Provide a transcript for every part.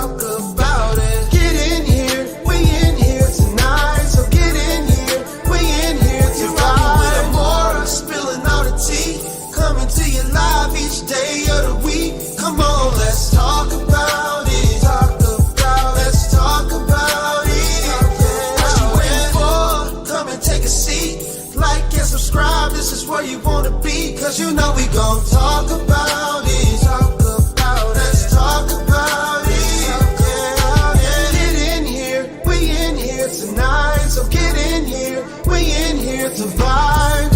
talk about it. Get in here, we in here tonight. So get in here, we in here to vibe. With Amora, spilling all the tea. Coming to you live each day of the week. Come on, let's talk about it. Let's talk about it. What you waiting for? Come and take a seat. Like and subscribe, this is where you wanna be. Cause you know we gon' talk about it. Let's talk about it. Get in here, we in here tonight. So get in here, we in here to vibe.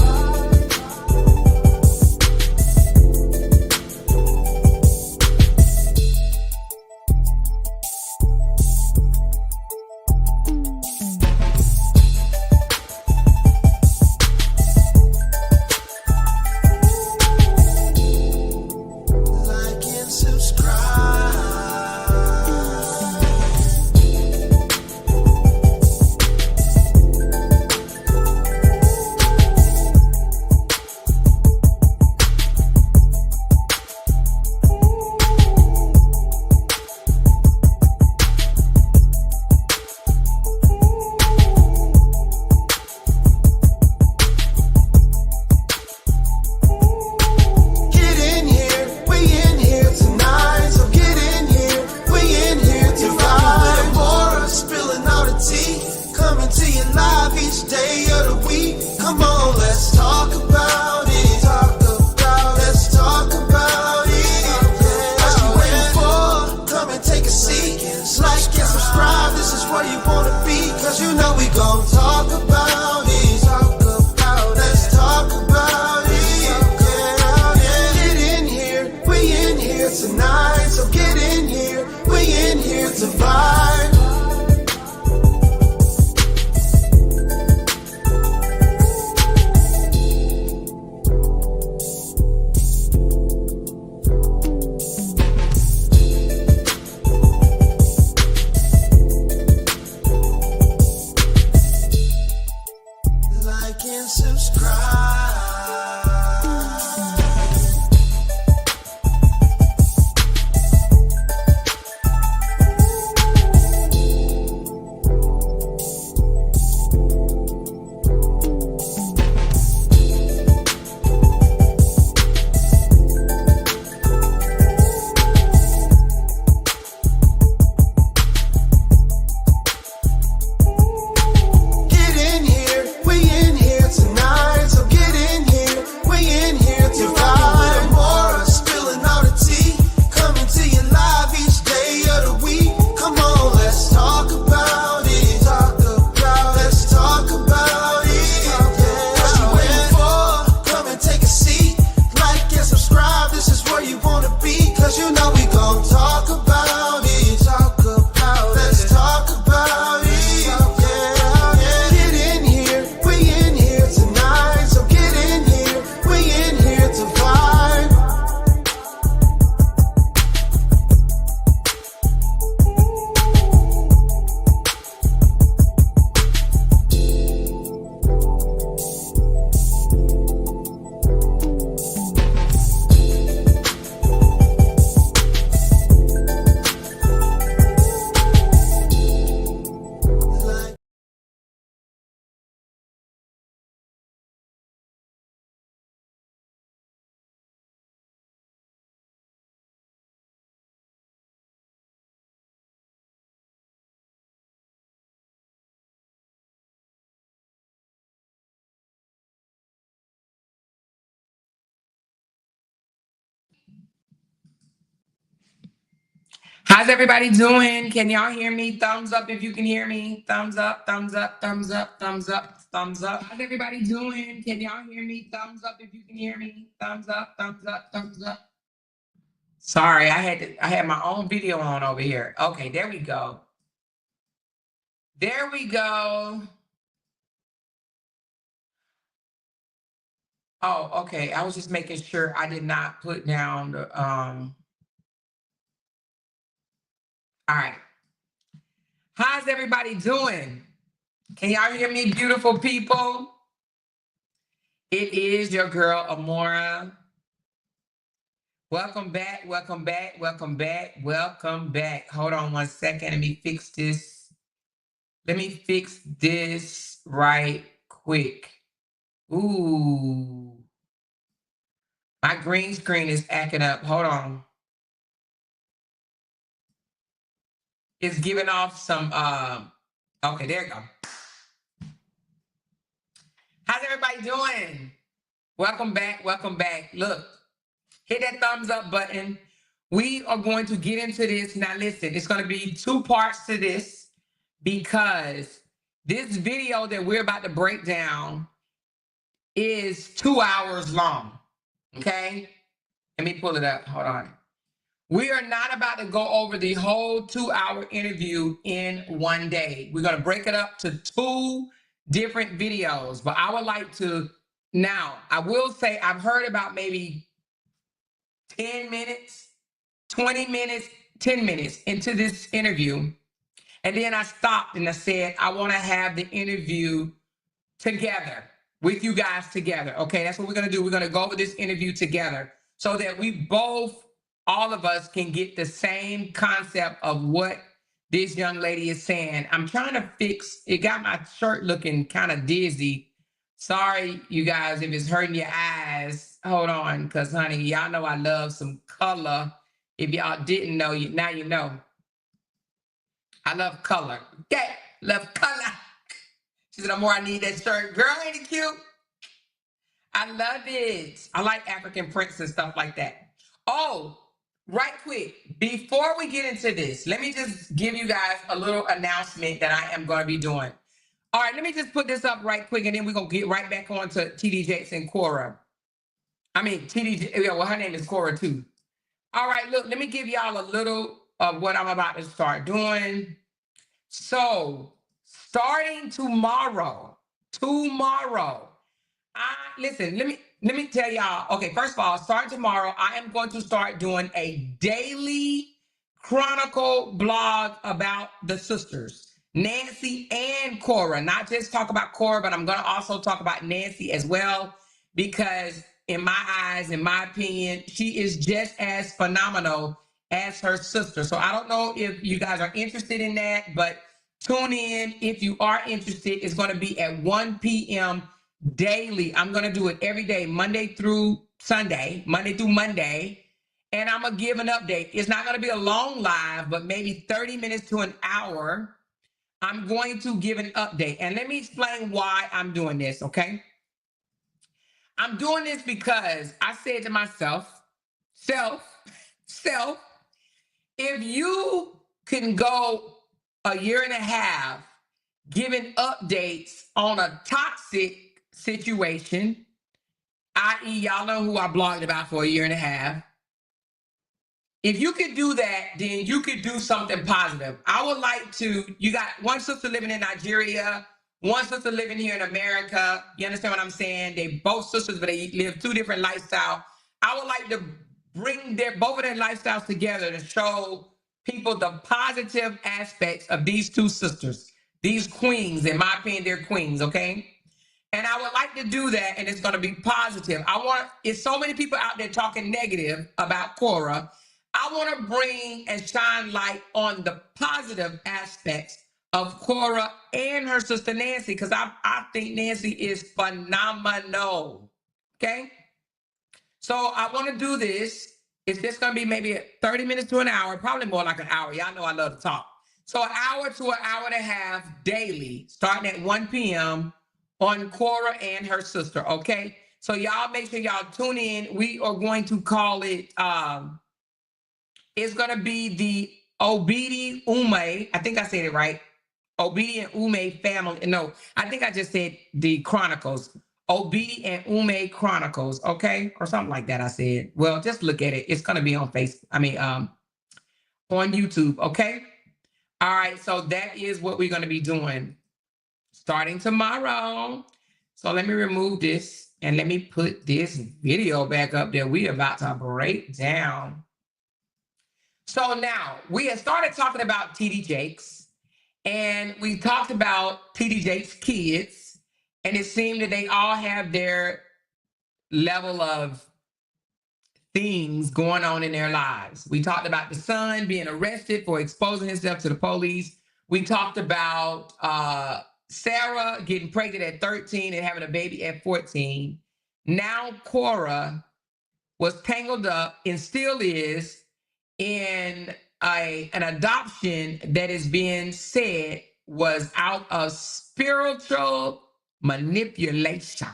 How's everybody doing? Can y'all hear me? Thumbs up if you can hear me. Thumbs up, thumbs up, thumbs up, thumbs up, thumbs up. How's everybody doing? Can y'all hear me? Thumbs up if you can hear me. Thumbs up, thumbs up, thumbs up. Sorry, I had my own video on over here. Okay, there we go. There we go. Oh, okay. I was just making sure I did not put down the all right. How's everybody doing? Can y'all hear me, beautiful people? It is your girl, Amora. Welcome back, welcome back, welcome back, welcome back. Hold on one second. Let me fix this. Let me fix this right quick. Ooh. My green screen is acting up. Hold on. It's giving off some okay, there you go. How's everybody doing? Welcome back, welcome back. Look, hit that thumbs up button. We are going to get into this. Now listen, it's going to be two parts to this because this video that we're about to break down is 2 hours long. Okay? Let me pull it up. Hold on. We are not about to go over the whole 2-hour interview in one day. We're going to break it up to 2 different videos. But I would like to, now, I will say I've heard about maybe 10 minutes, 20 minutes, 10 minutes into this interview. And then I stopped and I said, I want to have the interview together with you guys together. Okay, that's what we're going to do. We're going to go over this interview together so that we both, all of us, can get the same concept of what this young lady is saying. I'm trying to fix, it got my shirt looking kind of dizzy. Sorry, you guys, if it's hurting your eyes. Hold on, because, honey, y'all know I love some color. If y'all didn't know, now you know. I love color. Okay, love color. She said, the more I need that shirt. Girl, ain't it cute? I love it. I like African prints and stuff like that. Oh, right quick, before we get into this, let me just give you guys a little announcement that I am going to be doing. All right, let me just put this up right quick, and then we're going to get right back on to TD Jakes and Cora. I mean, well, her name is Cora, too. All right, look, let me give y'all a little of what I'm about to start doing. So, starting tomorrow, listen, let me tell y'all. Okay, first of all, starting tomorrow, I am going to start doing a daily chronicle blog about the sisters, Nancy and Cora. Not just talk about Cora, but I'm going to also talk about Nancy as well, because in my eyes, in my opinion, she is just as phenomenal as her sister. So I don't know if you guys are interested in that, but tune in if you are interested. It's going to be at 1 p.m. daily. I'm going to do it every day, Monday through Sunday, Monday through Monday. And I'm going to give an update. It's not going to be a long live, but maybe 30 minutes to an hour. I'm going to give an update. And let me explain why I'm doing this, okay? I'm doing this because I said to myself, self, if you can go a year and a half giving updates on a toxic situation, i.e., y'all know who I blogged about for a year and a half. If you could do that, then you could do something positive. I would like to, you got one sister living in Nigeria, one sister living here in America. You understand what I'm saying? They both sisters, but they live 2 different lifestyles. I would like to bring both of their lifestyles together to show people the positive aspects of these 2 sisters, these queens. In my opinion, they're queens, okay? And I would like to do that, and it's going to be positive. It's so many people out there talking negative about Cora. I want to bring and shine light on the positive aspects of Cora and her sister Nancy, because I think Nancy is phenomenal. Okay? So I want to do this. It's just going to be maybe 30 minutes to an hour, probably more like an hour. Y'all know I love to talk. So an hour to an hour and a half daily, starting at 1 p.m. on Cora and her sister, okay? So y'all make sure y'all tune in. We are going to call it, it's going to be the Obidi Ume. I think I said it right. Obidi and Ume family. No, I think I just said the Chronicles. Obidi and Ume Chronicles, okay? Or something like that I said. Well, just look at it. It's going to be on Facebook. On YouTube, okay? All right, so that is what we're going to be doing starting tomorrow. So let me remove this and let me put this video back up that we're about to break down. So now we have started talking about TD Jakes, and we talked about TD Jakes' kids, and it seemed that they all have their level of things going on in their lives. We talked about the son being arrested for exposing himself to the police. We talked about Sarah getting pregnant at 13 and having a baby at 14. Now Cora was tangled up and still is in an adoption that is being said was out of spiritual manipulation.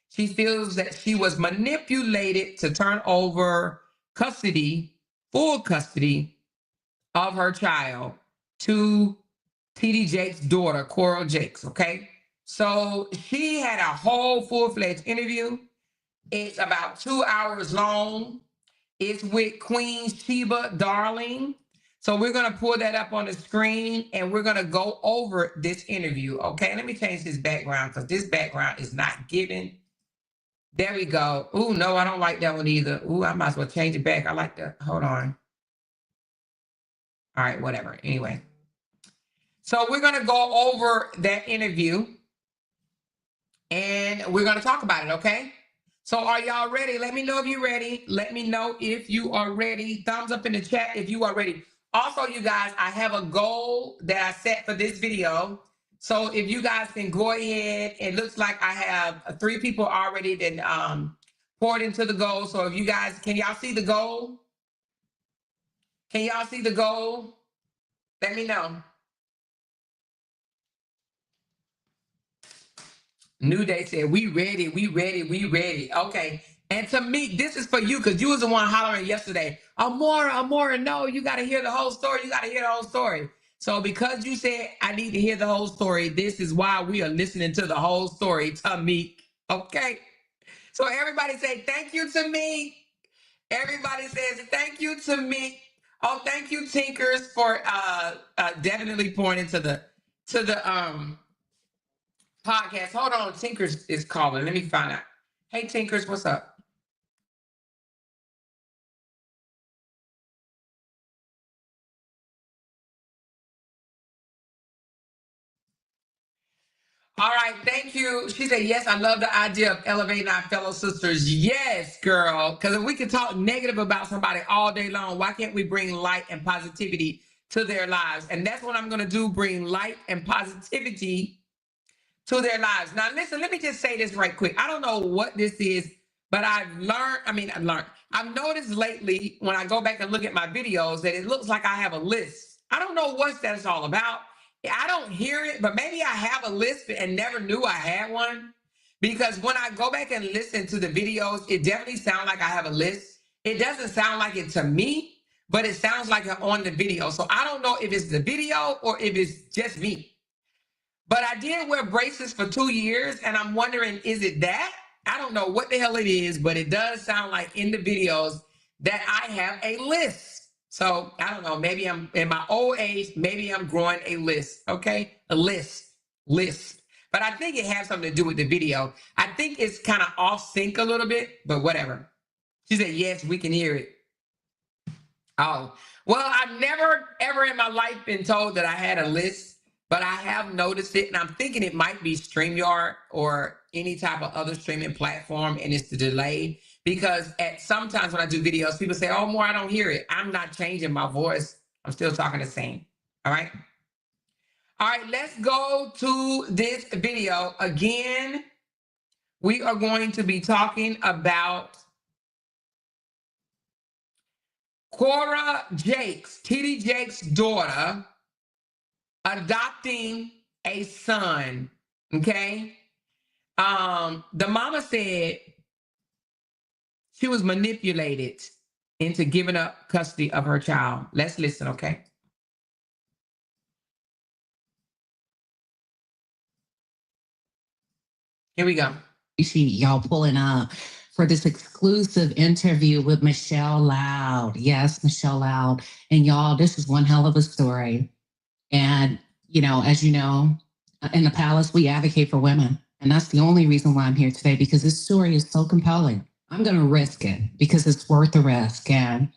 She feels that she was manipulated to turn over custody, full custody of her child to TD Jakes' daughter, Cora Jakes, okay? So she had a whole full-fledged interview. It's about 2 hours long. It's with Queen Sheba Darling. So we're going to pull that up on the screen and we're going to go over this interview, okay? Let me change this background because this background is not giving. There we go. Oh, no, I don't like that one either. Oh, I might as well change it back. I like that. Hold on. All right, whatever. Anyway. So we're going to go over that interview and we're going to talk about it, okay? So are y'all ready? Let me know if you're ready. Let me know if you are ready. Thumbs up in the chat if you are ready. Also, you guys, I have a goal that I set for this video. So if you guys can go ahead, it looks like I have 3 people already that poured into the goal. So if you guys, can y'all see the goal? Can y'all see the goal? Let me know. New Day said, we ready, we ready, we ready. Okay. And to me, this is for you because you was the one hollering yesterday. Amora, no, you got to hear the whole story. You got to hear the whole story. So because you said I need to hear the whole story, this is why we are listening to the whole story, Tamik. Okay. So everybody say thank you to me. Everybody says thank you to me. Oh, thank you, Tinkers, for definitely pouring into the podcast. Hold on, Tinkers is calling. Let me find out. Hey, Tinkers, what's up? All right, thank you. She said, yes, I love the idea of elevating our fellow sisters. Yes, girl. Because if we can talk negative about somebody all day long, why can't we bring light and positivity to their lives? And that's what I'm going to do, bring light and positivity to their lives. Now, listen, let me just say this right quick. I don't know what this is, but I've noticed lately when I go back and look at my videos that it looks like I have a list. I don't know what that's all about. I don't hear it, but maybe I have a list and never knew I had one. Because when I go back and listen to the videos, it definitely sounds like I have a list. It doesn't sound like it to me, but it sounds like it on the video. So I don't know if it's the video or if it's just me. But I did wear braces for 2 years, and I'm wondering, is it that? I don't know what the hell it is, but it does sound like in the videos that I have a list. So I don't know, maybe I'm in my old age, maybe I'm growing a list, okay? A list. But I think it has something to do with the video. I think it's kind of off sync a little bit, but whatever. She said, yes, we can hear it. Oh, well, I've never, ever in my life been told that I had a list, but I have noticed it, and I'm thinking it might be StreamYard or any type of other streaming platform, and it's the delay. Because at sometimes when I do videos, people say, oh, more, I don't hear it. I'm not changing my voice. I'm still talking the same. All right. All right, let's go to this video. Again, we are going to be talking about Cora Jakes, TD Jakes' daughter, adopting a son. Okay. The mama said she was manipulated into giving up custody of her child. Let's listen, okay? Here we go. Appreciate y'all pulling up for this exclusive interview with Michelle Loud. Yes, Michelle Loud. And y'all, this is one hell of a story. And, you know, as you know, in the palace, we advocate for women. And that's the only reason why I'm here today, because this story is so compelling. I'm going to risk it because it's worth the risk. And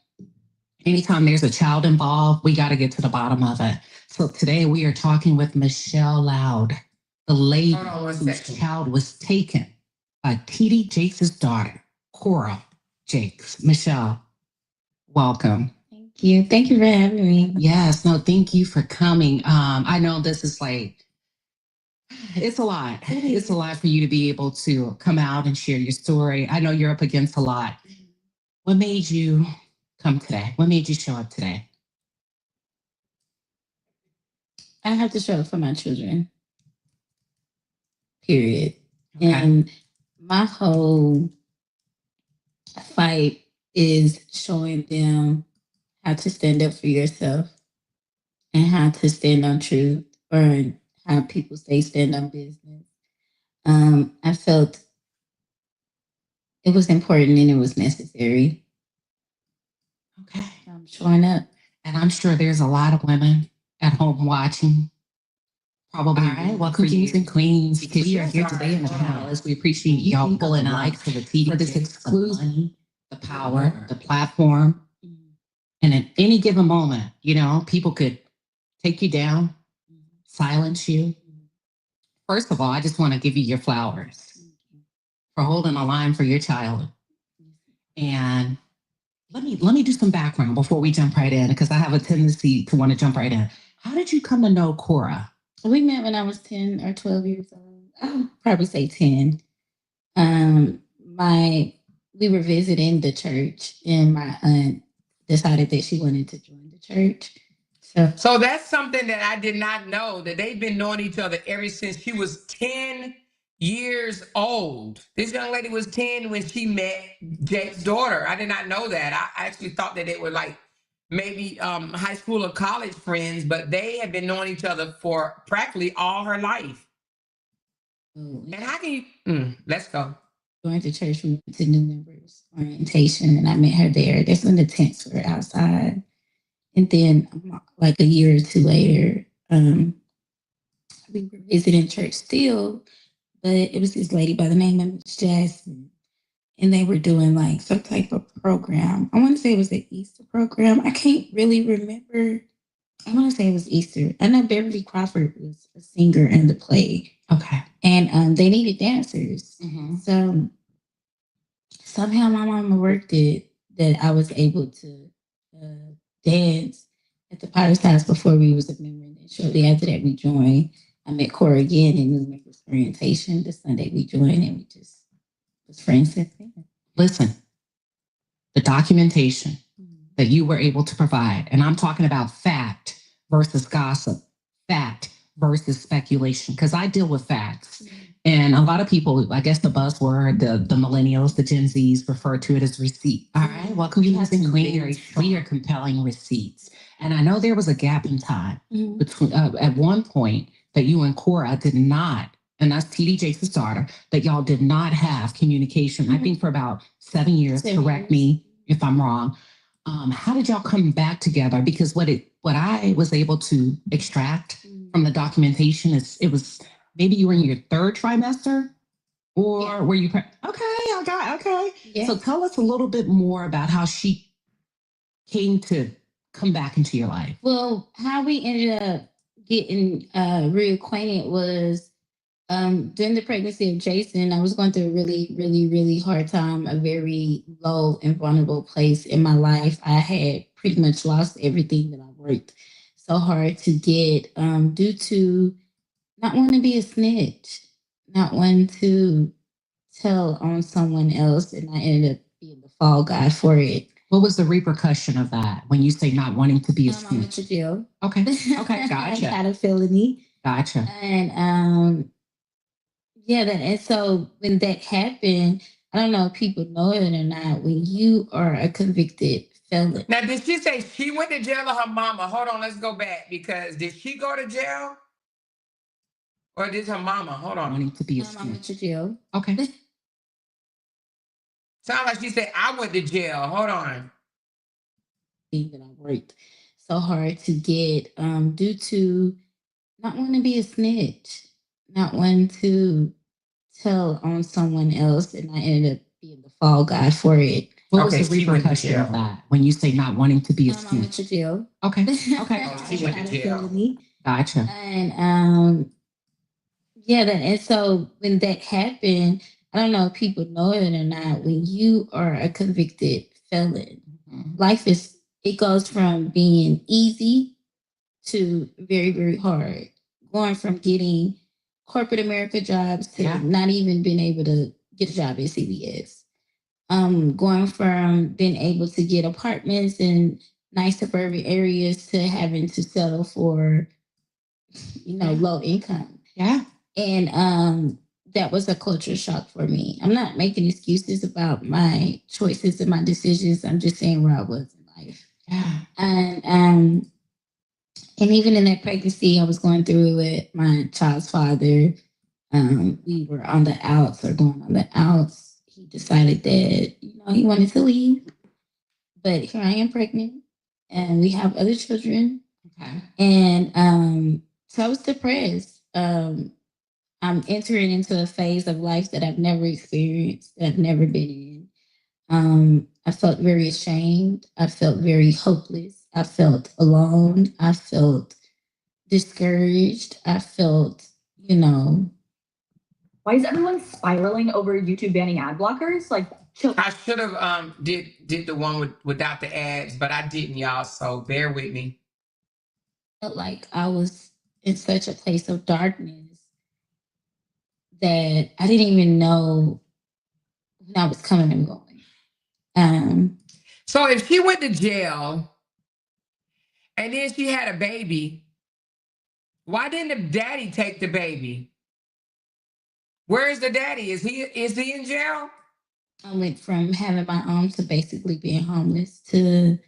anytime there's a child involved, we got to get to the bottom of it. So today we are talking with Michelle Loud, the lady whose child was taken by TD Jakes' daughter, Cora. Jakes. Michelle, welcome. Thank you. Thank you for having me. Yes, no, thank you for coming. I know this is like, it's a lot. It's a lot for you to be able to come out and share your story. I know you're up against a lot. What made you come today? What made you show up today? I have to show up for my children, period. Okay. And my whole fight is showing them how to stand up for yourself and how to stand on truth, or how people say stand on business. I felt it was important and it was necessary. Okay. I'm showing up. And I'm sure there's a lot of women at home watching. Probably. All right. Welcome, kings and queens, because we are here today in the palace. We appreciate y'all pulling up for this exclusive, the power, the platform. And at any given moment, people could take you down, silence you. First of all, I just want to give you your flowers for holding a line for your child. And let me do some background before we jump right in, because I have a tendency to want to jump right in. How did you come to know Cora? We met when I was 10 or 12 years old. I'll probably say 10. We were visiting the church, and my aunt decided that she wanted to join the church. So that's something that I did not know, that they've been knowing each other ever since she was 10 years old. This young lady was 10 when she met Jake's daughter. I did not know that. I actually thought that they were like maybe high school or college friends, but they have been knowing each other for practically all her life. And how can you, let's go. Going to church, we went to new members orientation, and I met her there. That's when the tents were outside. And then, like a year or two later, we were visiting church still, but it was this lady by the name of Miss Jackson, and they were doing like some type of program. I want to say it was the Easter program. I can't really remember. I want to say it was Easter. I know Beverly Crawford was a singer in the play. Okay. And they needed dancers. Mm-hmm. So somehow my mama worked it that I was able to dance at the Potter's house before we was a member. And shortly after that, we joined. I met Cora again in new members orientation. The Sunday we joined, and we just was friends since then. Listen, the documentation that you were able to provide, and I'm talking about fact versus gossip, fact versus speculation, because I deal with facts. And a lot of people, I guess the buzzword, the millennials, the Gen Zs refer to it as receipt. All right, welcome you have some very clear, compelling receipts. And I know there was a gap in time between at one point that you and Cora did not, and that's TD Jakes' daughter, that y'all did not have communication. I think for about 7 years. Correct me if I'm wrong. How did y'all come back together? Because what I was able to extract from the documentation is it was maybe you were in your third trimester, or were you? Okay. Yeah. So tell us a little bit more about how she came to come back into your life. Well, how we ended up getting reacquainted was during the pregnancy of Jason. I was going through a really, really, really hard time, a very low and vulnerable place in my life. I had pretty much lost everything that I worked so hard to get due to not wanting to be a snitch, not wanting to tell on someone else, and I ended up being the fall guy for it. What was the repercussion of that when you say not wanting to be a snitch? I went to jail. Okay, gotcha. I had a felony. Gotcha. And and so when that happened, I don't know if people know it or not, when you are a convicted felon. Now, did she say she went to jail or her mama? Hold on, let's go back, because did she go to jail? Or did her mama? Hold on. Wanting to be a I went to jail. Okay. Sound like she said, I went to jail. Hold on. That I worked so hard to get due to not wanting to be a snitch, not wanting to tell on someone else, and I ended up being the fall guy for it. What was the repercussion of that when you say not wanting to be a snitch? I went to jail. Okay. She went to jail. Gotcha. And and so when that happened, I don't know if people know it or not. When you are a convicted felon, life it goes from being easy to very, very hard. Going from getting corporate America jobs to not even being able to get a job at CBS. Going from being able to get apartments in nice suburban areas to having to settle for, low income. Yeah. And that was a culture shock for me. I'm not making excuses about my choices and my decisions. I'm just saying where I was in life. Yeah. And even in that pregnancy, I was going through it with my child's father. We were on the outs or going on the outs. He decided that, he wanted to leave. But here I am pregnant and we have other children. Okay. And so I was depressed. I'm entering into a phase of life that I've never experienced, that I've never been in. I felt very ashamed. I felt very hopeless. I felt alone. I felt discouraged. I felt, Why is everyone spiraling over YouTube banning ad blockers? Like, chill. I should have did the one without the ads, but I didn't, y'all. So bear with me. Felt like I was in such a place of darkness that I didn't even know when I was coming and going. So if she went to jail and then she had a baby, why didn't the daddy take the baby? Where is the daddy? Is he in jail? I went from having my own to basically being homeless to,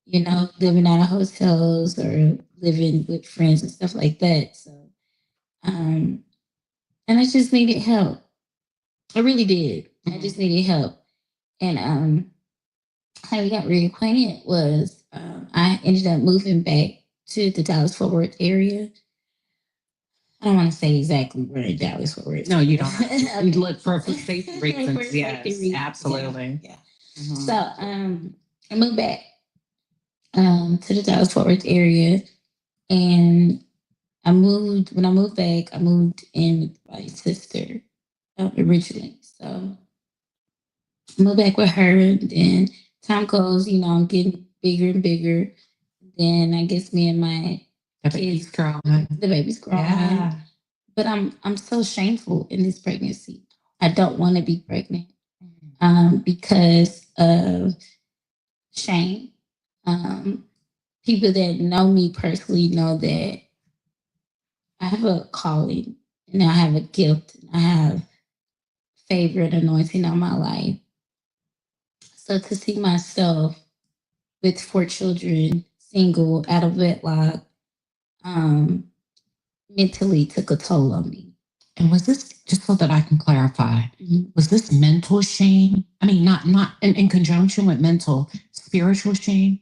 living out of hotels or living with friends and stuff like that. So, and I just needed help. I really did. I just needed help. And how we got reacquainted was I ended up moving back to the Dallas Fort Worth area. I don't want to say exactly where in Dallas Fort Worth. No, you don't. You look for safety reasons. Yes, absolutely. Yeah. So I moved back to the Dallas Fort Worth area, and when I moved back, I moved in with my sister originally. So I moved back with her, and then time goes, I'm getting bigger and bigger. Then I guess me and my the baby's growing. The baby's growing. Yeah. But I'm so shameful in this pregnancy. I don't want to be pregnant because of shame. People that know me personally know that I have a calling and I have a gift. And I have favor and anointing on my life. So to see myself with 4 children, single, out of wedlock, mentally took a toll on me. And was this, just so that I can clarify, was this mental shame? I mean, not in conjunction with mental, spiritual shame?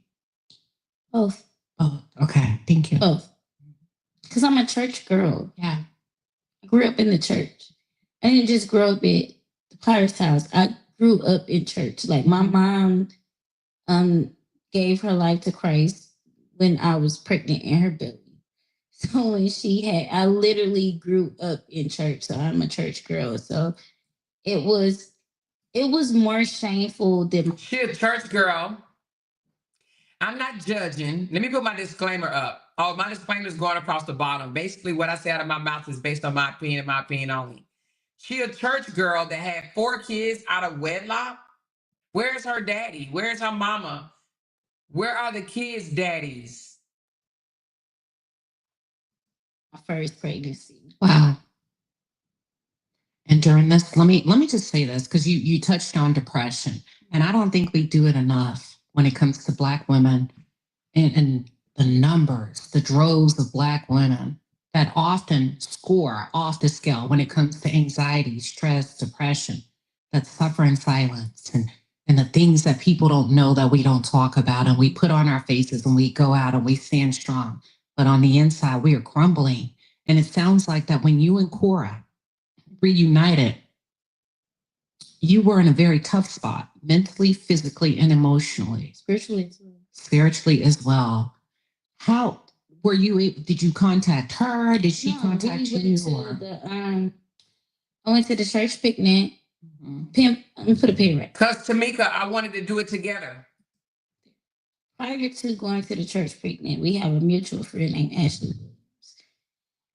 Both. Oh, okay. Thank you. Both. Because I'm a church girl. Yeah. I grew up in the church. I didn't just grow up at the Pirate's house. I grew up in church. Like my mom gave her life to Christ when I was pregnant in her belly. So when I literally grew up in church. So I'm a church girl. So it was more shameful than She a church girl. I'm not judging. Let me put my disclaimer up. Oh, my disclaimer is going across the bottom. Basically, what I say out of my mouth is based on my opinion and my opinion only. She a church girl that had 4 kids out of wedlock. Where's her daddy? Where's her mama? Where are the kids' daddies? my first pregnancy. Wow. And during this, let me just say this, because you touched on depression, and I don't think we do it enough when it comes to Black women and the numbers, the droves of Black women that often score off the scale when it comes to anxiety, stress, depression, that suffer in silence, and the things that people don't know, that we don't talk about, and we put on our faces and we go out and we stand strong. But on the inside, we are crumbling. And it sounds like that when you and Cora reunited, you were in a very tough spot, mentally, physically, and emotionally. Spiritually as well. How were you able, did you contact her? Did she contact you? I went to the church picnic Pimp, I'm gonna put a pin right. Because Tamika, I wanted to do it together. Prior to going to the church picnic, we have a mutual friend named Ashley.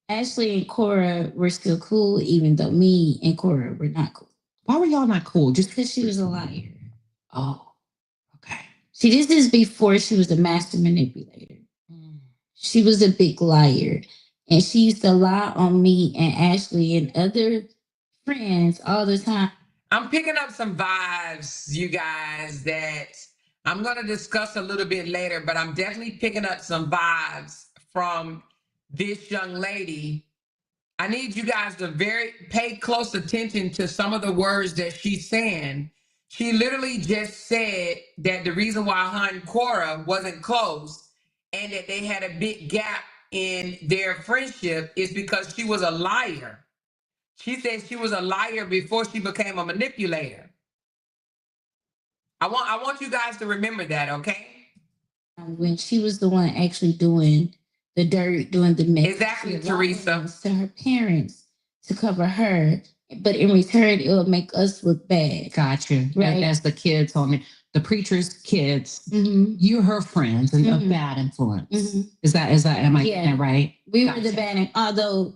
Ashley and Cora were still cool, even though me and Cora were not cool. Why were y'all not cool? Just Because she was a liar. oh, okay. See, this is before she was a master manipulator. She was a big liar. And she used to lie on me and Ashley and other friends all the time. I'm picking up some vibes, you guys, that I'm going to discuss a little bit later, but I'm definitely picking up some vibes from this young lady. I need you guys to pay close attention to some of the words that she's saying. She literally just said that the reason why her and Cora wasn't close and that they had a big gap in their friendship is because she was a liar. She said she was a liar before she became a manipulator. I want you guys to remember that, okay? When she was the one actually doing the dirt, doing the mess. Exactly, Teresa. To her parents to cover her, but in return, it would make us look bad. Gotcha. Right. As the kids on the preacher's kids, you're her friends and a bad influence. Is that am I getting it right? We were the bad, although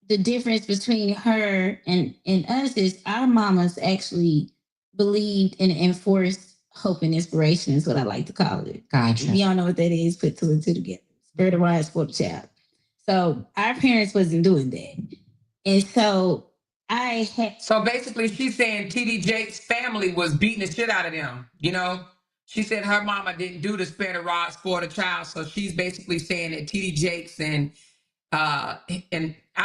the difference between her and us is our mamas actually believed and enforced hope and inspiration is what I like to call it. Gotcha. If y'all know what that is, put two and two together. Spirit of rise for the child. So our parents wasn't doing that. And so So basically she's saying TD Jakes' family was beating the shit out of them, you know? She said her mama didn't do the spare the rod, spoil the child. So she's basically saying that TD Jakes and I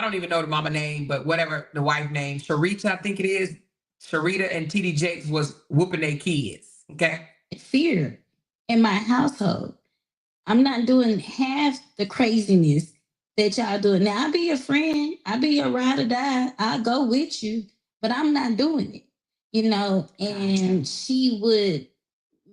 don't even know the mama name, but whatever the wife name, Sharita, I think it is. Sharita and TD Jakes was whooping their kids. Okay. Fear in my household. I'm not doing half the craziness that y'all doing. Now I'll be your friend. I'll be your ride or die. I'll go with you, but I'm not doing it. You know, and she would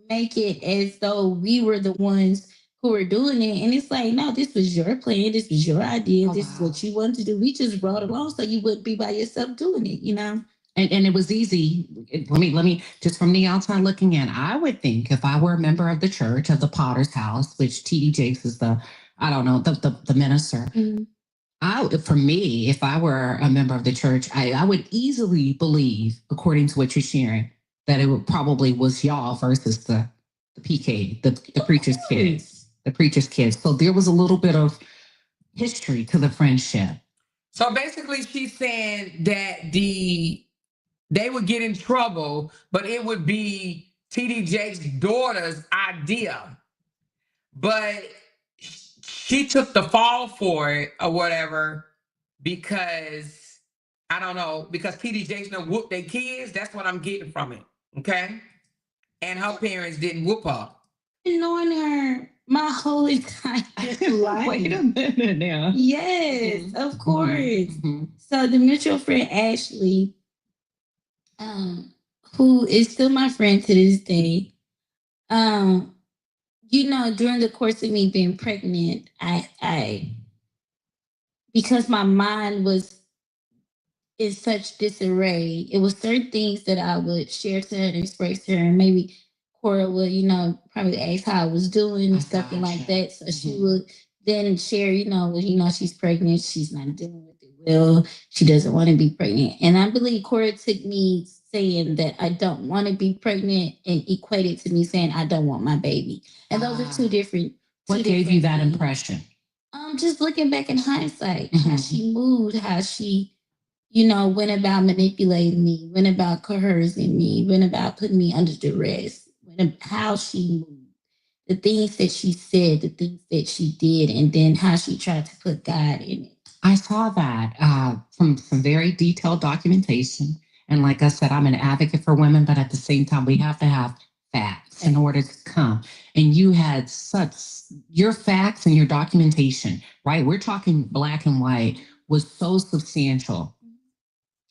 make it as though we were the ones who were doing it. And it's like, no, this was your plan. This was your idea. This is what you wanted to do. We just brought it along so you wouldn't be by yourself doing it, you know? And it was easy. Let me just from the outside looking in, I would think if I were a member of the church of the Potter's House, which TD Jakes is the minister. For me, if I were a member of the church, I would easily believe, according to what you're sharing, that it probably was y'all versus the PK, the preacher's kids, the preacher's kids. So there was a little bit of history to the friendship. So basically she's saying that they would get in trouble, but it would be TD Jakes' daughter's idea. But she took the fall for it or whatever because, I don't know, because TD Jakes done whooped their kids. That's what I'm getting from it, okay? And her parents didn't whoop her. Knowing her my whole entire life. Wait a minute now. Yes, of course. So the mutual friend Ashley, who is still my friend to this day, you know, during the course of me being pregnant, I because my mind was in such disarray, it was certain things that I would share to her and express to her, and maybe Cora would, you know, probably ask how I was doing and stuff like that. So she would then share, you know, she's pregnant, she's not dealing with it well, she doesn't want to be pregnant. And I believe Cora took me saying that I don't want to be pregnant and equated to me saying I don't want my baby. And those are two different. What gave you that impression? Just looking back in hindsight, how she moved, how she, you know, went about manipulating me, went about coercing me, went about putting me under duress, how she moved, the things that she said, the things that she did, and then how she tried to put God in it. I saw that from some very detailed documentation. And like I said, I'm an advocate for women, but at the same time, we have to have facts in order to come. And you had your facts and your documentation, right? We're talking black and white, was so substantial.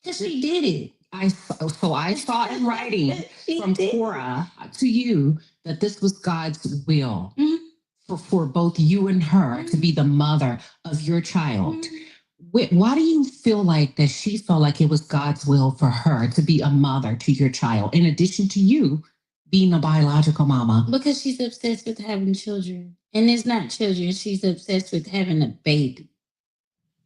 Because she did it. I saw in writing from Cora to you that this was God's will for both you and her to be the mother of your child. Why do you feel like that she felt like it was God's will for her to be a mother to your child, in addition to you being a biological mama? Because she's obsessed with having children. And it's not children, she's obsessed with having a baby.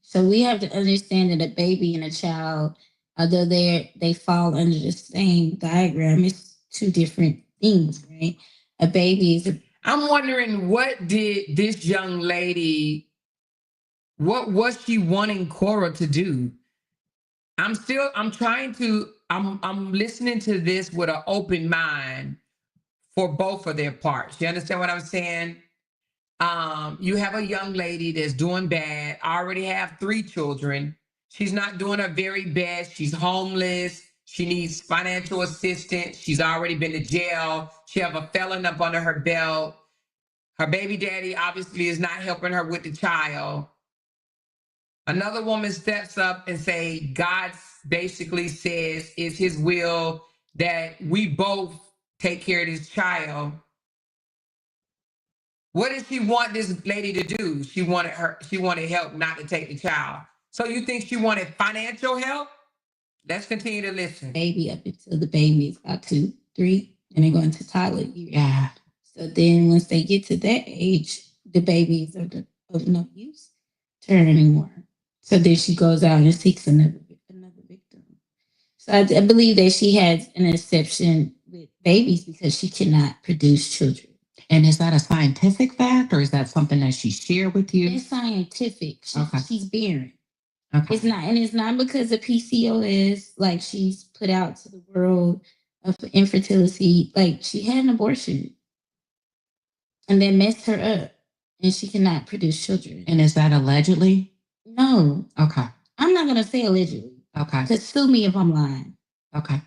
So we have to understand that a baby and a child, although they fall under the same diagram, it's two different things, right? A baby is a I'm wondering, what did this young lady, what was she wanting Cora to do? I'm listening to this with an open mind for both of their parts. You understand what I'm saying? You have a young lady that's doing bad, already have 3 children. She's not doing her very best. She's homeless. She needs financial assistance. She's already been to jail. She have a felon up under her belt. Her baby daddy obviously is not helping her with the child. Another woman steps up and say, God basically says it's his will that we both take care of this child. What did she want this lady to do? She wanted help not to take the child. So you think she wanted financial help? Let's continue to listen. baby up until the baby is about 2, 3, and they go into toddler years. Yeah. So then once they get to that age, the babies are of no use to her anymore. So then she goes out and seeks another victim. So I believe that she has an exception with babies because she cannot produce children. And is that a scientific fact, or is that something that she shared with you? It's scientific. Okay. She's barren. Okay. It's not because of PCOS, like she's put out to the world of infertility. Like she had an abortion and that messed her up, and she cannot produce children. And is that allegedly? No. Okay. I'm not gonna say allegedly. Okay. Because sue me if I'm lying. Okay.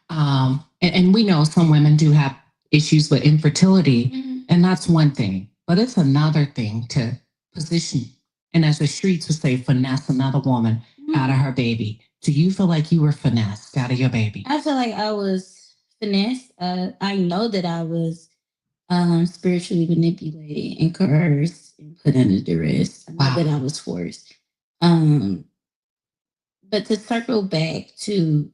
And we know some women do have issues with infertility, and that's one thing. But it's another thing to position, and as the streets would say, finesse another woman out of her baby. Do you feel like you were finessed out of your baby? I feel like I was finessed. I know that I was spiritually manipulated and coerced and put under duress. I know that I was forced. But to circle back to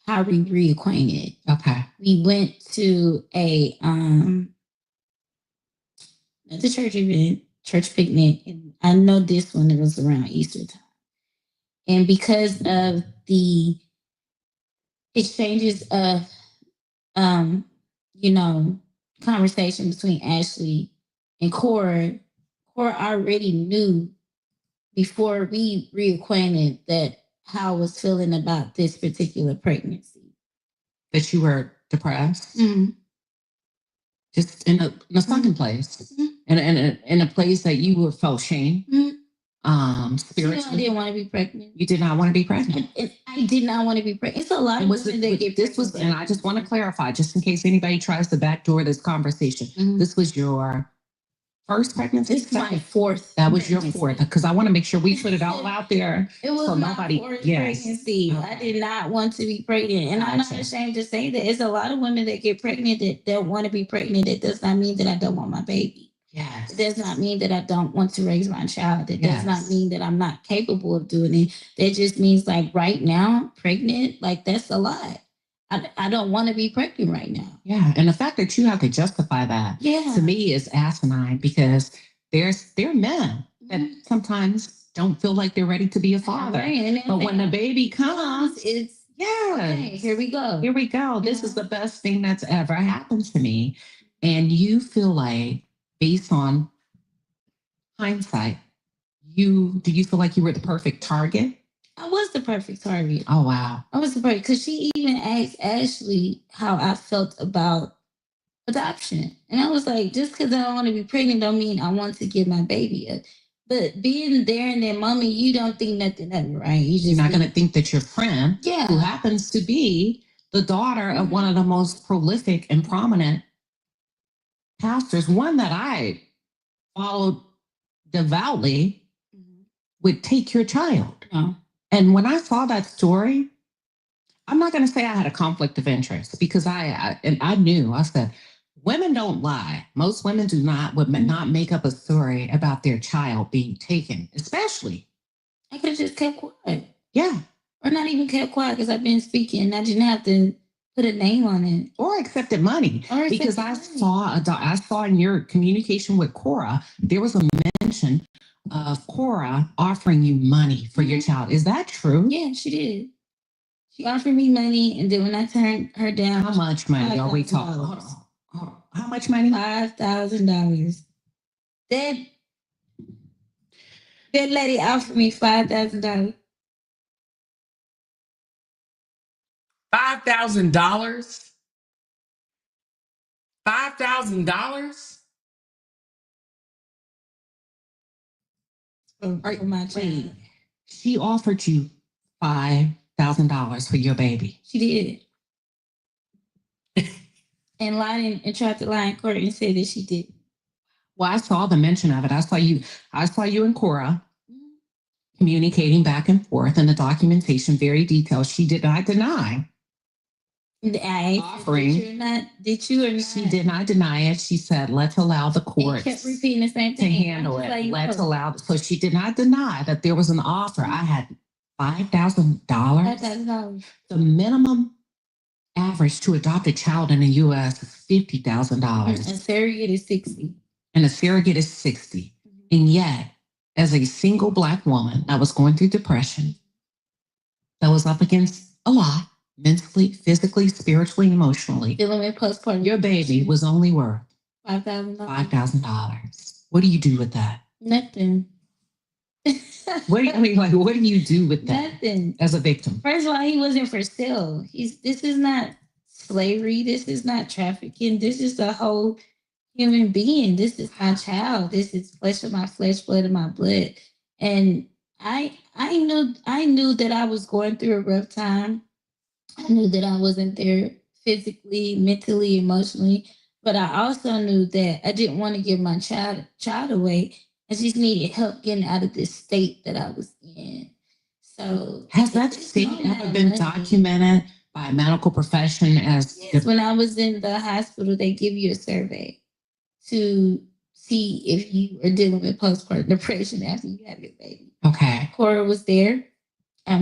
how we reacquainted. Okay. We went to a the church event, church picnic, and I know this one, it was around Easter time. And because of the exchanges of conversation between Ashley and Cora already knew before we reacquainted that how I was feeling about this particular pregnancy. That you were depressed? Mm-hmm. Just in a sunken place. Mm-hmm. In a place that you felt shame. Mm-hmm. Spiritually. I didn't want to be pregnant. You did not want to be pregnant. I did not want to be pregnant. It's a lot of women that get pregnant. And I just want to clarify, just in case anybody tries to backdoor this conversation. Mm-hmm. This was your first pregnancy? It's my 4th. That was your 4th, because I want to make sure we put it all out there. It was my 4th pregnancy. Okay. I did not want to be pregnant. And I'm not ashamed to say that. It's a lot of women that get pregnant that don't want to be pregnant. It does not mean that I don't want my baby. Yes. It does not mean that I don't want to raise my child. It does not mean that I'm not capable of doing it. That just means like right now, pregnant, like that's a lot. I don't want to be pregnant right now. Yeah. And the fact that you have to justify that to me is asinine, because there are men that sometimes don't feel like they're ready to be a father. Right. But when the baby comes, it's okay, here we go. Here we go. This is the best thing that's ever happened to me. And you feel like, based on hindsight, do you feel like you were the perfect target? I was the perfect target. Oh, wow. I was the perfect, because she even asked Ashley how I felt about adoption. And I was like, just because I don't want to be pregnant don't mean I want to give my baby up. But being there in that moment, you don't think nothing of it, right? You're not going to think that your friend, who happens to be the daughter of one of the most prolific and prominent pastors, one that I followed devoutly, would take your child. No. And when I saw that story, I'm not going to say I had a conflict of interest, because I knew, I said, women don't lie. Most women would not make up a story about their child being taken, especially I could have just kept quiet. Yeah. Or not even kept quiet because I've been speaking. I didn't have to put a name on it. Or accepted money. Or Because accepted money. I saw in your communication with Cora, there was a mention of Cora offering you money for your child. Is that true? Yeah, she did. She offered me money, and then when I turned her down, How much money are we talking? Hold on. How much money? $5,000. That lady offered me $5,000. $5,000. $5,000. For my child. She offered you $5,000 for your baby. She did. And lied and tried to lie in court and said that she did. Well, I saw the mention of it. I saw you and Cora communicating back and forth, and the documentation very detailed. She did not deny offering. Did you or not? She did not deny it. She said, let's allow the courts kept repeating the same to thing. handle it. Let's allow. So she did not deny that there was an offer. I had $5,000. $5,000. The minimum average to adopt a child in the U.S. is $50,000. And surrogate is $60. And a surrogate is $60. And yet, as a single Black woman that was going through depression, that was up against a lot, mentally, physically, spiritually, emotionally, dealing with postpartum, your baby was only worth $5,000. What do you do with that? Nothing. What do you do with that? Nothing. As a victim? First of all, he wasn't for sale. This is not slavery. This is not trafficking. This is a whole human being. This is my child. This is flesh of my flesh, blood of my blood. And I knew that I was going through a rough time. I knew that I wasn't there physically, mentally, emotionally, but I also knew that I didn't want to give my child away. I just needed help getting out of this state that I was in. So has that state ever been documented by a medical profession as? Yes, when I was in the hospital, they give you a survey to see if you are dealing with postpartum depression after you have your baby. Okay. Cora was there.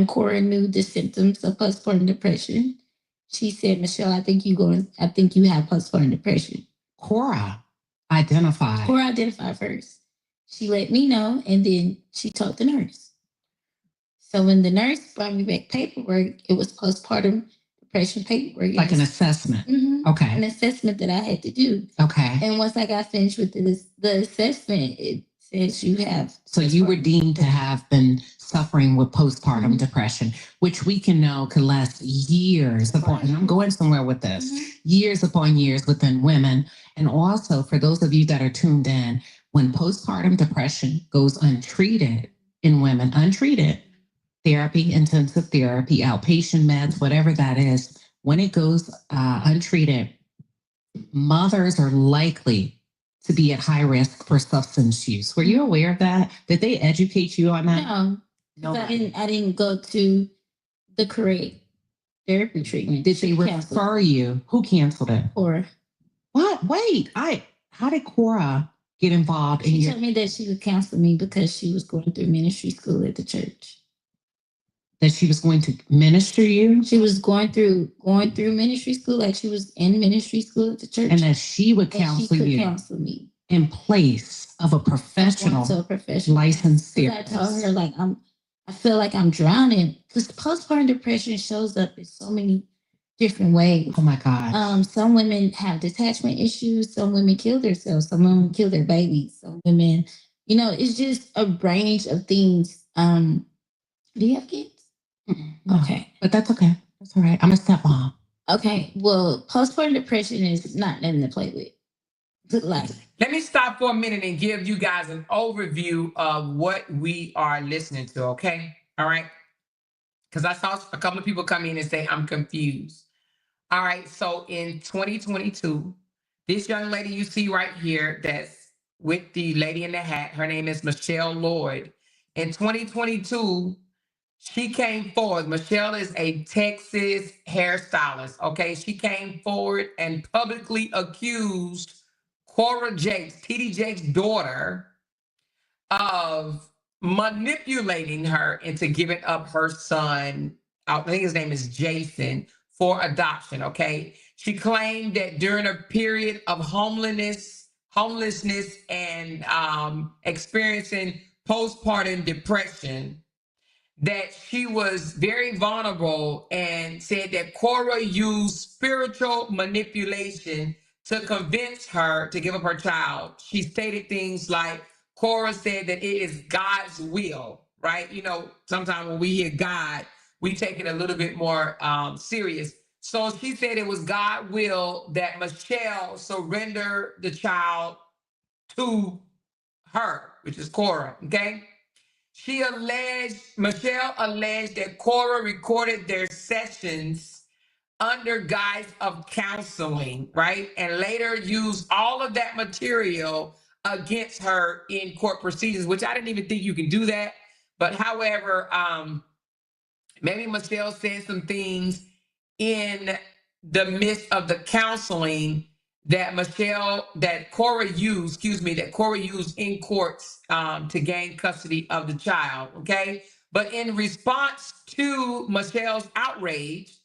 Cora knew the symptoms of postpartum depression. She said, Michelle, I think you have postpartum depression. Cora identified first. She let me know, and then she told the nurse. So when the nurse brought me back paperwork, it was postpartum depression paperwork. Like an assessment. Mm-hmm. Okay. An assessment that I had to do. Okay. And once I got finished with the assessment, it says you have. So you were deemed to have been suffering with postpartum depression, which we can know can last years upon, and I'm going somewhere with this, years upon years within women. And also for those of you that are tuned in, when postpartum depression goes untreated in women, therapy, intensive therapy, outpatient meds, whatever that is, when it goes untreated, mothers are likely to be at high risk for substance use. Were you aware of that? Did they educate you on that? No. I didn't go to the correct therapy treatment. Did they refer you? Who canceled it? Cora. What? Wait, how did Cora get involved in She told me that she would counsel me because she was going through ministry school at the church. That she was going to minister you? She was going through ministry school, like she was in ministry school at the church. And that she would counsel me in place of a professional licensed therapist. I told her, like, I feel like I'm drowning because postpartum depression shows up in so many different ways. Oh my God. Some women have detachment issues. Some women kill themselves. Some women kill their babies. Some women, it's just a range of things. Do you have kids? No, okay. But that's okay. That's all right. I'm a stepmom. Okay. Well, postpartum depression is not nothing to play with. Good life. Let me stop for a minute and give you guys an overview of what we are listening to, okay? All right? Because I saw a couple of people come in and say, I'm confused. All right, so in 2022, this young lady you see right here that's with the lady in the hat, her name is Michelle Lloyd. In 2022, she came forward. Michelle is a Texas hairstylist, okay? She came forward and publicly accused Cora Jakes, TD Jakes' daughter, of manipulating her into giving up her son, I think his name is Jason, for adoption. Okay. She claimed that during a period of homelessness and experiencing postpartum depression, that she was very vulnerable, and said that Cora used spiritual manipulation to convince her to give up her child. She stated things like, Cora said that it is God's will, right? You know, sometimes when we hear God, we take it a little bit more serious. So she said it was God's will that Michelle surrender the child to her, which is Cora, okay? Michelle alleged that Cora recorded their sessions under guise of counseling, right? And later used all of that material against her in court proceedings, which I didn't even think you can do that. But however, maybe Michelle said some things in the midst of the counseling that Cora used in courts to gain custody of the child. Okay. But in response to Michelle's outrage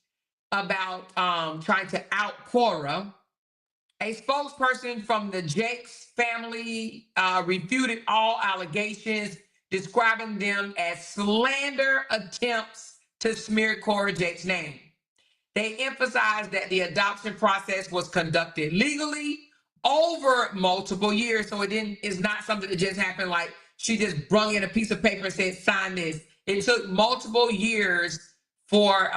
about trying to out Cora, a spokesperson from the Jakes family refuted all allegations, describing them as slander attempts to smear Cora Jakes' name. They emphasized that the adoption process was conducted legally over multiple years. So it's not something that just happened like she just brung in a piece of paper and said, sign this. It took multiple years for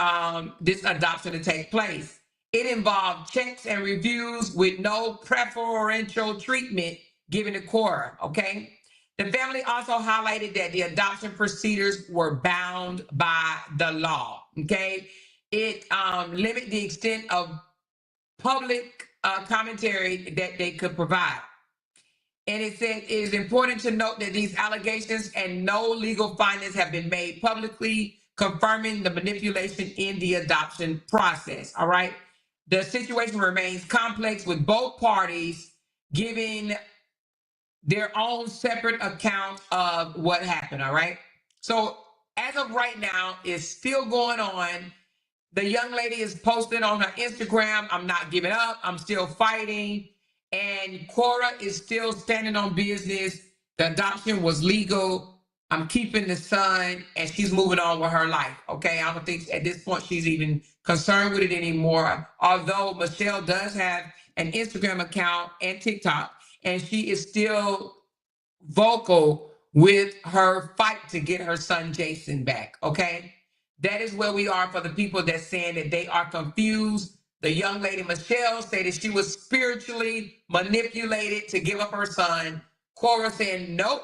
this adoption to take place. It involved checks and reviews with no preferential treatment given to Cora, okay? The family also highlighted that the adoption procedures were bound by the law, okay? It limited the extent of public commentary that they could provide. And it said it is important to note that these allegations and no legal findings have been made publicly, confirming the manipulation in the adoption process. All right. The situation remains complex, with both parties giving their own separate account of what happened. All right. So as of right now, it's still going on. The young lady is posting on her Instagram, I'm not giving up, I'm still fighting. And Cora is still standing on business. The adoption was legal. I'm keeping the son, and she's moving on with her life. Okay. I don't think at this point she's even concerned with it anymore. Although Michelle does have an Instagram account and TikTok, and she is still vocal with her fight to get her son Jason back. Okay. That is where we are for the people that's saying that they are confused. The young lady Michelle said that she was spiritually manipulated to give up her son. Cora saying, nope,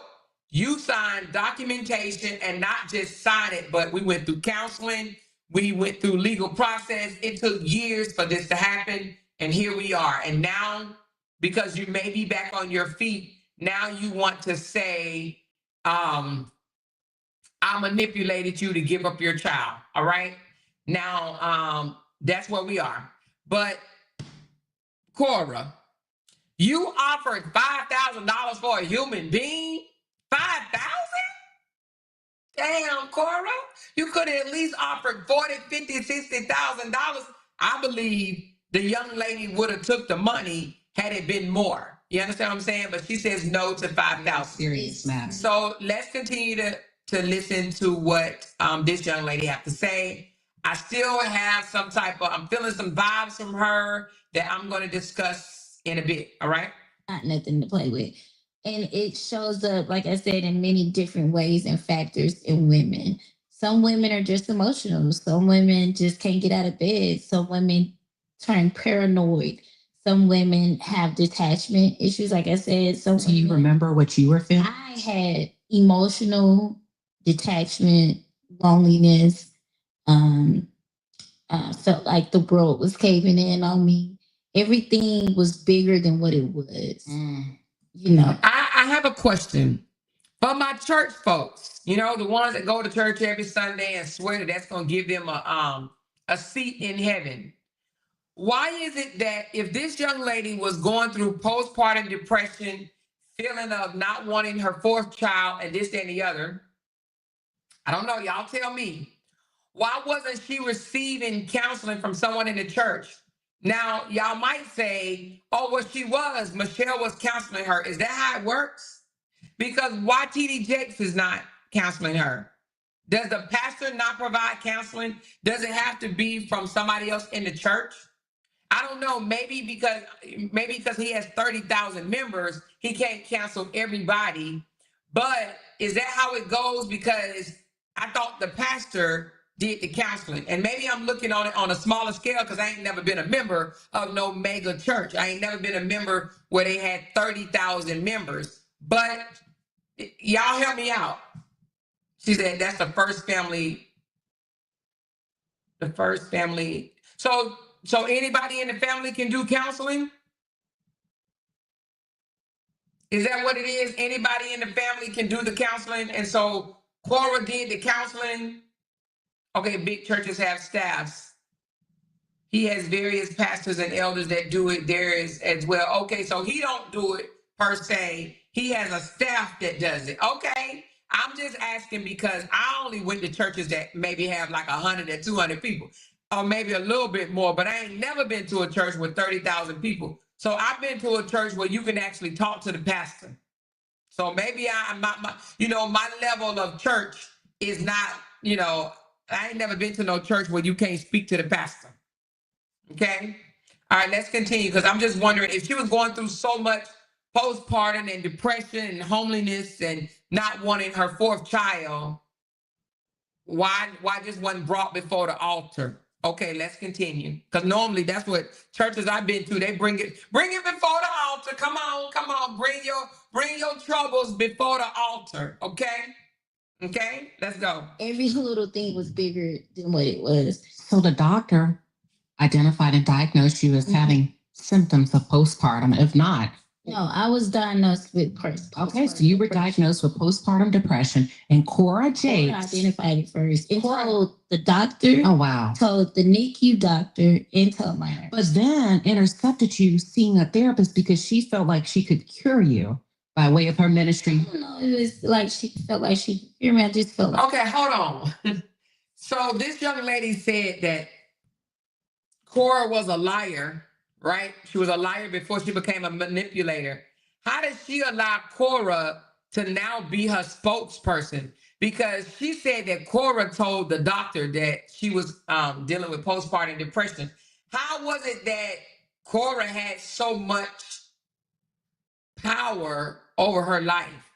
you signed documentation, and not just sign it, but we went through counseling. We went through legal process. It took years for this to happen. And here we are. And now, because you may be back on your feet, now you want to say, I manipulated you to give up your child. All right. Now, that's where we are. But Cora, you offered $5,000 for a human being? 5,000? Damn, Cora. You could have at least offered $40,000, $50,000, $60,000. I believe the young lady would have took the money had it been more. You understand what I'm saying? But she says no to 5,000. Serious matter. So let's continue to listen to what this young lady have to say. I still have I'm feeling some vibes from her that I'm going to discuss in a bit. All right. Not nothing to play with. And it shows up, like I said, in many different ways and factors in women. Some women are just emotional. Some women just can't get out of bed. Some women turn paranoid. Some women have detachment issues, like I said. Do you remember what you were feeling? I had emotional detachment, loneliness. Felt like the world was caving in on me. Everything was bigger than what it was. You know. I have a question for my church folks. You know, the ones that go to church every Sunday and swear that that's going to give them a seat in heaven. Why is it that if this young lady was going through postpartum depression, feeling of not wanting her fourth child and this, that, and the other. I don't know. Y'all tell me. Why wasn't she receiving counseling from someone in the church? Now, y'all might say, oh, well, she was. Michelle was counseling her. Is that how it works? Because why TD Jakes is not counseling her? Does the pastor not provide counseling? Does it have to be from somebody else in the church? I don't know. Maybe because he has 30,000 members, he can't cancel everybody. But is that how it goes? Because I thought the pastor did the counseling, and maybe I'm looking on it on a smaller scale because I ain't never been a member of no mega church. I ain't never been a member where they had 30,000 members. But y'all help me out. She said that's the first family. The first family. So anybody in the family can do counseling? Is that what it is? Anybody in the family can do the counseling? And so Cora did the counseling. Okay, big churches have staffs. He has various pastors and elders that do it there as well. Okay, so he don't do it per se. He has a staff that does it. Okay, I'm just asking because I only went to churches that maybe have like 100 or 200 people, or maybe a little bit more, but I ain't never been to a church with 30,000 people. So I've been to a church where you can actually talk to the pastor. So maybe my level of church is not, I ain't never been to no church where you can't speak to the pastor. Okay. All right, let's continue because I'm just wondering if she was going through so much postpartum and depression and homelessness and not wanting her fourth child, why just wasn't brought before the altar? Okay, let's continue. Because normally that's what churches I've been to, they bring it before the altar. Come on, bring your troubles before the altar. Okay, let's go. Every little thing was bigger than what it was. So the doctor identified and diagnosed you as having symptoms of postpartum. If not, No, I was diagnosed with okay, so you were diagnosed with postpartum depression, and Cora Jakes identified it first. And told the doctor. Oh wow. Told the NICU doctor and told my nurse. But then intercepted you seeing a therapist because she felt like she could cure you by way of her ministry. I don't know. It was like she felt like she could cure me. I just felt like. Okay, hold on. So this young lady said that Cora was a liar, right? She was a liar before she became a manipulator. How did she allow Cora to now be her spokesperson? Because she said that Cora told the doctor that she was dealing with postpartum depression. How was it that Cora had so much power over her life?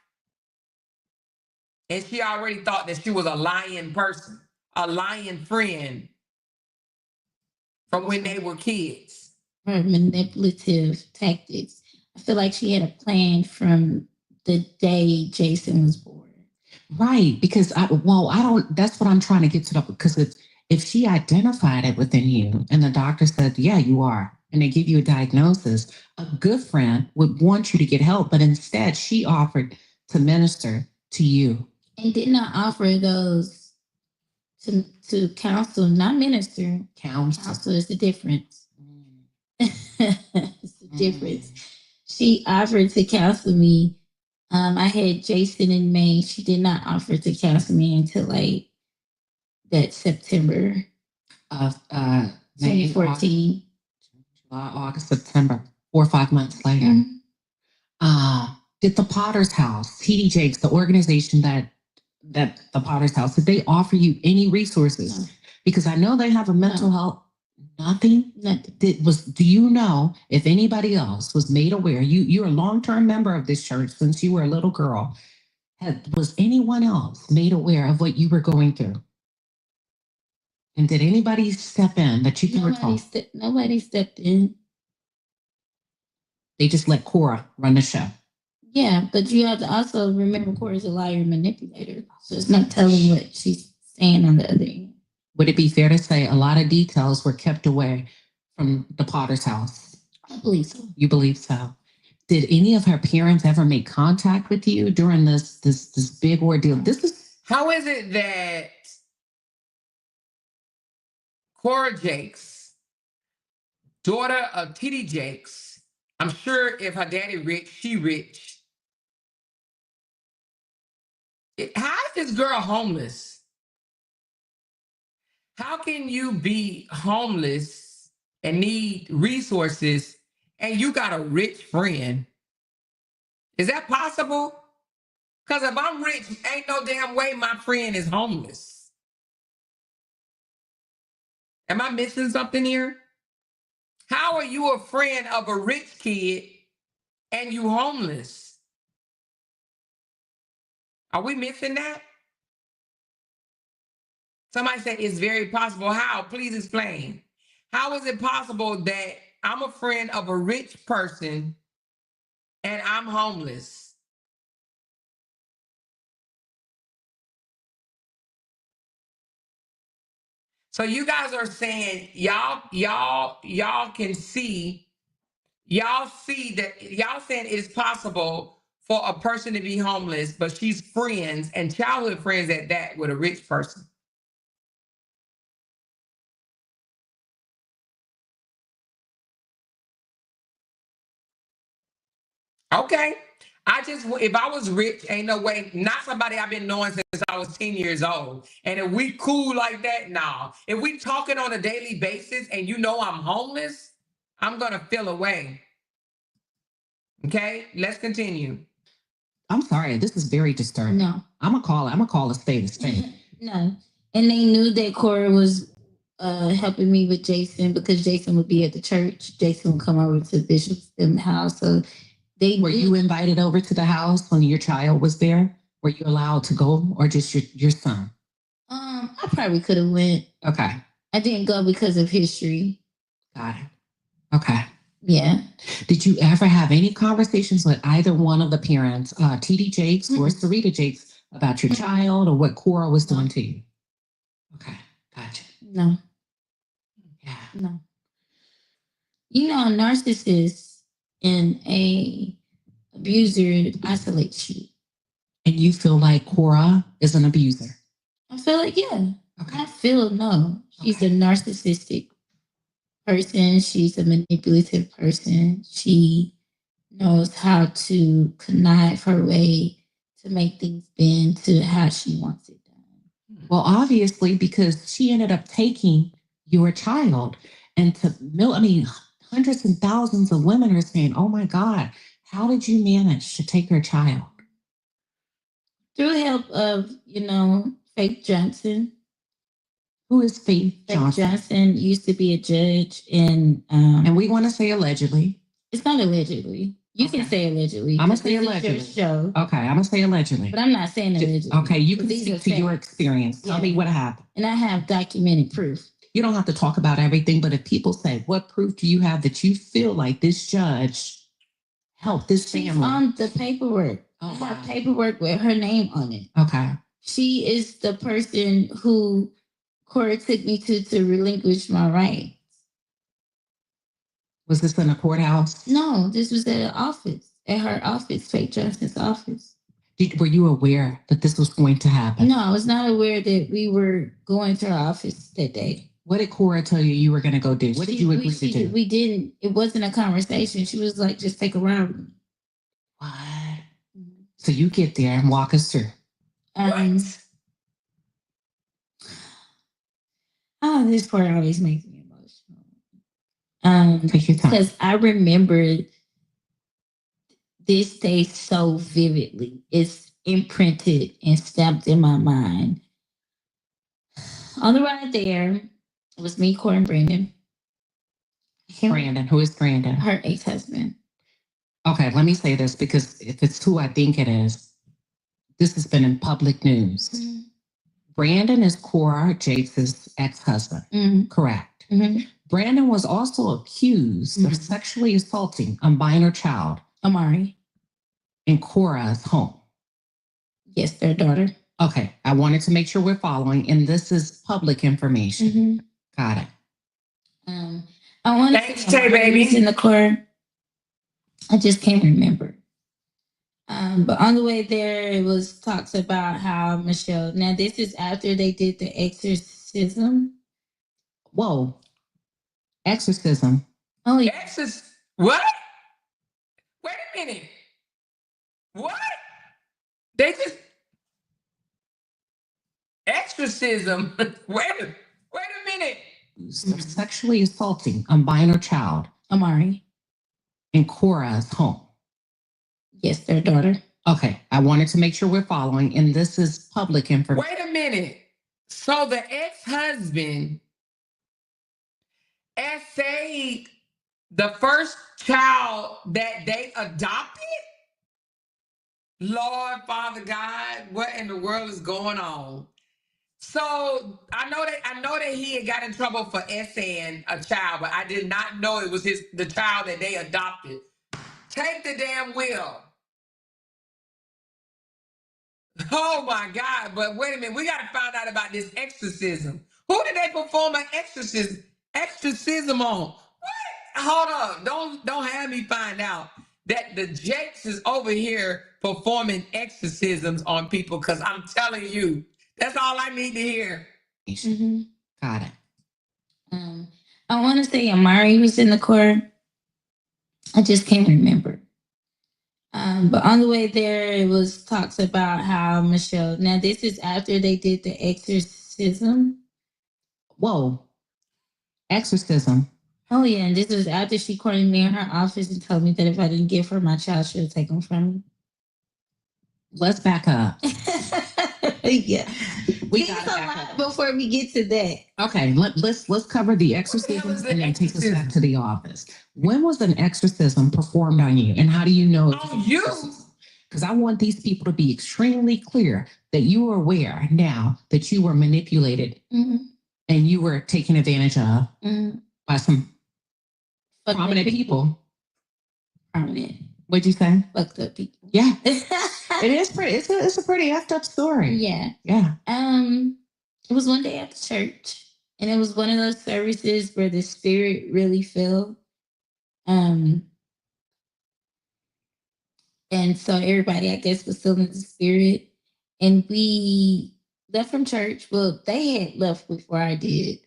And she already thought that she was a lying person, a lying friend from when they were kids. Her manipulative tactics. I feel like she had a plan from the day Jason was born. Right, because that's what I'm trying to get to, because if she identified it within you and the doctor said, yeah, you are, and they give you a diagnosis, a good friend would want you to get help, but instead she offered to minister to you. And did not offer those to counsel, not minister. Counsel is the difference. It's the difference. She offered to counsel me. I had Jason in May. She did not offer to counsel me until like that September of 2014. July, August, September, 4 or 5 months later. Mm-hmm. Did the Potter's House, TD Jakes, the organization that the Potter's House, did they offer you any resources? No. Because I know they have a mental health. Nothing. Do you know if anybody else was made aware? You're a long-term member of this church since you were a little girl. Was anyone else made aware of what you were going through? And did anybody step in that you can recall? Nobody stepped in. They just let Cora run the show. Yeah, but you have to also remember Cora's a liar and manipulator. So it's not telling what she's saying on the other end. Would it be fair to say a lot of details were kept away from the Potter's House? I believe so. You believe so? Did any of her parents ever make contact with you during this big ordeal? How is it that Cora Jakes, daughter of TD Jakes, I'm sure if her daddy rich, she rich. How is this girl homeless? How can you be homeless and need resources and you got a rich friend? Is that possible? Because if I'm rich, ain't no damn way my friend is homeless. Am I missing something here? How are you a friend of a rich kid and you homeless? Are we missing that? Somebody said it's very possible. How? Please explain. How is it possible that I'm a friend of a rich person and I'm homeless? So you guys are saying y'all can see, y'all see that y'all saying it's possible for a person to be homeless, but she's friends and childhood friends at that with a rich person. Okay. If I was rich, ain't no way, not somebody I've been knowing since I was 10 years old. And if we cool like that, nah. If we talking on a daily basis and you know I'm homeless, I'm going to feel away. Okay, let's continue. I'm sorry, this is very disturbing. No. I'm gonna call a spade a spade. No. And they knew that Cora was helping me with Jason because Jason would be at the church. Jason would come over to Bishop's house. So they Were you invited over to the house when your child was there? Were you allowed to go, or just your son? I probably could have went. Okay. I didn't go because of history. Got it. Okay. Yeah. Did you ever have any conversations with either one of the parents, TD Jakes or Sarita Jakes, about your child or what Cora was doing to you? Okay, gotcha. No. Yeah. No. You know, a narcissist and a abuser isolates you. And you feel like Cora is an abuser? I feel like, yeah. Okay. I feel no. She's a narcissistic person. She's a manipulative person. She knows how to connive her way to make things bend to how she wants it done. Well, obviously, because she ended up taking your child, and hundreds and thousands of women are saying, "Oh my God, how did you manage to take her child?" Through help of, Faith Johnson. Who is Faith Johnson? Johnson used to be a judge, and we want to say allegedly. It's not allegedly. You can say allegedly. I'm gonna say allegedly. Show. Okay, I'm gonna say allegedly. But I'm not saying allegedly. Okay, you can speak to your experience. Tell me what happened. And I have documented proof. You don't have to talk about everything, but if people say, "What proof do you have that you feel like this judge helped this family?" She's on the paperwork. Oh, wow. I have paperwork with her name on it. Okay. She is the person who Cora took me to relinquish my rights. Was this in a courthouse? No, this was at her office, Faith Johnson's office. Were you aware that this was going to happen? No, I was not aware that we were going to her office that day. What did Cora tell you were going to go do? What did you agree to do? We didn't. It wasn't a conversation. She was like, just take a ride. What? So you get there and walk us through. Oh, this part always makes me emotional. Take your time. Because I remember this day so vividly. It's imprinted and stamped in my mind. On the ride there, it was me, Cora, and Brandon. Brandon, who is Brandon? Her ex-husband. Okay, let me say this because if it's who I think it is, this has been in public news. Mm-hmm. Brandon is Cora Jakes' ex-husband, correct? Mm-hmm. Brandon was also accused of sexually assaulting a minor child, Amari, in Cora's home. Yes, their daughter. Okay, I wanted to make sure we're following, and this is public information. Got it. I want to say baby in the court. I just can't remember. But on the way there, it was talks about how Michelle. Now this is after they did the exorcism. Whoa, exorcism. Oh, yeah. What? Wait a minute. What? They just. Exorcism. Wait a minute. Sexually assaulting a minor child Amari. in Cora's home. Yes, their daughter. Okay, I wanted to make sure we're following, and this is public information. Wait a minute. So the ex-husband essayed the first child that they adopted? Lord, Father God, what in the world is going on? So I know that he had got in trouble for essaying a child, but I did not know it was the child that they adopted. Take the damn wheel. Oh my God! But wait a minute, we got to find out about this exorcism. Who did they perform an exorcism on? What? Hold up! Don't have me find out that the Jakes is over here performing exorcisms on people. Because I'm telling you, that's all I need to hear. Mm-hmm. Got it. I want to say Amari was in the court. I just can't remember. But on the way there, it was talks about how Michelle. Now, this is after they did the exorcism. Whoa. Exorcism. Oh yeah, and this was after she cornered me in her office and told me that if I didn't give her my child, she would take him from me. Let's back up. Yeah, We think got a lot before we get to that. Okay, let's cover the exorcism is the and then take us exorcism? back to the office. When was an exorcism performed on you, and how do you know it's On you? Because I want these people to be extremely clear that you are aware now that you were manipulated Mm-hmm. and you were taken advantage of by some prominent people. Prominent. What'd you say? Fucked up people. Yeah, it is pretty. It's a pretty effed up story. Yeah. Yeah. It was one day at the church, and it was one of those services where the spirit really fell. And so everybody, I guess, was still in the spirit. And we left from church. Well, they had left before I did.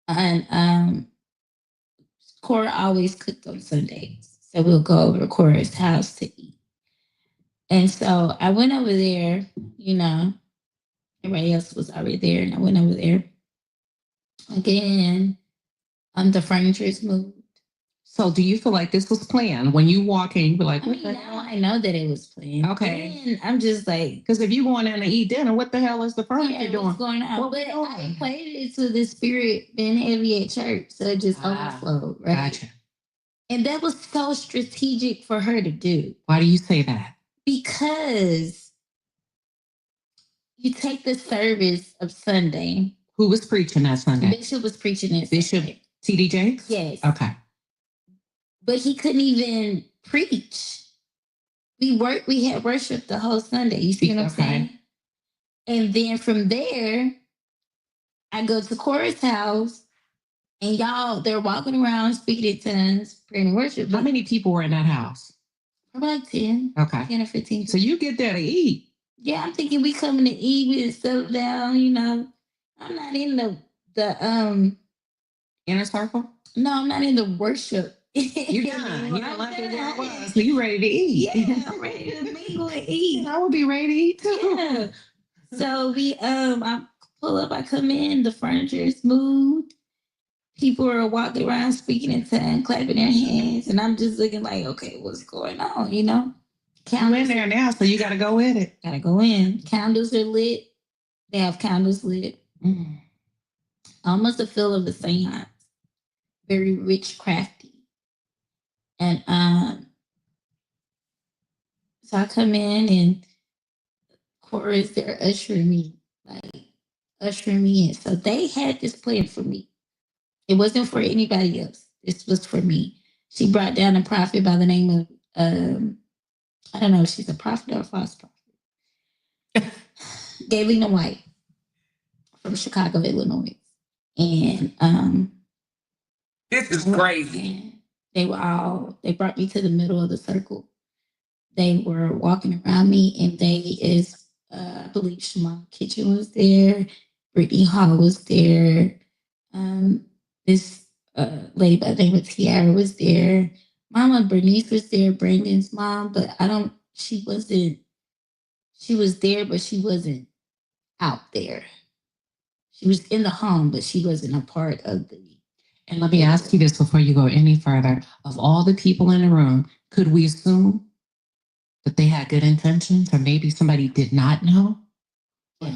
And Cora always cooked on Sundays. So we'll go over to Cora's house to eat. And so I went over there, everybody else was already there, and I went over there. Again, the furniture is moved. So do you feel like this was planned? When you walk in, you be like, I mean, now I know that it was planned. Okay. And I'm just like, because if you going in to eat dinner, what the hell is the furniture yeah, doing? what's going on? What But we doing? I equated it to the spirit being heavy at church. So it just overflowed, right? Gotcha. And that was so strategic for her to do. Why do you say that? Because you take the service of Sunday. Who was preaching that Sunday? Bishop was preaching it. Bishop T.D. Jakes? Yes. Okay. But he couldn't even preach. We had worship the whole Sunday. You see what I'm saying? And then from there, I go to Cora's house, and y'all, they're walking around speaking in tongues, praying and worship. How many people were in that house? Probably like 10. Okay. 10 or 15. So you get there to eat. Yeah, I'm thinking we coming to eat, we just settle down, I'm not in the Inner circle? no, I'm not in the worship. You're done. You don't like it where it was. So you ready to eat. Yeah, I'm ready to mingle and eat. I would be ready to eat too. Yeah. So I pull up, I come in, the furniture is moved. People are walking around speaking in tongues, clapping their hands, and I'm just looking like, okay, what's going on? I'm in there now, so you got to go with it. Gotta go in. Candles are lit. They have candles lit. Almost a feel of a seance. Very rich, crafty. And so I come in, and Cora is there ushering me in. So they had this plan for me. It wasn't for anybody else. This was for me. She brought down a prophet by the name of I don't know if she's a prophet or a false prophet. Galena White from Chicago, Illinois. And This is crazy. they brought me to the middle of the circle. They were walking around me, and I believe Shema Kitchen was there, Brittany Hall was there, this lady by the name of Tiara was there, Mama Bernice was there, Brandon's mom, but she was there, but she wasn't out there. She was in the home, but she wasn't a part of the. And let me ask you this before you go any further. Of all the people in the room, could we assume that they had good intentions or maybe somebody did not know? Yeah.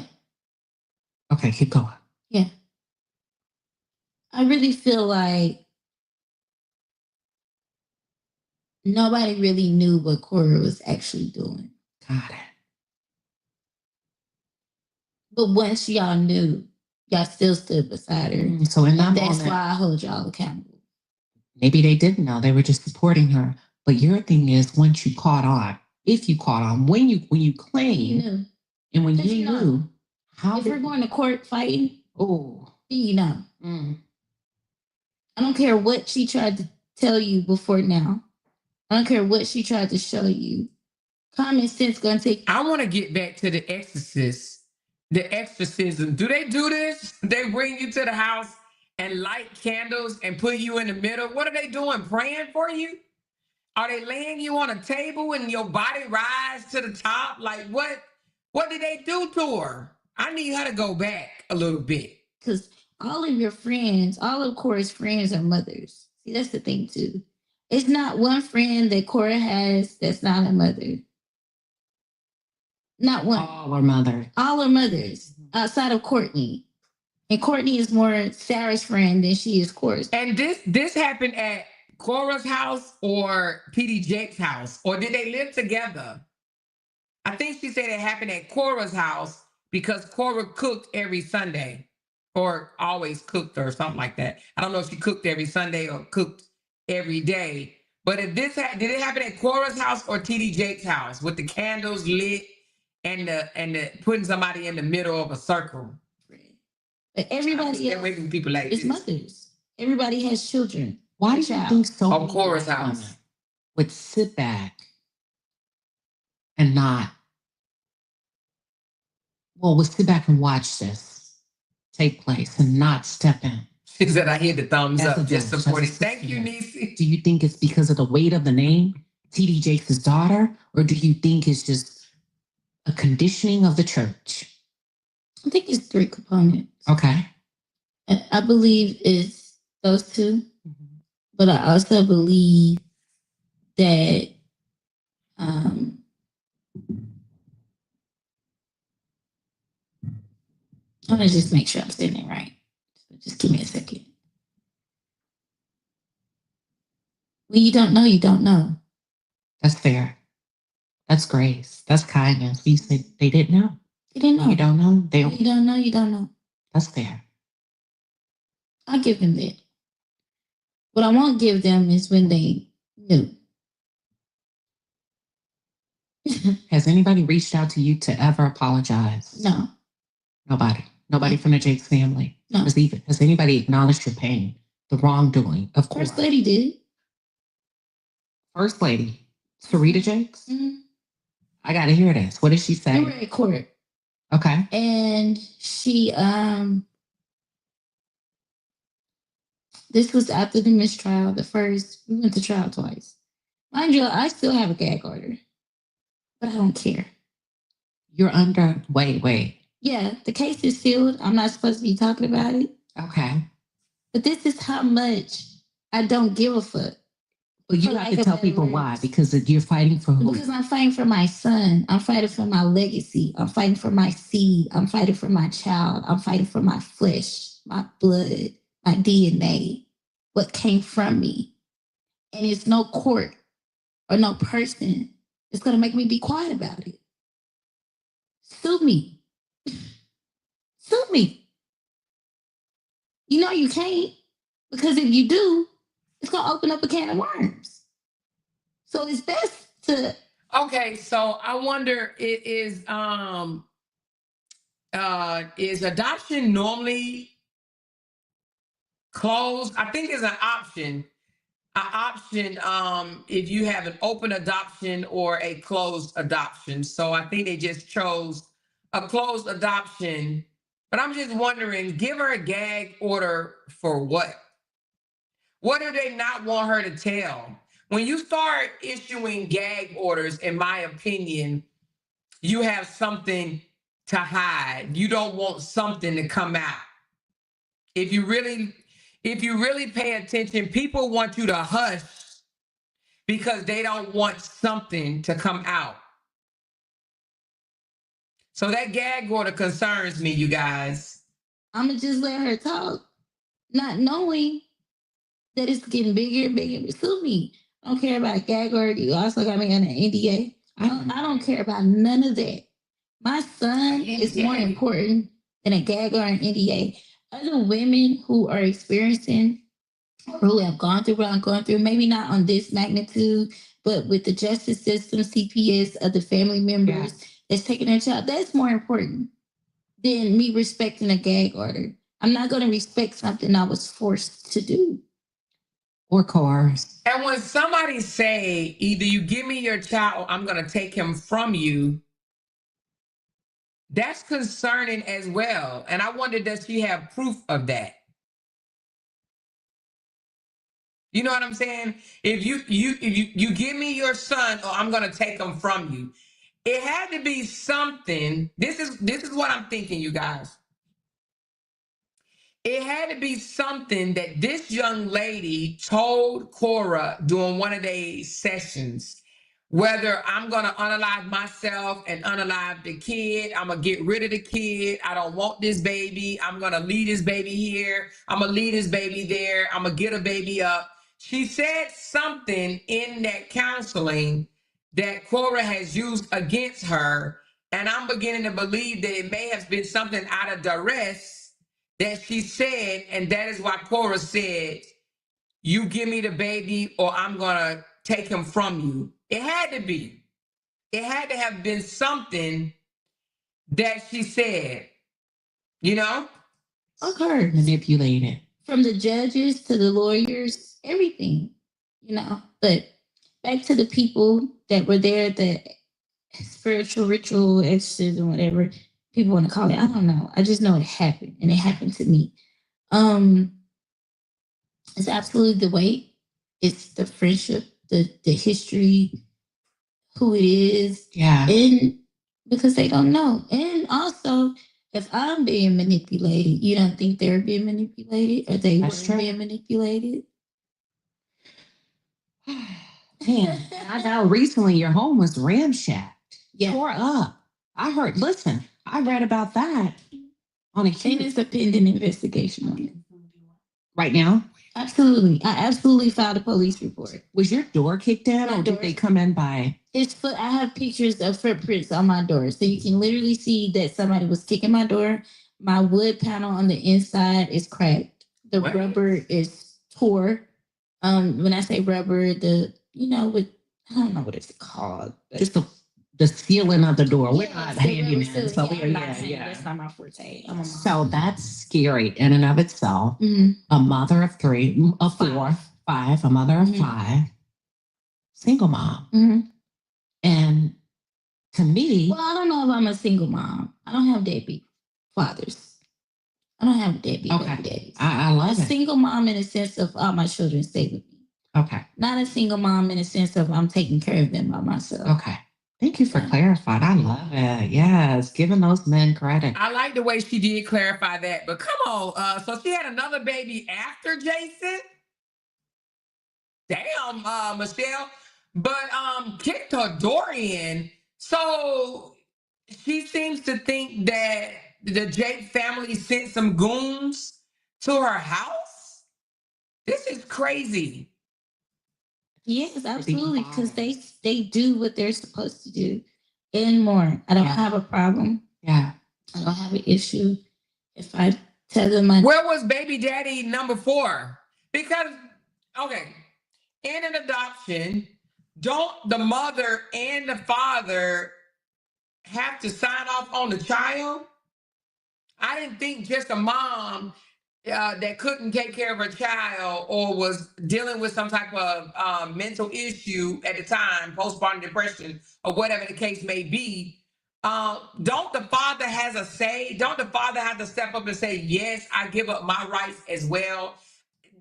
Okay, keep going. Yeah. I really feel like nobody really knew what Cora was actually doing. Got it. But once y'all knew, y'all still stood beside her. So in that And that's moment, why I hold y'all accountable. maybe they didn't know. They were just supporting her. But your thing is once you caught on, if you caught on, when you claim, You knew. and when Because you you know, knew, how if we're going to court fighting, oh, you know. I don't care what she tried to tell you before now. I don't care what she tried to show you. Common sense gonna take. I want to get back to the exorcist, the exorcism. Do they do this? They bring you to the house and light candles and put you in the middle. What are they doing? Praying for you? Are they laying you on a table and your body rise to the top? Like what? What did they do to her? I need her to go back a little bit. Because all of your friends, all of Cora's friends are mothers. See, that's the thing too. It's not one friend that Cora has that's not a mother. Not one. all our mother. All are mothers outside of Courtney. And Courtney is more Sarah's friend than she is Cora's. And this happened at Cora's house or PD Jake's house, or did they live together? I think she said it happened at Cora's house because Cora cooked every Sunday, or always cooked, or something like that. I don't know if she cooked every Sunday or cooked every day. But if did it happen at Cora's house or TD Jake's house with the candles lit and the putting somebody in the middle of a circle? But everybody else making people like is this. Mothers. Everybody has children. Why do you think so Of many Cora's black house women would sit back and not, would sit back and watch this take place and not step in? She said, I hear the thumbs As a up, just judge, supporting. as a Thank you, sister. Niecy. Do you think it's because of the weight of the name, TD Jakes' daughter, or do you think it's just a conditioning of the church? I think it's 3 components. Okay. And I believe it's those 2. But I also believe that I want to just make sure I'm saying it right. So just give me a second. When you don't know, you don't know. That's fair. That's grace. That's kindness. You said they didn't know. You didn't know. You don't know. You don't know. You don't know. That's fair. I'll give them that. What I won't give them is when they knew. Has anybody reached out to you to ever apologize? No. Nobody. Nobody from the Jakes family. No. Has anybody acknowledged your pain, the wrongdoing? Of course. First Lady did. First Lady, Sarita Jakes. Mm-hmm. I got to hear this. What did she say? We were at court. Okay. And she this was after the mistrial. We went to trial twice. Mind you, I still have a gag order, but I don't care. You're under. Wait. Yeah, the case is sealed. I'm not supposed to be talking about it. Okay. But this is how much I don't give a fuck. But you have to tell people why, because you're fighting for who? Because I'm fighting for my son. I'm fighting for my legacy. I'm fighting for my seed. I'm fighting for my child. I'm fighting for my flesh, my blood, my DNA, what came from me. And it's no court or no person that's going to make me be quiet about it. Sue me. Sue me. You know you can't, because if you do, it's going to open up a can of worms. So it's best to. Okay, so I wonder, is adoption normally closed? I think it's an option. If you have an open adoption or a closed adoption. So I think they just chose a closed adoption. But I'm just wondering, give her a gag order for what? What do they not want her to tell? When you start issuing gag orders, in my opinion, you have something to hide. You don't want something to come out. If you really pay attention, people want you to hush because they don't want something to come out. So that gag order concerns me, you guys. I'm gonna just let her talk, not knowing that it's getting bigger and bigger. Sue me. I don't care about gag order. You also got me on an NDA. I don't care about none of that. My son is more important than a gag or an NDA. Other women who are experiencing, who have gone through what I'm going through, maybe not on this magnitude, but with the justice system, CPS, other family members that's taking their child, that's more important than me respecting a gag order. I'm not going to respect something I was forced to do or coerced. And when somebody say, either you give me your child or I'm going to take him from you, that's concerning as well. And I wonder, does she have proof of that? You know what I'm saying? If you give me your son or I'm going to take him from you, it had to be something. This is what I'm thinking, you guys. It had to be something that this young lady told Cora during one of their sessions, whether I'm going to unalive myself and unalive the kid, I'm going to get rid of the kid, I don't want this baby, I'm going to leave this baby here, I'm going to leave this baby there, I'm going to get a baby up. She said something in that counseling that Cora has used against her, and I'm beginning to believe that it may have been something out of duress that she said, and that is why Cora said, you give me the baby or I'm going to take him from you. It had to be. It had to have been something that she said, you know? occurred. Manipulated. From the judges to the lawyers, everything, But back to the people that were there, the spiritual ritual, exorcism, whatever people want to call it. I don't know. I just know it happened, and it happened to me. It's absolutely the weight. It's the friendship, the history, who it is. Yeah. And because they don't know. And also, if I'm being manipulated, you don't think they're being manipulated or they That's were true. being manipulated? Man, I know recently your home was ramshacked. Yeah. Tore up. I read about that on a And huge it's a pending investigation on it. right now. Absolutely. I absolutely filed a police report. Was your door kicked in My or door- did they come in by? I have pictures of footprints on my door. So you can literally see that somebody was kicking my door. My wood panel on the inside is cracked. The What? rubber is tore. When I say rubber, with I don't know what it's called. Just the ceiling of the door. We're Yeah, not it's the rubber handyman. ceiling. So Yeah, I'm not yeah, saying yeah. that's not my forte. I'm a mom. So that's scary in and of itself. Mhm. A mother of three, of four, five, a mother of Mhm. five, single mom. Mhm. And to me, Well, I don't know if I'm a single mom. I don't have deadbeat fathers. I don't have deadbeat okay, daddies. I love a it. single mom in the sense of all my children stay with me. Okay, Not a single mom in the sense of I'm taking care of them by myself. okay. Thank you for clarifying. I love it. Yes, giving those men credit. I like the way she did clarify that. But come on, so she had another baby after Jason? Damn, Michelle. But kicked her door in. So she seems to think that the Jake family sent some goons to her house. This is crazy. Yes, absolutely, because they do what they're supposed to do and more. I don't have a problem. Yeah. I don't have an issue if I tell them Where was baby daddy number 4? Because, okay, in an adoption, don't the mother and the father have to sign off on the child? I didn't think just a mom that couldn't take care of her child or was dealing with some type of mental issue at the time, postpartum depression or whatever the case may be. Don't the father has a say? Don't the father have to step up and say, yes, I give up my rights as well?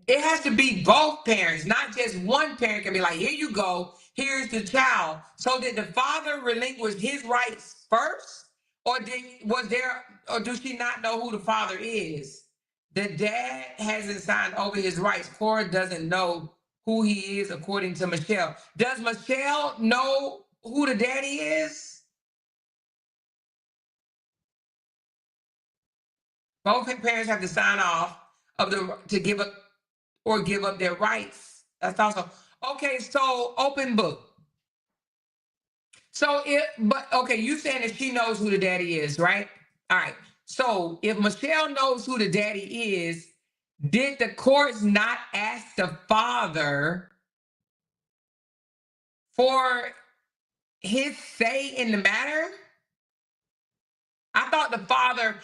It has to be both parents, not just one parent can be like, here you go, here's the child. So did the father relinquish his rights first? Or does she not know who the father is? The dad hasn't signed over his rights. Cora doesn't know who he is according to Michelle. Does Michelle know who the daddy is? Both parents have to sign off to give up their rights. That's also okay. So open book. So you saying that she knows who the daddy is, right? All right. So if Michelle knows who the daddy is, did the courts not ask the father for his say in the matter? I thought the father,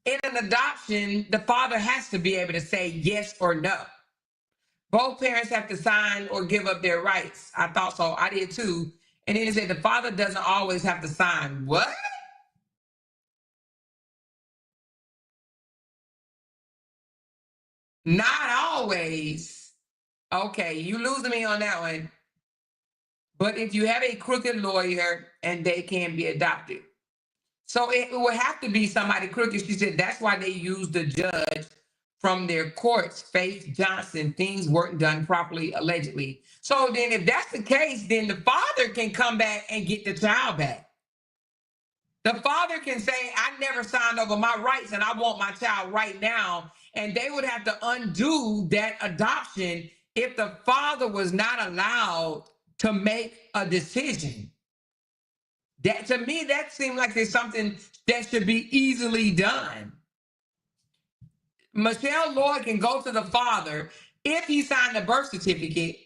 in an adoption, the father has to be able to say yes or no. Both parents have to sign or give up their rights. I thought so. I did too. And then it said the father doesn't always have to sign. What? Not always. Okay, you losing me on that one. But if you have a crooked lawyer and they can be adopted. So it would have to be somebody crooked. She said that's why they used the judge from their courts, Faith Johnson. Things weren't done properly, allegedly. So then if that's the case, then the father can come back and get the child back. The father can say, I never signed over my rights and I want my child right now. And they would have to undo that adoption if the father was not allowed to make a decision. That, to me, that seemed like there's something that should be easily done. Michelle Lloyd can go to the father if he signed the birth certificate.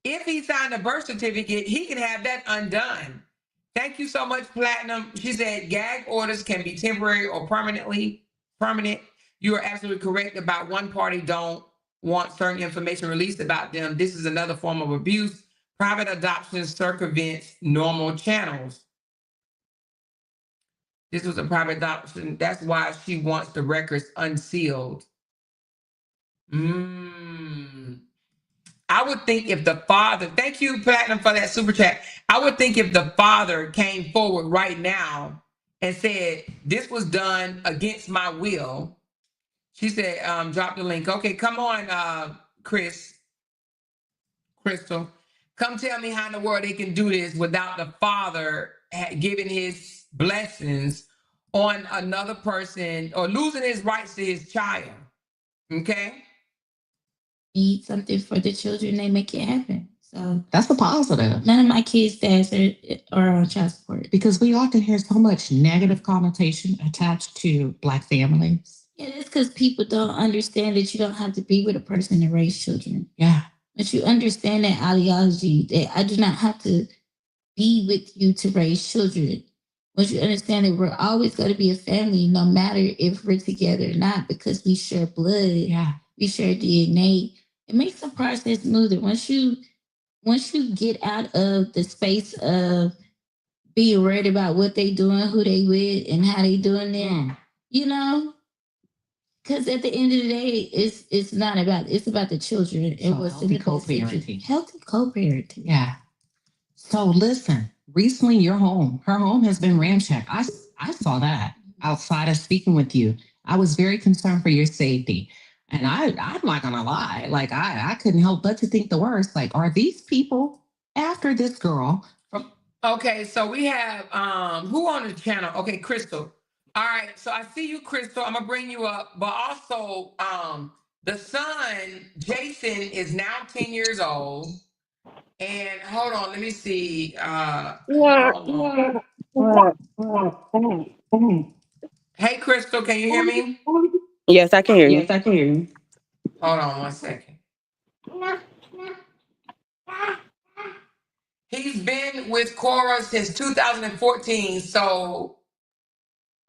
If he signed the birth certificate, he can have that undone. Thank you so much, Platinum. She said gag orders can be temporary or permanent. You are absolutely correct about one party don't want certain information released about them. This is another form of abuse. Private adoption circumvents normal channels. This was a private adoption. That's why she wants the records unsealed. I would think if the father, thank you, Platinum, for that super chat. I would think if the father came forward right now and said, this was done against my will. She said, drop the link. Okay, come on, Crystal. Come tell me how in the world they can do this without the father giving his blessings on another person or losing his rights to his child. Okay? Need something for the children, they make it happen. So That's a positive. none of my kids' dads are on child support. Because we often hear so much negative connotation attached to Black families. Yeah, that's because people don't understand that you don't have to be with a person to raise children. Yeah. But you understand that ideology that I do not have to be with you to raise children. Once you understand that we're always going to be a family, no matter if we're together or not, because we share blood, we share DNA. It makes the process smoother. Once you get out of the space of being worried about what they doing, who they with, and how they doing it, you know. Because at the end of the day, it's not about it's about the children. It was healthy co-parenting. Healthy co-parenting. Yeah. So listen, recently her home has been ramshacked. I saw that outside of speaking with you. I was very concerned for your safety. And I'm not gonna lie, like I couldn't help but to think the worst. Like, are these people after this girl from Okay, so we have who on the channel? Okay, Crystal. All right, so I see you, Crystal. I'm gonna bring you up, but also the son, Jason, is now 10 years old. And hold on, let me see. Hold on. Hey, Crystal, can you hear me? Yes, I can hear you. I can hear you. Hold on one second. He's been with Cora since 2014. So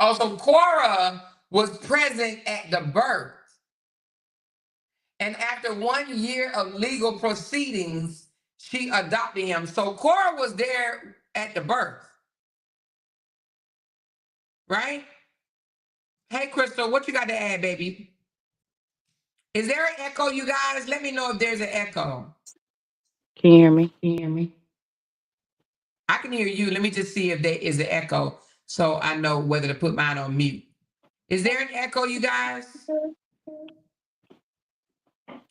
also Cora was present at the birth. And after 1 year of legal proceedings, she adopted him. So Cora was there at the birth. Right? Hey, Crystal, what you got to add, baby? Is there an echo, you guys? Let me know if there's an echo. Can you hear me? I can hear you. Let me just see if there is an echo. so I know whether to put mine on mute. Is there an echo, you guys?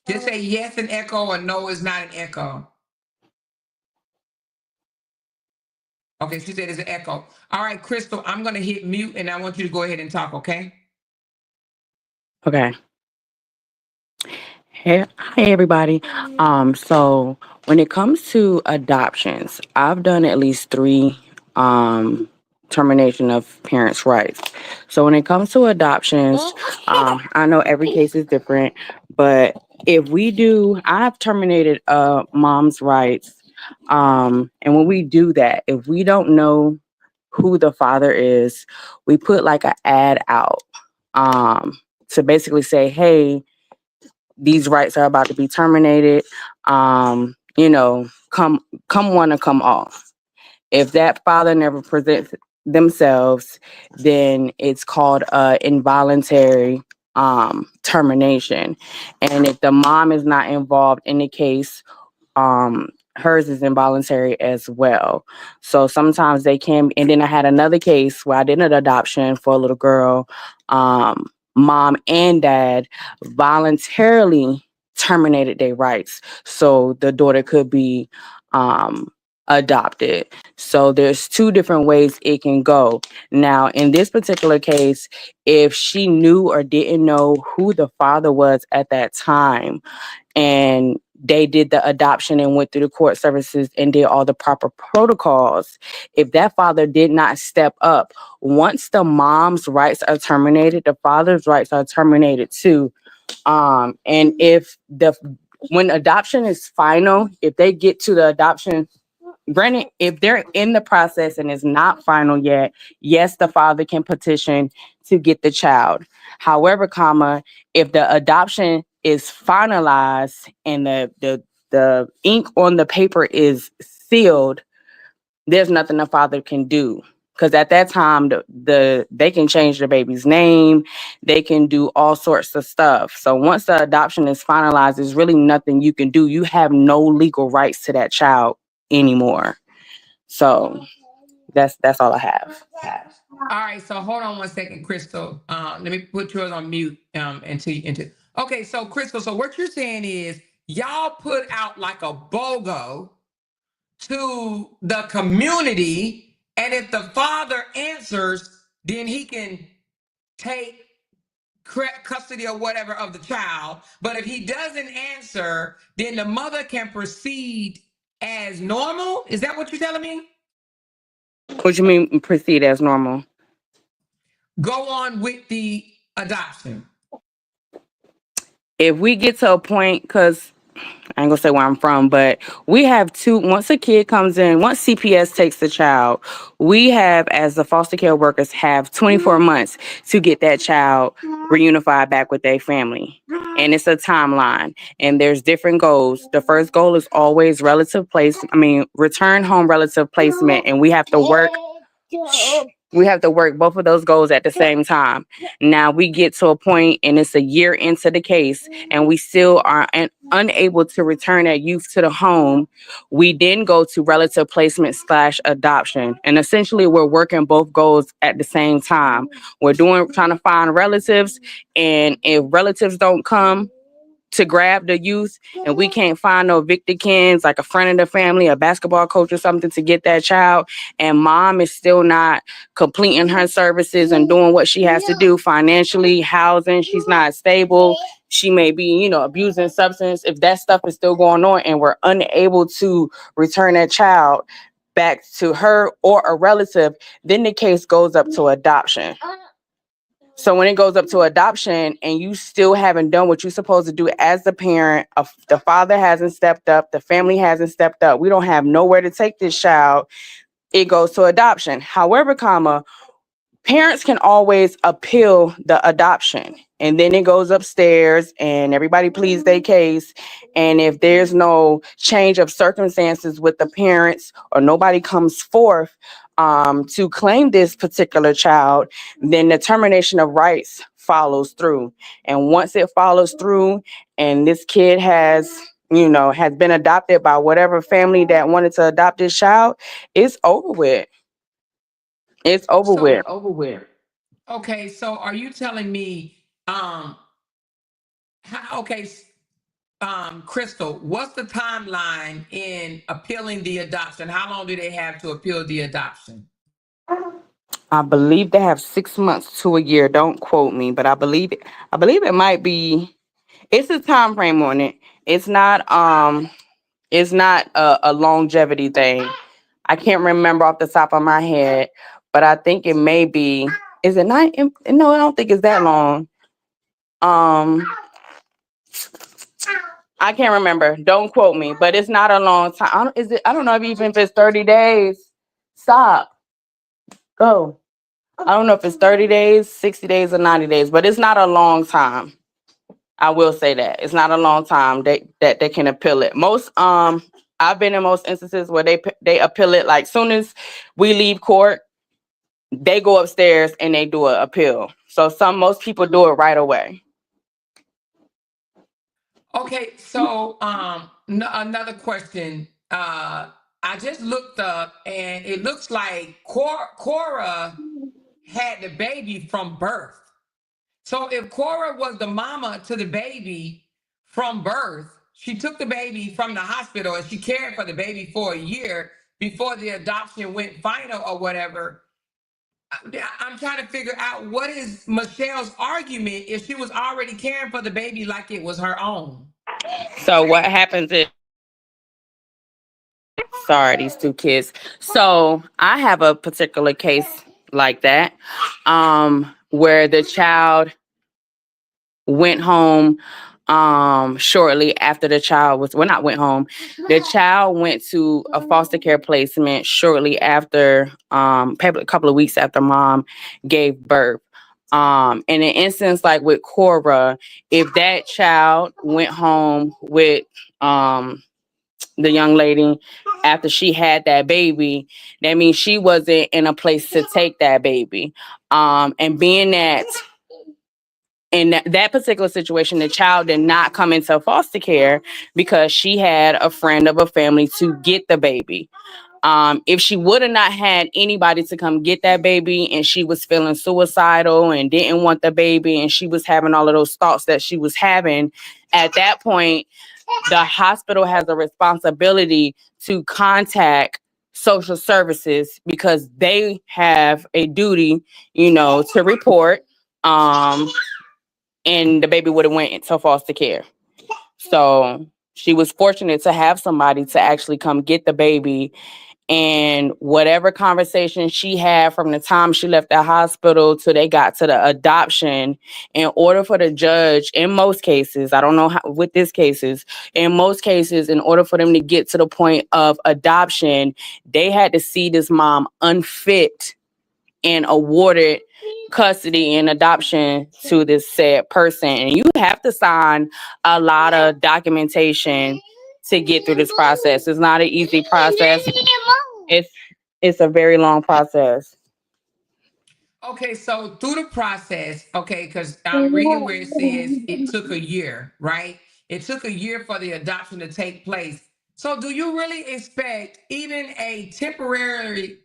Just say yes and echo or no is not an echo. Okay, she said it's an echo. All right, Crystal, I'm going to hit mute and I want you to go ahead and talk, okay? Okay. Hey, hi everybody. So when it comes to adoptions, I've done at least 3 termination of parents' rights. So when it comes to adoptions, I know every case is different, but if we do, I've terminated mom's rights. And when we do that, if we don't know who the father is, we put like an ad out to basically say, hey, these rights are about to be terminated. Come one or come off. If that father never presents themselves, then it's called involuntary termination. And if the mom is not involved in the case, hers is involuntary as well. So sometimes they can. And then I had another case where I did an adoption for a little girl. Mom and dad voluntarily terminated their rights, so the daughter could be adopted. So there's 2 different ways it can go. Now, in this particular case, if she knew or didn't know who the father was at that time, and they did the adoption and went through the court services and did all the proper protocols, if that father did not step up, once the mom's rights are terminated, the father's rights are terminated too. And when adoption is final, if they get to the adoption, granted, if they're in the process and it's not final yet, yes, the father can petition to get the child. However, if the adoption is finalized and the ink on the paper is sealed, there's nothing the father can do. Because at that time, they can change the baby's name, they can do all sorts of stuff. So once the adoption is finalized, there's really nothing you can do. You have no legal rights to that child anymore. So that's all I have. All right, so hold on one second, Crystal. Let me put yours on mute until. Okay, so Crystal, so what you're saying is y'all put out like a BOGO to the community, and if the father answers, then he can take custody or whatever of the child. But if he doesn't answer, then the mother can proceed as normal. Is that what you're telling me? What you mean proceed as normal? Go on with the adoption. If we get to a point, because I ain't gonna say where I'm from, but we have once a kid comes in, once CPS takes the child, we have, as the foster care workers, have 24 months to get that child reunified back with their family. And it's a timeline, and there's different goals. The first goal is always return home relative placement, and we have to work both of those goals at the same time. Now we get to a point and it's a year into the case and we still are unable to return that youth to the home. We then go to relative placement / adoption. And essentially we're working both goals at the same time. We're trying to find relatives, and if relatives don't come to grab the youth and we can't find no victikins, like a friend of the family, a basketball coach or something, to get that child, and mom is still not completing her services and doing what she has to do financially, housing, she's not stable, she may be, abusing substance, if that stuff is still going on and we're unable to return that child back to her or a relative, then the case goes up to adoption. So when it goes up to adoption and you still haven't done what you're supposed to do as the parent, the father hasn't stepped up, the family hasn't stepped up, we don't have nowhere to take this child, it goes to adoption. However, parents can always appeal the adoption, and then it goes upstairs and everybody pleads their case. And if there's no change of circumstances with the parents or nobody comes forth to claim this particular child, then the termination of rights follows through. And once it follows through and this kid has been adopted by whatever family that wanted to adopt this child, it's over with. It's over with. Okay, so are you telling me, okay, Crystal, what's the timeline in appealing the adoption? How long do they have to appeal the adoption? I believe they have 6 months to a year. Don't quote me, but I believe it might be. It's a time frame on it. It's not. It's not a longevity thing. I can't remember off the top of my head, but I think it may be. Is it not? No, I don't think it's that long. Um, I can't remember. Don't quote me, but it's not a long time. Is it? I don't know if it's 30 days. Stop. Go. I don't know if it's 30 days, 60 days, or 90 days, but it's not a long time. I will say that it's not a long time that they can appeal it. I've been in most instances where they appeal it like soon as we leave court, they go upstairs and they do an appeal. So most people do it right away. Okay, so another question. I just looked up and it looks like Cora had the baby from birth. So if Cora was the mama to the baby from birth, she took the baby from the hospital and she cared for the baby for a year before the adoption went final or whatever. I'm trying to figure out what is Michelle's argument if she was already caring for the baby like it was her own. So what happens is, sorry, these two kids. So I have a particular case like that, where the child went home shortly after the child was, well, not went home, the child went to a foster care placement shortly after, probably a couple of weeks after mom gave birth. In an instance like with Cora, if that child went home with the young lady after she had that baby, that means she wasn't in a place to take that baby. And being that in that particular situation, the child did not come into foster care because she had a friend of a family to get the baby. If she would have not had anybody to come get that baby and she was feeling suicidal and didn't want the baby and she was having all of those thoughts that she was having, at that point, the hospital has a responsibility to contact social services because they have a duty, to report. And the baby would have went into foster care. So she was fortunate to have somebody to actually come get the baby. And whatever conversation she had from the time she left the hospital till they got to the adoption, in order for the judge, in most cases, I don't know how with this cases, in most cases, in order for them to get to the point of adoption, they had to see this mom unfit and awarded custody and adoption to this said person. And you have to sign a lot of documentation to get through this process. It's not an easy process. It's a very long process. Okay, so through the process, okay, because I'm reading where it says it took a year, right? It took a year for the adoption to take place. So do you really expect even a temporarily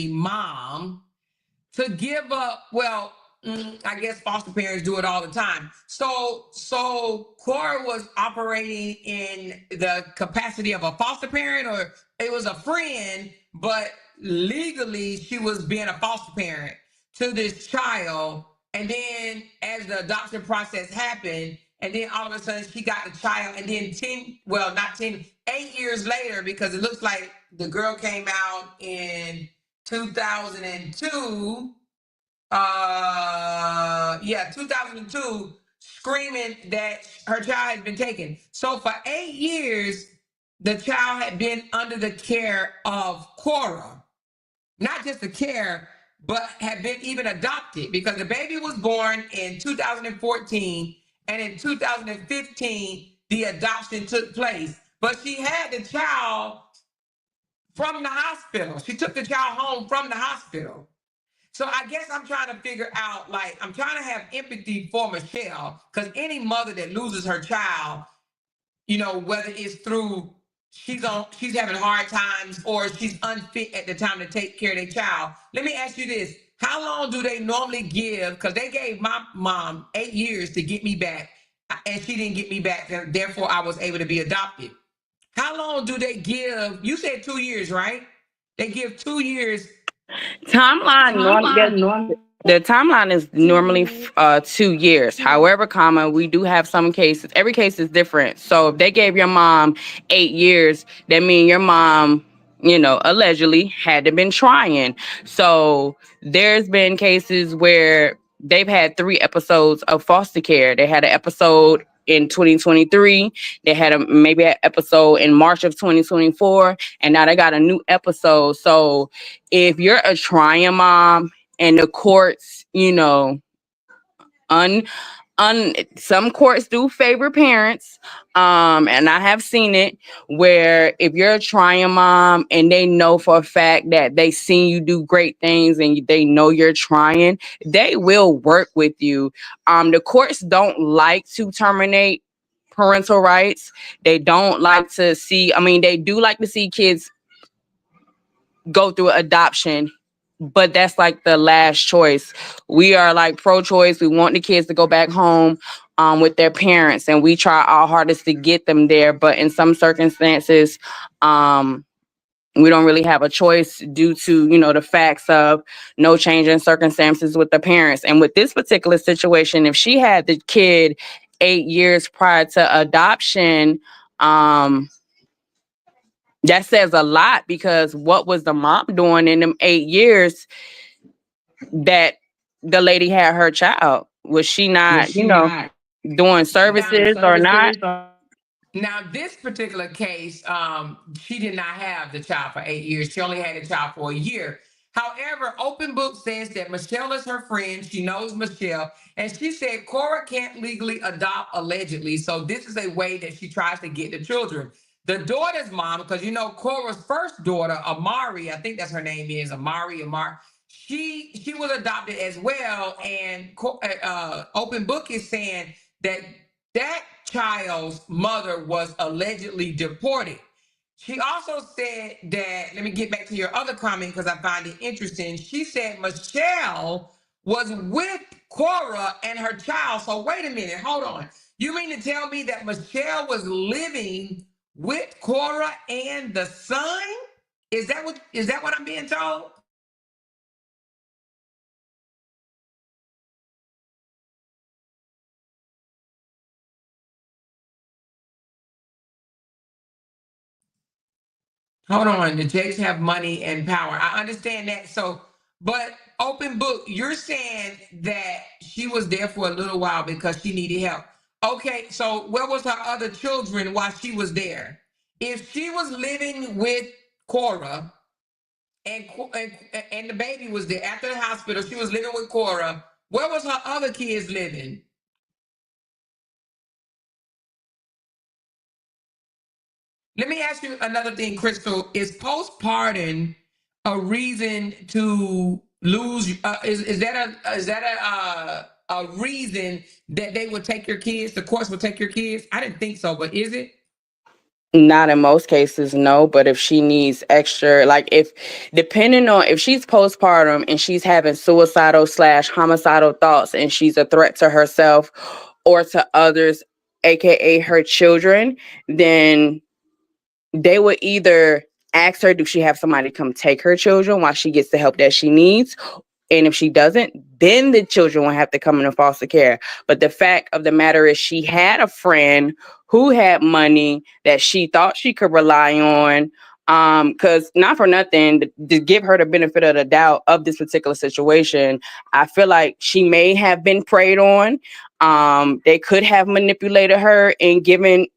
mom to give up? Well, I guess foster parents do it all the time. So Cora was operating in the capacity of a foster parent, or it was a friend, but legally she was being a foster parent to this child. And then as the adoption process happened, and then all of a sudden she got the child, and then 8 years later, because it looks like the girl came out in 2002, 2002, screaming that her child had been taken. So for 8 years, the child had been under the care of Cora. Not just the care, but had been even adopted, because the baby was born in 2014, and in 2015, the adoption took place. But she had the child from the hospital. She took the child home from the hospital. So I guess I'm trying to figure out, like, I'm trying to have empathy for Michelle, because any mother that loses her child, whether it's through she's having hard times or she's unfit at the time to take care of their child. Let me ask you this. How long do they normally give? Because they gave my mom 8 years to get me back, and she didn't get me back, and therefore I was able to be adopted. How long do they give? You said 2 years, right? They give 2 years. Timeline norm the timeline is normally 2 years. However, we do have some cases. Every case is different. So if they gave your mom 8 years, that means your mom, allegedly had to been trying. So there's been cases where they've had 3 episodes of foster care. They had an episode in 2023. They had maybe an episode in March of 2024, and now they got a new episode. So if you're a trying mom and the courts, un some courts do favor parents, and I have seen it where if you're a trying mom and they know for a fact that they seen you do great things and they know you're trying, they will work with you. The courts don't like to terminate parental rights. They don't like to see, they do like to see kids go through adoption, but that's like the last choice. We are like pro-choice. We want the kids to go back home with their parents, and we try our hardest to get them there. But in some circumstances, we don't really have a choice due to, the facts of no change in circumstances with the parents. And with this particular situation, if she had the kid 8 years prior to adoption, that says a lot, because what was the mom doing in them 8 years that the lady had her child? Was she not, doing services or not? Now, this particular case, she did not have the child for 8 years. She only had the child for a year. However, Open Book says that Michelle is her friend. She knows Michelle. And she said Cora can't legally adopt allegedly. So this is a way that she tries to get the children. The daughter's mom, because Cora's first daughter, Amari, I think that's her name is Amari. She was adopted as well. And Open Book is saying that child's mother was allegedly deported. She also said that, let me get back to your other comment because I find it interesting. She said Michelle was with Cora and her child. So wait a minute, hold on. You mean to tell me that Michelle was living with Cora and the son? Is that what I'm being told? Hold on, the Jakes have money and power. I understand that. So, but Open Book, you're saying that she was there for a little while because she needed help. Okay, so where was her other children while she was there? If she was living with Cora and the baby was there after the hospital, she was living with Cora. Where was her other kids living? Let me ask you another thing, Crystal. Is postpartum a reason to lose? Is that a reason that they would take your kids? The courts would take your kids? I didn't think so, but is it? Not in most cases, no. But if she needs extra, like if depending on if she's postpartum and she's having suicidal/homicidal thoughts and she's a threat to herself or to others, aka her children, then they would either ask her, do she have somebody come take her children while she gets the help that she needs? And if she doesn't, then the children will have to come into foster care. But the fact of the matter is she had a friend who had money that she thought she could rely on. Because not for nothing, to give her the benefit of the doubt of this particular situation, I feel like she may have been preyed on. They could have manipulated her and giving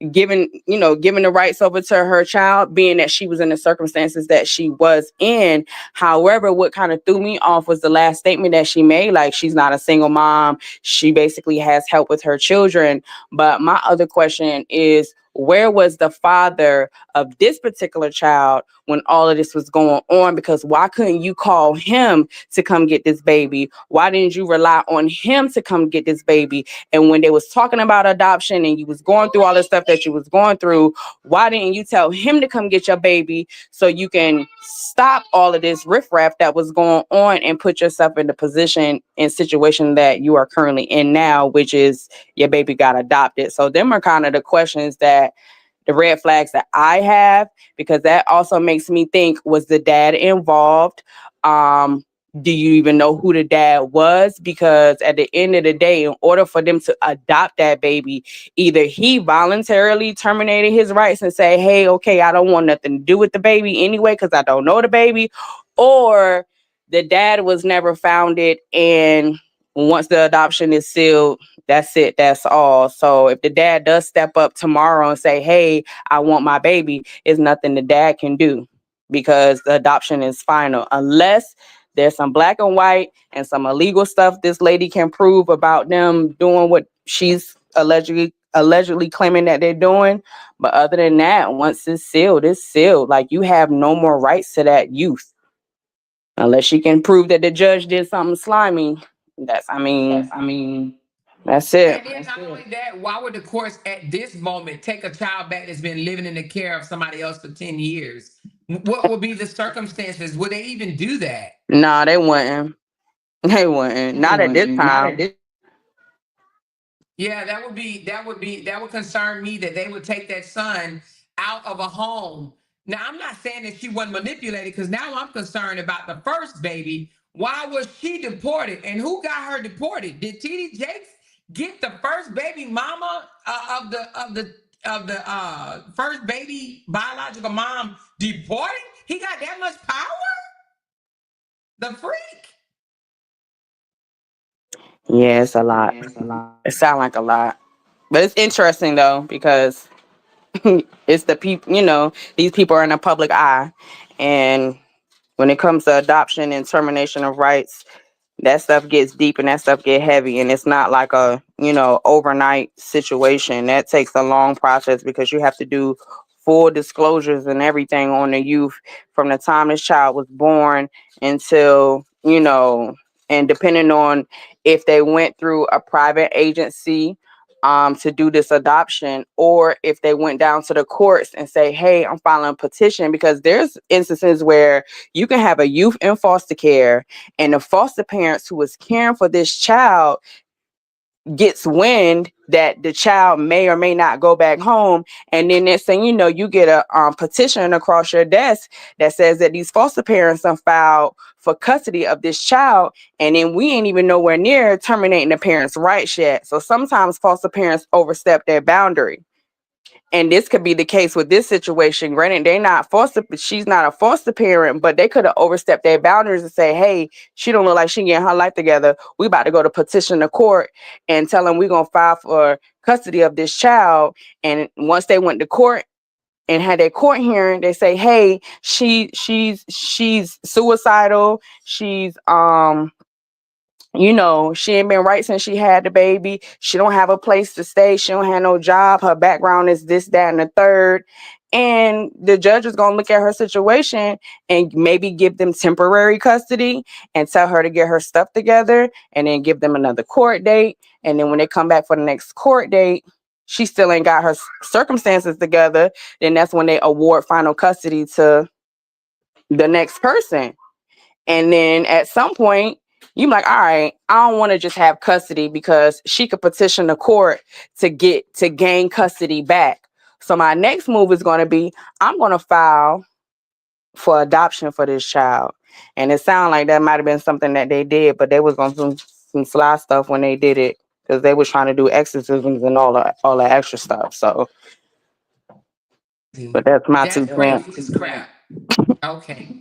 the rights over to her child, being that she was in the circumstances that she was in. However, what kind of threw me off was the last statement that she made, like she's not a single mom. She basically has help with her children. But my other question is, where was the father of this particular child when all of this was going on? Because why couldn't you call him to come get this baby? Why didn't you rely on him to come get this baby? And when they was talking about adoption and you was going through all the stuff that you was going through, why didn't you tell him to come get your baby so you can stop all of this riffraff that was going on and put yourself in the position and situation that you are currently in now, which is your baby got adopted? So them are kind of the questions that the red flags that I have, because that also makes me think, was the dad involved? Do you even know who the dad was? Because at the end of the day, in order for them to adopt that baby, either he voluntarily terminated his rights and say, hey, okay, I don't want nothing to do with the baby anyway because I don't know the baby, or the dad was never founded, and once the adoption is sealed, that's it, that's all. So if the dad does step up tomorrow and say, hey, I want my baby, it's nothing the dad can do because the adoption is final, unless there's some black and white and some illegal stuff this lady can prove about them doing what she's allegedly claiming that they're doing. But other than that, once it's sealed, it's sealed. Like, you have no more rights to that youth unless she can prove that the judge did something slimy. That's it. And then not only that, why would the courts at this moment take a child back that's been living in the care of somebody else for 10 years? What would be the circumstances? Would they even do that? Nah, they wouldn't. They wouldn't. Not at this time. Yeah, that would concern me that they would take that son out of a home. Now, I'm not saying that she wasn't manipulated, because now I'm concerned about the first baby. Why was she deported? And who got her deported? Did TD Jakes get the first baby mama of the first baby biological mom deported? He got that much power? The freak. Yeah, it's a lot. It sounds like a lot. But it's interesting though, because it's the people, these people are in the public eye. And when it comes to adoption and termination of rights, that stuff gets deep and that stuff get heavy, and it's not like a overnight situation. That takes a long process because you have to do full disclosures and everything on the youth from the time this child was born until and depending on if they went through a private agency to do this adoption, or if they went down to the courts and say, hey, I'm filing a petition. Because there's instances where you can have a youth in foster care, and the foster parents who was caring for this child gets wind that the child may or may not go back home, and then next thing you know, you get a petition across your desk that says that these foster parents have filed for custody of this child, and then we ain't even nowhere near terminating the parents' rights yet. So sometimes foster parents overstep their boundary. And this could be the case with this situation. Granted, she's not a foster parent, but they could have overstepped their boundaries and say, hey, she don't look like she getting her life together. We about to go to petition the court and tell them we're going to file for custody of this child. And once they went to court and had their court hearing, they say, hey, she's suicidal. She's she ain't been right since she had the baby. She don't have a place to stay. She don't have no job. Her background is this, that, and the third. And the judge is going to look at her situation and maybe give them temporary custody and tell her to get her stuff together, and then give them another court date. And then when they come back for the next court date, she still ain't got her circumstances together. Then that's when they award final custody to the next person. And then at some point, you're like, all right, I don't want to just have custody, because she could petition the court to gain custody back. So my next move is going to be, I'm going to file for adoption for this child. And it sounds like that might have been something that they did, but they was going to do some sly stuff when they did it, because they was trying to do exorcisms and all the extra stuff. So, but that's my That's 2 cents. crazy as crap. Okay.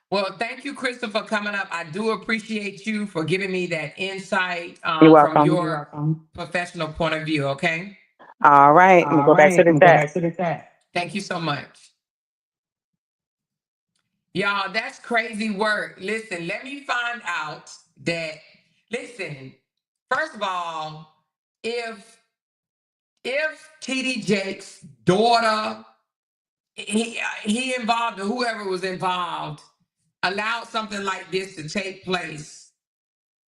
Well, thank you, Crystal, for coming up. I do appreciate you for giving me that insight You're from welcome. your professional point of view. Okay. All right, we'll go back to the chat. Thank you so much. Y'all, that's crazy work. Listen, let me find out that, listen, first of all, if TD Jakes daughter, he involved, or whoever was involved, allowed something like this to take place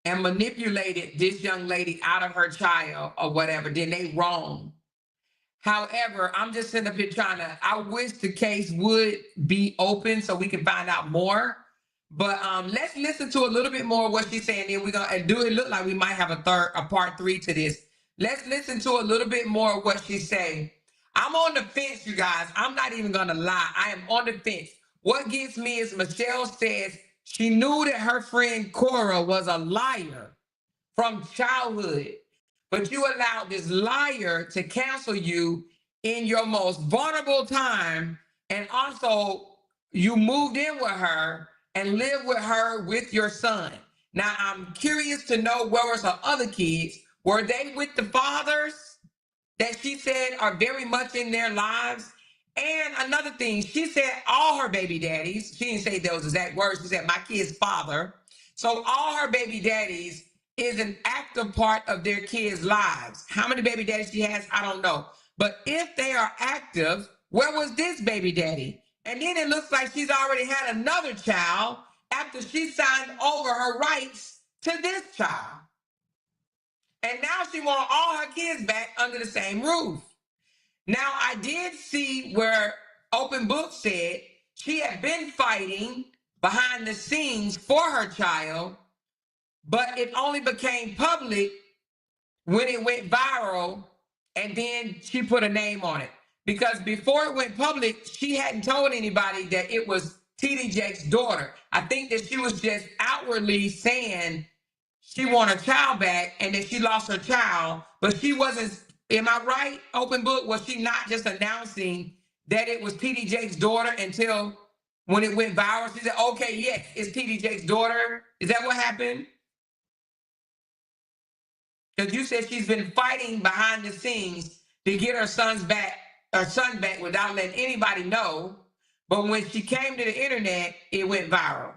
and manipulated this young lady out of her child or whatever, then they wrong. However, I'm just sitting up here I wish the case would be open so we can find out more. But let's listen to a little bit more of what she's saying. Then we're gonna do it look like we might have a part 3 to this. Let's listen to a little bit more of what she's saying. I'm on the fence, you guys. I'm not even gonna lie. I am on the fence. What gets me is Michelle says she knew that her friend Cora was a liar from childhood, but you allowed this liar to cancel you in your most vulnerable time, and also you moved in with her and lived with her with your son. Now I'm curious to know, where were some other kids? Were they with the fathers that she said are very much in their lives? And another thing, she said all her baby daddies, she didn't say those exact words, she said my kid's father. So all her baby daddies is an active part of their kids' lives. How many baby daddies she has, I don't know. But if they are active, where was this baby daddy? And then it looks like she's already had another child after she signed over her rights to this child. And now she wants all her kids back under the same roof. Now, I did see where Open Book said she had been fighting behind the scenes for her child, but it only became public when it went viral, and then she put a name on it. Because before it went public, she hadn't told anybody that it was TD Jakes' daughter. I think that she was just outwardly saying she want her child back and that she lost her child, but she wasn't, am I right, Open Book? Was she not just announcing that it was TD Jakes' daughter until when it went viral? She said, okay, yes, it's TD Jakes' daughter. Is that what happened? Because you said she's been fighting behind the scenes to get her son back without letting anybody know. But when she came to the internet, it went viral.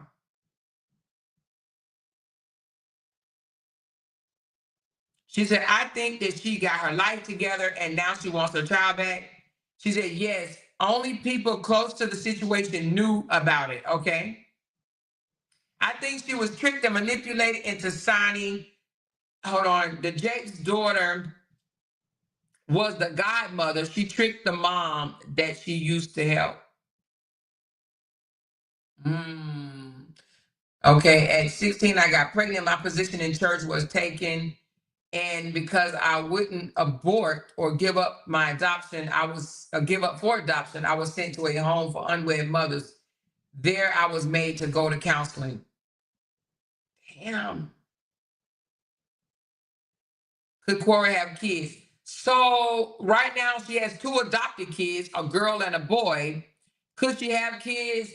She said, I think that she got her life together and now she wants her child back. She said, yes, only people close to the situation knew about it, okay? I think she was tricked and manipulated into signing. Hold on. The Jake's daughter was the godmother. She tricked the mom that she used to help. Okay, at 16, I got pregnant. My position in church was taken. And because I wouldn't abort or give up my adoption, give up for adoption, I was sent to a home for unwed mothers. There I was made to go to counseling. Damn. Could Cora have kids? So right now she has 2 adopted kids, a girl and a boy. Could she have kids?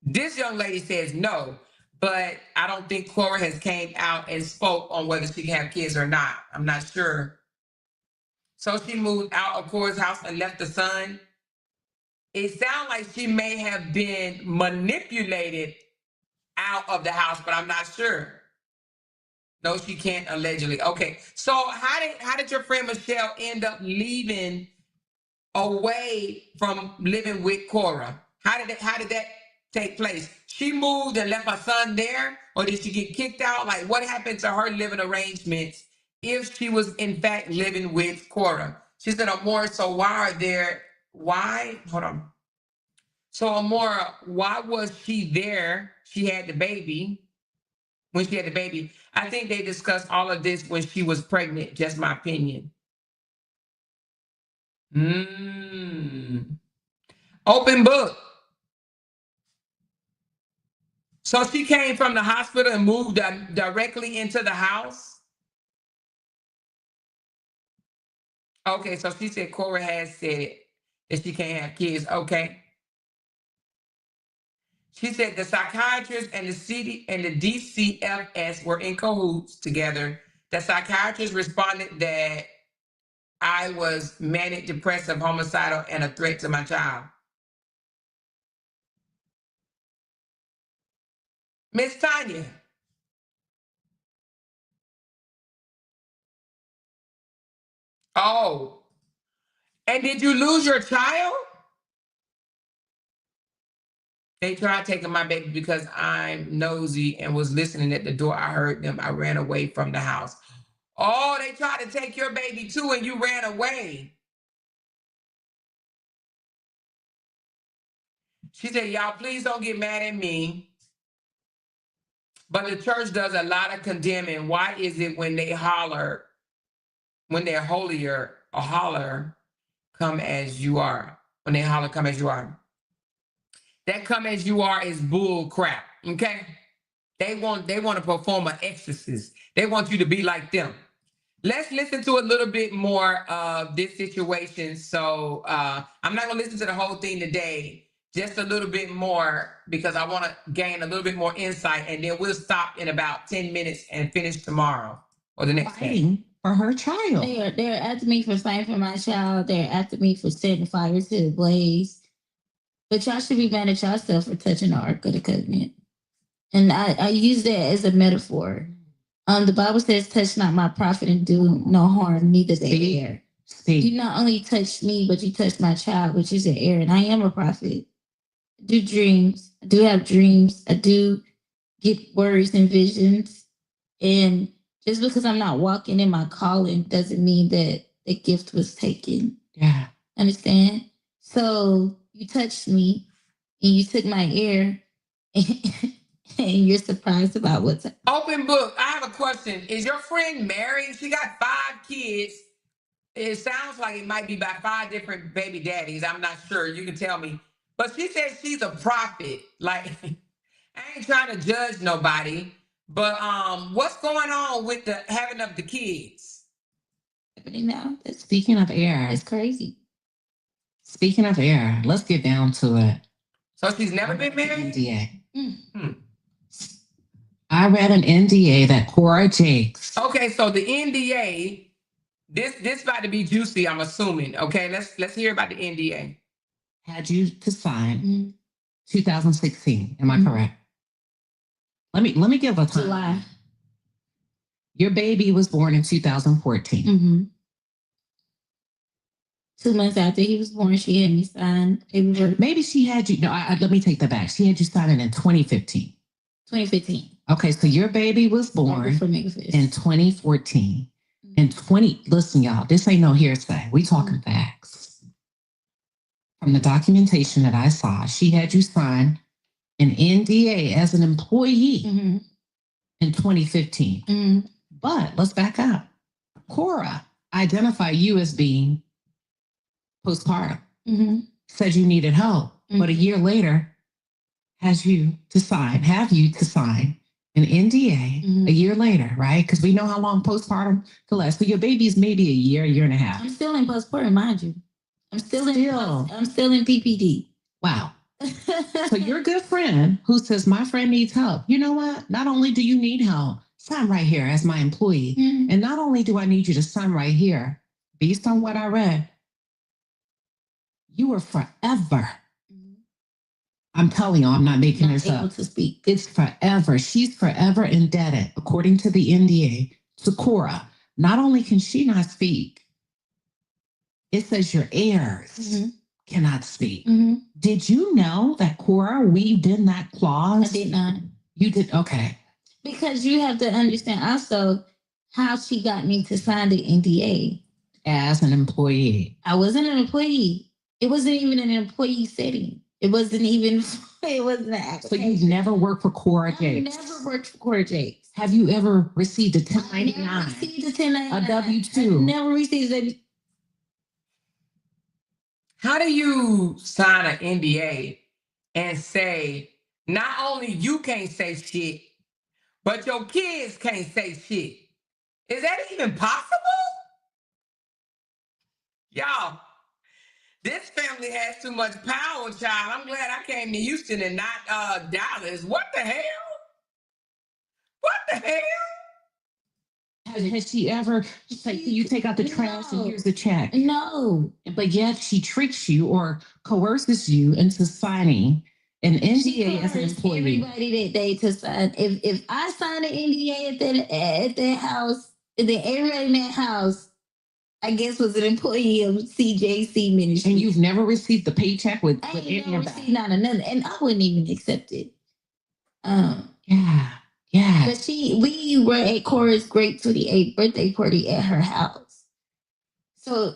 This young lady says no, but I don't think Cora has came out and spoke on whether she can have kids or not. I'm not sure. So she moved out of Cora's house and left the son. It sounds like she may have been manipulated out of the house, but I'm not sure. No, she can't allegedly. Okay. So how did your friend Michelle end up leaving away from living with Cora? How did that take place? She moved and left her son there, or did she get kicked out? Like, what happened to her living arrangements if she was in fact living with Cora? She said, Amora, so hold on. So Amora, why was she there? She had the baby. When she had the baby, I think they discussed all of this when she was pregnant, just my opinion. Open book. So she came from the hospital and moved directly into the house? Okay, so she said Cora has said that she can't have kids. Okay. She said the psychiatrist and the CD and the DCFS were in cahoots together. The psychiatrist responded that I was manic depressive, homicidal, and a threat to my child. Miss Tanya. Oh, And did you lose your child? They tried taking my baby because I'm nosy and was listening at the door. I heard them. I ran away from the house. Oh, they tried to take your baby too, and you ran away. She said, y'all, please don't get mad at me. But the church does a lot of condemning. Why is it when they holler, when they're holier or holler, come as you are? When they holler, come as you are. That come as you are is bull crap. Okay? They want to perform an exorcist. They want you to be like them. Let's listen to a little bit more of this situation. So I'm not gonna listen to the whole thing today, just a little bit more because I want to gain a little bit more insight, and then we'll stop in about 10 minutes and finish tomorrow or the next day. For her child. They're after me for fighting for my child. They're after me for setting fire to the blaze. But y'all should be mad at yourself for touching the Ark of the Covenant. And I use that as a metaphor. The Bible says, touch not my prophet and do no harm, neither the heir. You not only touch me, but you touch my child, which is an heir. And I am a prophet. I do dreams. I do have dreams. I do get words and visions. And just because I'm not walking in my calling doesn't mean that the gift was taken. Yeah. Understand? So you touched me and you took my ear and you're surprised about what's Open book. I have a question. Is your friend married? She got 5 kids. It sounds like it might be by 5 different baby daddies. I'm not sure. You can tell me. But she says she's a prophet. Like, I ain't trying to judge nobody. But what's going on with the having of the kids? now. Speaking of air. It's crazy. Speaking of air, let's get down to it. So she's never been married? NDA. I read an NDA that Cora Jakes. Okay, so the NDA, this about to be juicy, I'm assuming. Okay, let's hear about the NDA. Had you to sign 2016. Am I correct? Let me give a time. July. Your baby was born in 2014. 2 months after he was born, she had me sign paperwork. Maybe she had you. No, let me take that back. She had you sign it in 2015. 2015. Okay, so your baby was born in 2014. Listen, y'all, this ain't no hearsay. We talking facts. From the documentation that I saw, she had you sign an NDA as an employee in 2015. But let's back up. Cora identified you as being postpartum. Said you needed help. But a year later, have you to sign an NDA a year later, right? Because we know how long postpartum can last. So your baby's maybe a year and a half. I'm still in postpartum, mind you. I'm still in PPD. Wow. So your good friend who says, my friend needs help. You know what? Not only do you need help, sign right here as my employee. And not only do I need you to sign right here, based on what I read, you are forever. I'm telling you, I'm not making this up. To speak. It's forever. She's forever indebted, according to the NDA, to Cora. Not only can she not speak, it says your heirs cannot speak. Did you know that Cora weaved in that clause? I did not. You did? Okay. Because you have to understand also how she got me to sign the NDA. As an employee. I wasn't an employee. It wasn't even an employee setting. It wasn't an application. So you've never worked for Cora Jakes? I've never worked for Cora Jakes. Have you ever received a 1099? I never received a 1099. A W-2? I never received a... How do you sign an NDA and say, not only you can't say shit, but your kids can't say shit? Is that even possible? Y'all, this family has too much power, child. I'm glad I came to Houston and not Dallas. What the hell? What the hell? Has she ever, like, you take out the trash and here's the check? No. But yet she tricks you or coerces you into signing an NDA as an employee. Everybody that day to sign. If I sign an NDA at that house, then everybody in that house, I guess was an employee of CJC Ministry. And you've never received the paycheck with I any ain't never of that. received not another, and I wouldn't even accept it. Yeah. Yeah. But we were at Cora's great 28th birthday party at her house. So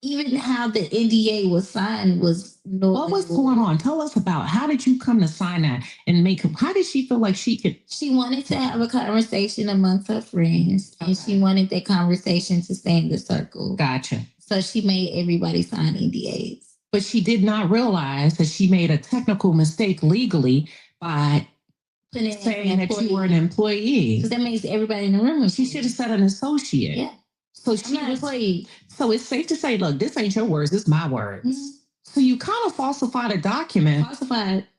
even how the NDA was signed was no. What was going on? Tell us about how did you come to sign that and make him? How did she feel like she could? She wanted to have a conversation amongst her friends, and she wanted that conversation to stay in the circle. Gotcha. So she made everybody sign NDAs. But she did not realize that she made a technical mistake legally by saying that you were an employee. Because that makes everybody in the room. She should have said an associate. Yeah. So she was. So it's safe to say, look, this ain't your words, this is my words. Mm-hmm. So you kind of falsified a document,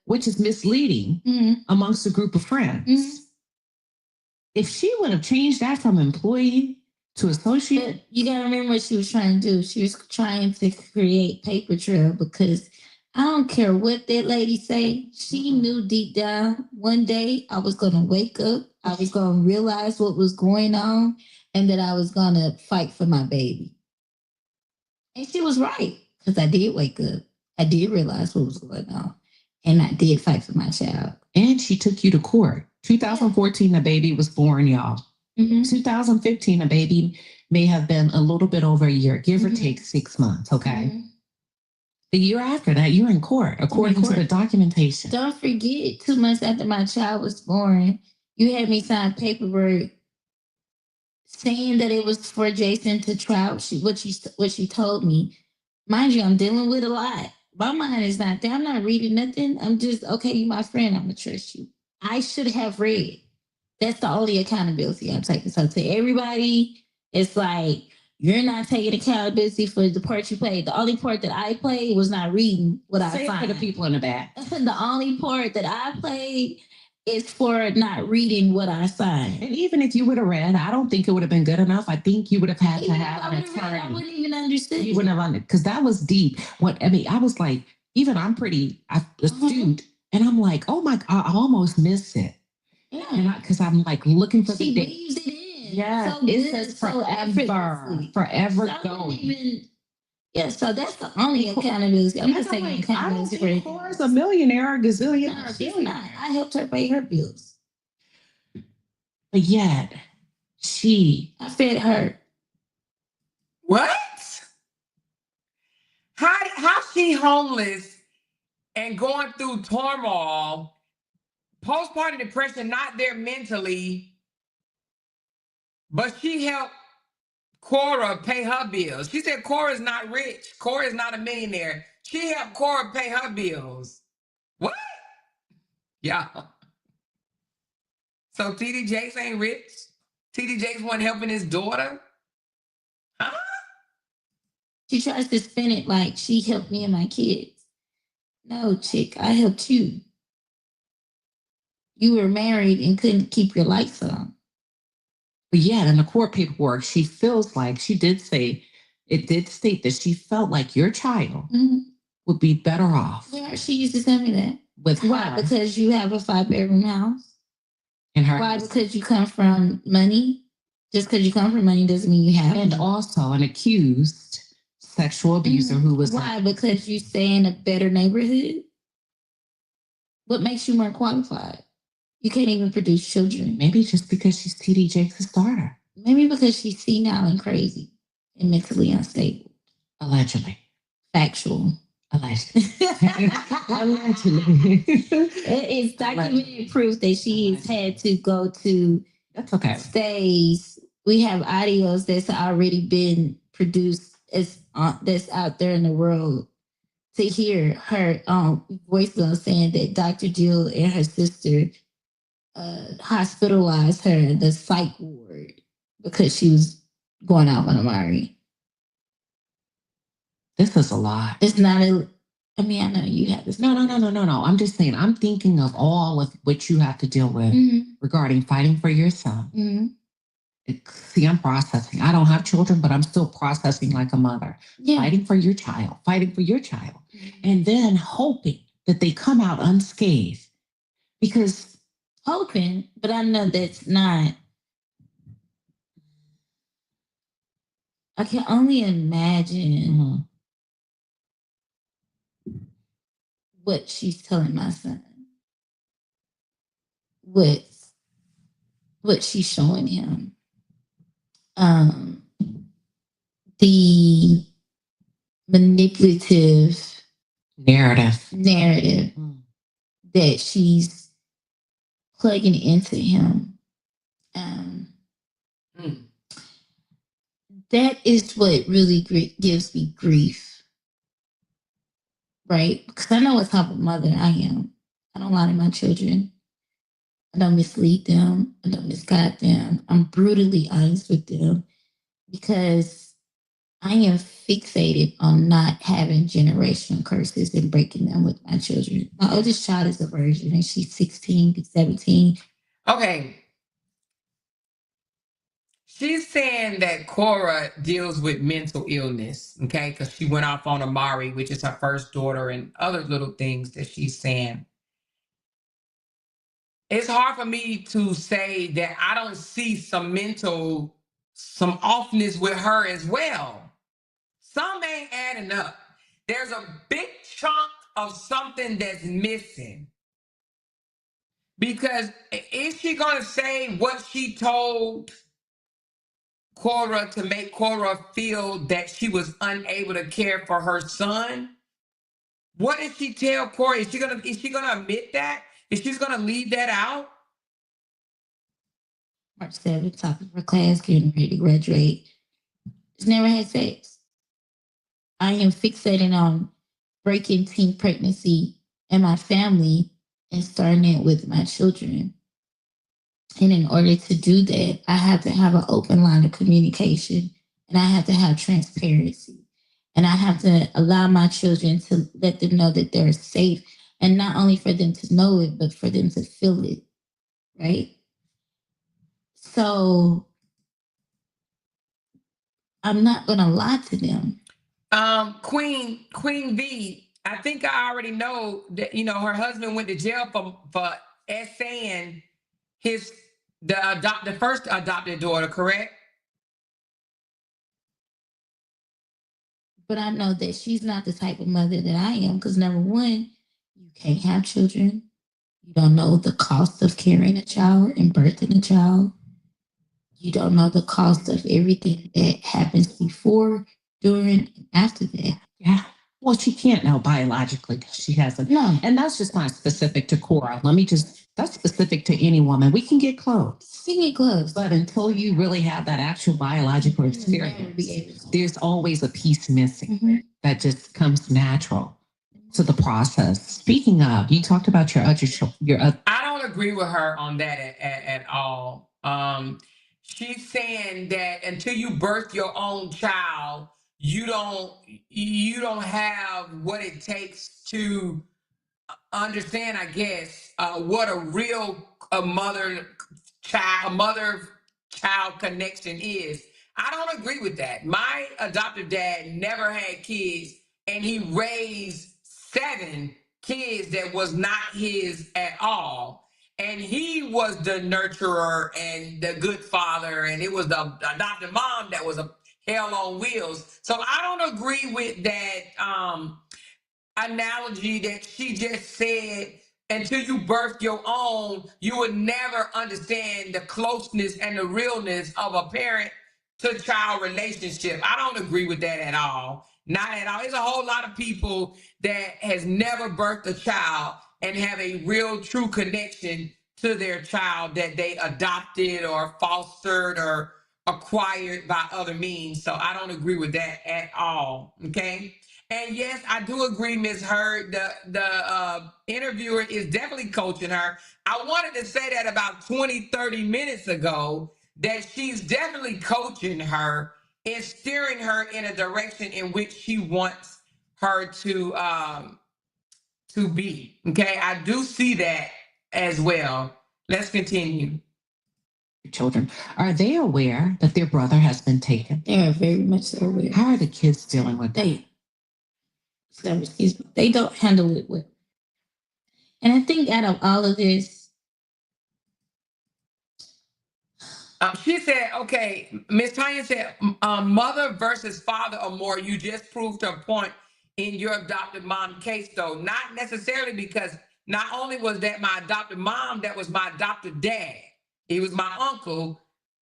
which is misleading amongst a group of friends. Mm-hmm. If she would have changed that from employee to associate, but you gotta remember what she was trying to do. She was trying to create paper trail because I don't care what that lady say. She knew deep down one day I was gonna wake up, I was gonna realize what was going on, and that I was gonna fight for my baby. And she was right, because I did wake up. I did realize what was going on. And I did fight for my child. And she took you to court. 2014, the baby was born, y'all. 2015, a baby may have been a little bit over a year, give or take 6 months, okay? The year after that, you're in court, according to the documentation. Don't forget, 2 months after my child was born, you had me sign paperwork saying that it was for Jason to trial. What she told me. Mind you, I'm dealing with a lot. My mind is not there. I'm not reading nothing. I'm just, okay, you my friend. I'm going to trust you. I should have read. That's the only accountability I'm taking. So to everybody, it's like, you're not taking accountability for the part you played. The only part that I played was not reading what I signed. For the people in the back. The only part that I played is for not reading what I signed. And even if you would have read, I don't think it would have been good enough. I think you would have had to have an attorney. I wouldn't even understand. You wouldn't have understood, because that was deep. I was like, even I'm pretty astute, and I'm like, oh my, I almost missed it. Yeah. And because I'm like looking for she the weaves it in. Yeah, so it says forever going. Yeah, so that's the only accountability. I'm just taking accountability for it. Cora's a millionaire, a gazillionaire. No, she's not. I helped her pay her bills. But yet, I fed her. What? How she homeless and going through turmoil, postpartum depression, not there mentally, but she helped Cora pay her bills. She said Cora's not rich. Cora is not a millionaire. She helped Cora pay her bills. What? Yeah. So TD Jakes ain't rich? TD Jakes wasn't helping his daughter? Huh? She tries to spin it like she helped me and my kids. No, chick, I helped you. You were married and couldn't keep your lights on. But yet, in the court paperwork, she feels like it did state that she felt like your child would be better off. Yeah, she used to tell me that. Why? Her. Because you have a 5-bedroom house. And her. Why? Because you come from money. Just because you come from money doesn't mean you have. And also an accused sexual abuser who was. Why? Because you stay in a better neighborhood. What makes you more qualified? You can't even produce children. Maybe just because she's TD Jakes' daughter. Maybe because she's senile and crazy and mentally unstable. Allegedly. Factual. Allegedly. Allegedly. It's documented proof that she has had to go to stays. We have audios that's already been produced that's out there in the world to hear her voice saying that Dr. Jill and her sister hospitalized her in the psych ward because she was going out on Amari. This is a lot. It's not I know you have this. No. I'm just saying, I'm thinking of all of what you have to deal with regarding fighting for your son. See, I'm processing. I don't have children, but I'm still processing like a mother. Yeah. Fighting for your child. And then hoping that they come out unscathed. Because hoping, but I know that's not. I can only imagine what she's telling my son. What she's showing him. The manipulative narrative that she's plugging into him. That is what really gives me grief, right? Because I know what type of mother I am. I don't lie to my children. I don't mislead them. I don't misguide them. I'm brutally honest with them because I am fixated on not having generational curses and breaking them with my children. My oldest child is a virgin and she's 16, 17. Okay. She's saying that Cora deals with mental illness, okay? Because she went off on Amari, which is her first daughter, and other little things that she's saying. It's hard for me to say that I don't see some offness with her as well. Some ain't adding up. There's a big chunk of something that's missing. Because is she going to say what she told Cora to make Cora feel that she was unable to care for her son? What did she tell Cora? Is she gonna admit that? Is she gonna leave that out? March 7th, top of her class, getting ready to graduate. She's never had sex. I am fixated on breaking teen pregnancy in my family and starting it with my children. And in order to do that, I have to have an open line of communication and I have to have transparency. And I have to allow my children to let them know that they're safe. And not only for them to know it, but for them to feel it. Right? So I'm not going to lie to them. Queen V, I think I already know that, her husband went to jail for essaying the first adopted daughter, correct? But I know that she's not the type of mother that I am because number one, you can't have children. You don't know the cost of carrying a child and birthing a child. You don't know the cost of everything that happens before, during, and after that. Yeah. Well, she can't know biologically because she hasn't. No. And that's just not specific to Cora. That's specific to any woman. We can get close. We can get close. But until you really have that actual biological experience, there's always a piece missing that just comes natural to the process. Speaking of, you talked about your I don't agree with her on that at all. She's saying that until you birth your own child, you don't have what it takes to understand, I guess, what a real mother child connection is. I don't agree with that. My adoptive dad never had kids, and he raised 7 kids that was not his at all. And he was the nurturer and the good father, and it was the adoptive mom that was a hell on wheels. So I don't agree with that analogy that she just said. Until you birth your own, you would never understand the closeness and the realness of a parent to child relationship. I don't agree with that at all. Not at all. There's a whole lot of people that has never birthed a child and have a real true connection to their child that they adopted or fostered or acquired by other means. So I don't agree with that at all. Okay. And yes, I do agree, Ms. Hurd. The interviewer is definitely coaching her. I wanted to say that about 20, 30 minutes ago, that she's definitely coaching her and steering her in a direction in which she wants her to be. Okay, I do see that as well. Let's continue. children. Are they aware that their brother has been taken? They are very much so aware. How are the kids dealing with that? They don't handle it well. And I think out of all of this, She said, okay, Miss Tanya said, mother versus father or more, you just proved her point in your adopted mom case, though. Not necessarily, because not only was that my adopted mom, that was my adopted dad. He was my uncle,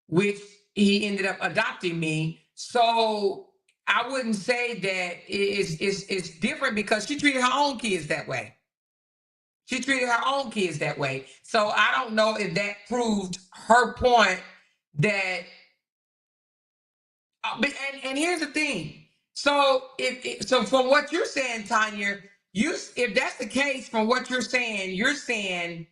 which he ended up adopting me. So I wouldn't say that it's different, because she treated her own kids that way. She treated her own kids that way. So I don't know if that proved her point that, and here's the thing. So so from what you're saying, Tanya, if that's the case, from what you're saying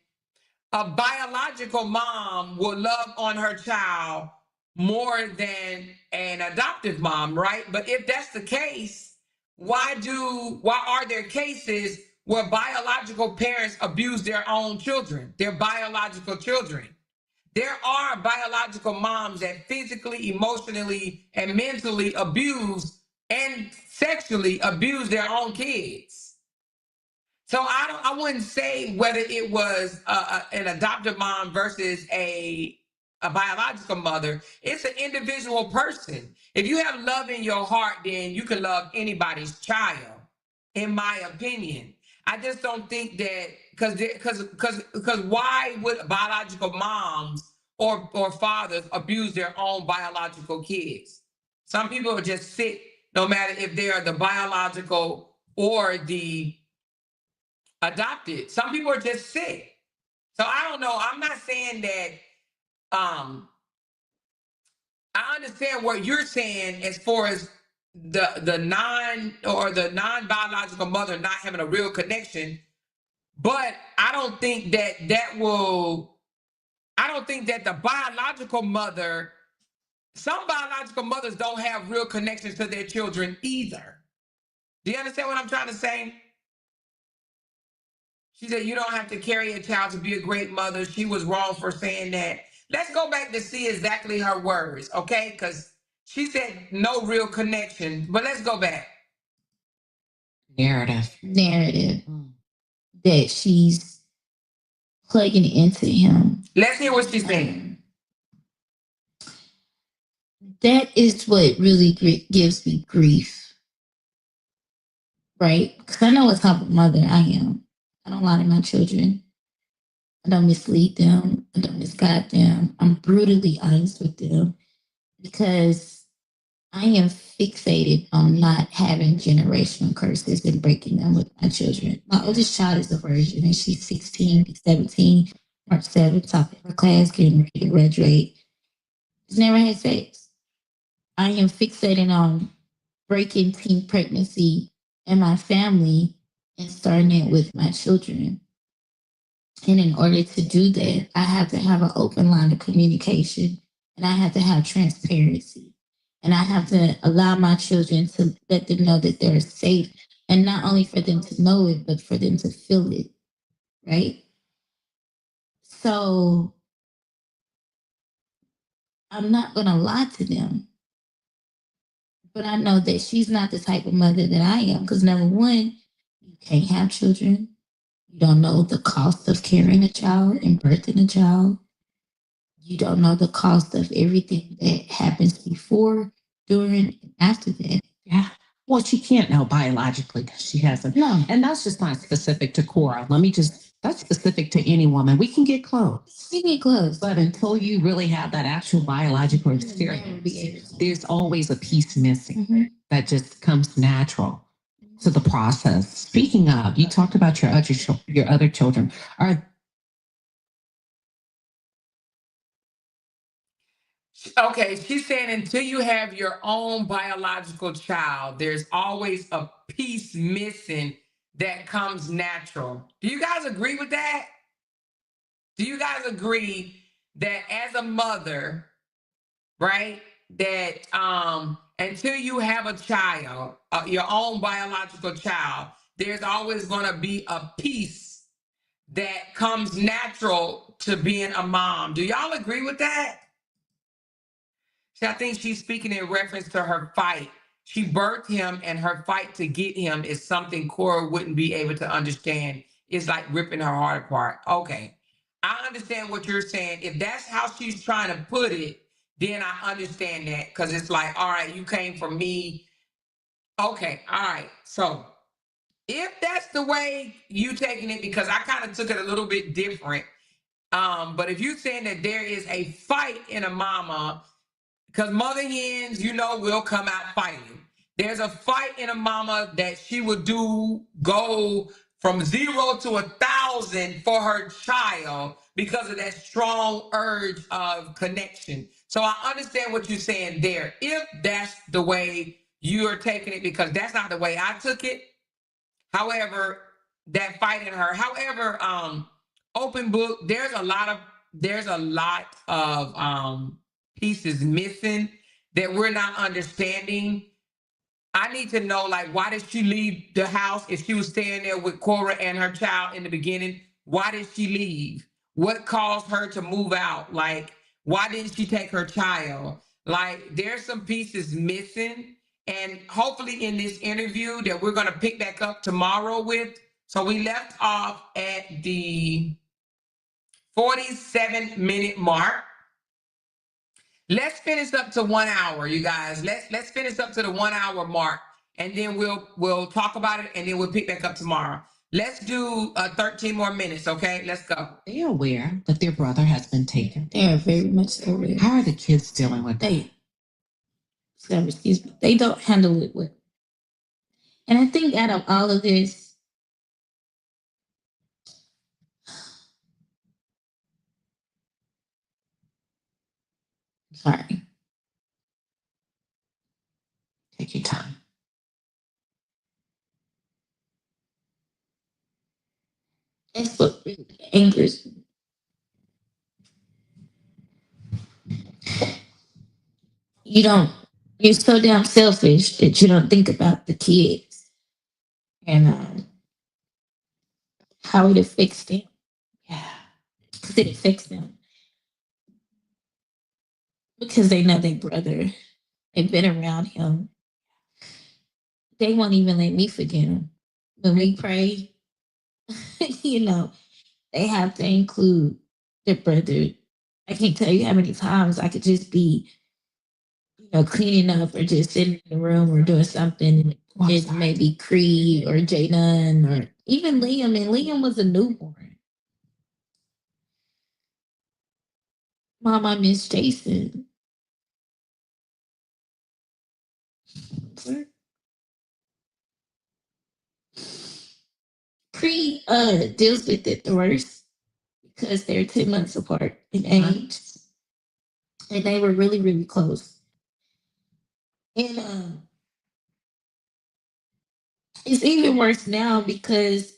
a biological mom will love on her child more than an adoptive mom, right? But if that's the case, why are there cases where biological parents abuse their own children, their biological children? There are biological moms that physically, emotionally, and mentally abuse and sexually abuse their own kids. So I wouldn't say whether it was an adoptive mom versus a biological mother. It's an individual person. If you have love in your heart, then you can love anybody's child, in my opinion. I just don't think that, because why would biological moms or fathers abuse their own biological kids? Some people are just sick, no matter if they are the biological or the adopted. Some people are just sick. So I don't know. I'm not saying that I understand what you're saying as far as the non-biological mother not having a real connection, but I don't think that the biological mother, some biological mothers don't have real connections to their children either. Do you understand what I'm trying to say? She said, you don't have to carry a child to be a great mother. She was wrong for saying that. Let's go back to see exactly her words, okay? Because she said no real connection. But let's go back. Narrative. That she's plugging into him. Let's hear what she's saying. That is what really gives me grief, right? Because I know what type of mother I am. I don't lie to my children. I don't mislead them. I don't misguide them. I'm brutally honest with them, because I am fixated on not having generational curses and breaking them with my children. My oldest child is a virgin, and she's 16, 17, March 7th, top of her class, getting ready to graduate. She's never had sex. I am fixated on breaking teen pregnancy in my family and starting it with my children. And in order to do that, I have to have an open line of communication, and I have to have transparency. And I have to allow my children to let them know that they're safe. And not only for them to know it, but for them to feel it. Right? So I'm not going to lie to them. But I know that she's not the type of mother that I am. Because number one, you can't have children. You don't know the cost of carrying a child and birthing a child. You don't know the cost of everything that happens before, during, and after that. Yeah. Well, she can't know biologically because she hasn't. No. And that's just not specific to Cora. That's specific to any woman. We can get close. We get close. But until you really have that actual biological experience, there's always a piece missing that just comes natural to the process. Speaking of, you talked about your other children. Okay, she's saying until you have your own biological child, there's always a piece missing that comes natural. Do you guys agree with that? Do you guys agree that as a mother, right, that until you have a child, your own biological child, there's always going to be a piece that comes natural to being a mom? Do y'all agree with that? See, I think she's speaking in reference to her fight. She birthed him, and her fight to get him is something Cora wouldn't be able to understand. It's like ripping her heart apart. Okay. I understand what you're saying. If that's how she's trying to put it, then I understand that. Because it's like, all right, you came from me. Okay, all right. So if that's the way you taking it, because I kind of took it a little bit different. But if you're saying that there is a fight in a mama, because mother hens, will come out fighting. There's a fight in a mama that she would go from 0 to 1,000 for her child because of that strong urge of connection. So I understand what you're saying there. If that's the way you're taking it, because that's not the way I took it. However, that fight in her. However, open book. There's a lot of pieces missing that we're not understanding. I need to know, like, why did she leave the house if she was staying there with Cora and her child in the beginning? Why did she leave? What caused her to move out? Like, why didn't she take her child? Like, there's some pieces missing. And hopefully in this interview that we're going to pick back up tomorrow with. So we left off at the 47-minute mark. Let's finish up to 1 hour, you guys. Let's finish up to the 1 hour mark, and then we'll talk about it, and then we'll pick back up tomorrow. Let's do 13 more minutes, okay? Let's go. They are aware that their brother has been taken. They are very much aware. How are the kids dealing with that? They don't handle it well. And I think out of all of this, sorry, Take your time. that's what really angers me. You're so damn selfish that you don't think about the kids and how it affects them. Yeah. Because it affects them. Because they know their brother. They've been around him. They won't even let me forget him. When we pray, they have to include their brother. I can't tell you how many times I could just be, cleaning up or just sitting in the room or doing something. And it's maybe Creed or Jaden or even Liam. And Liam was a newborn. Mom, I miss Jason. Creed deals with it the worst because they're 10 months apart in age. And they were really, really close. And it's even worse now because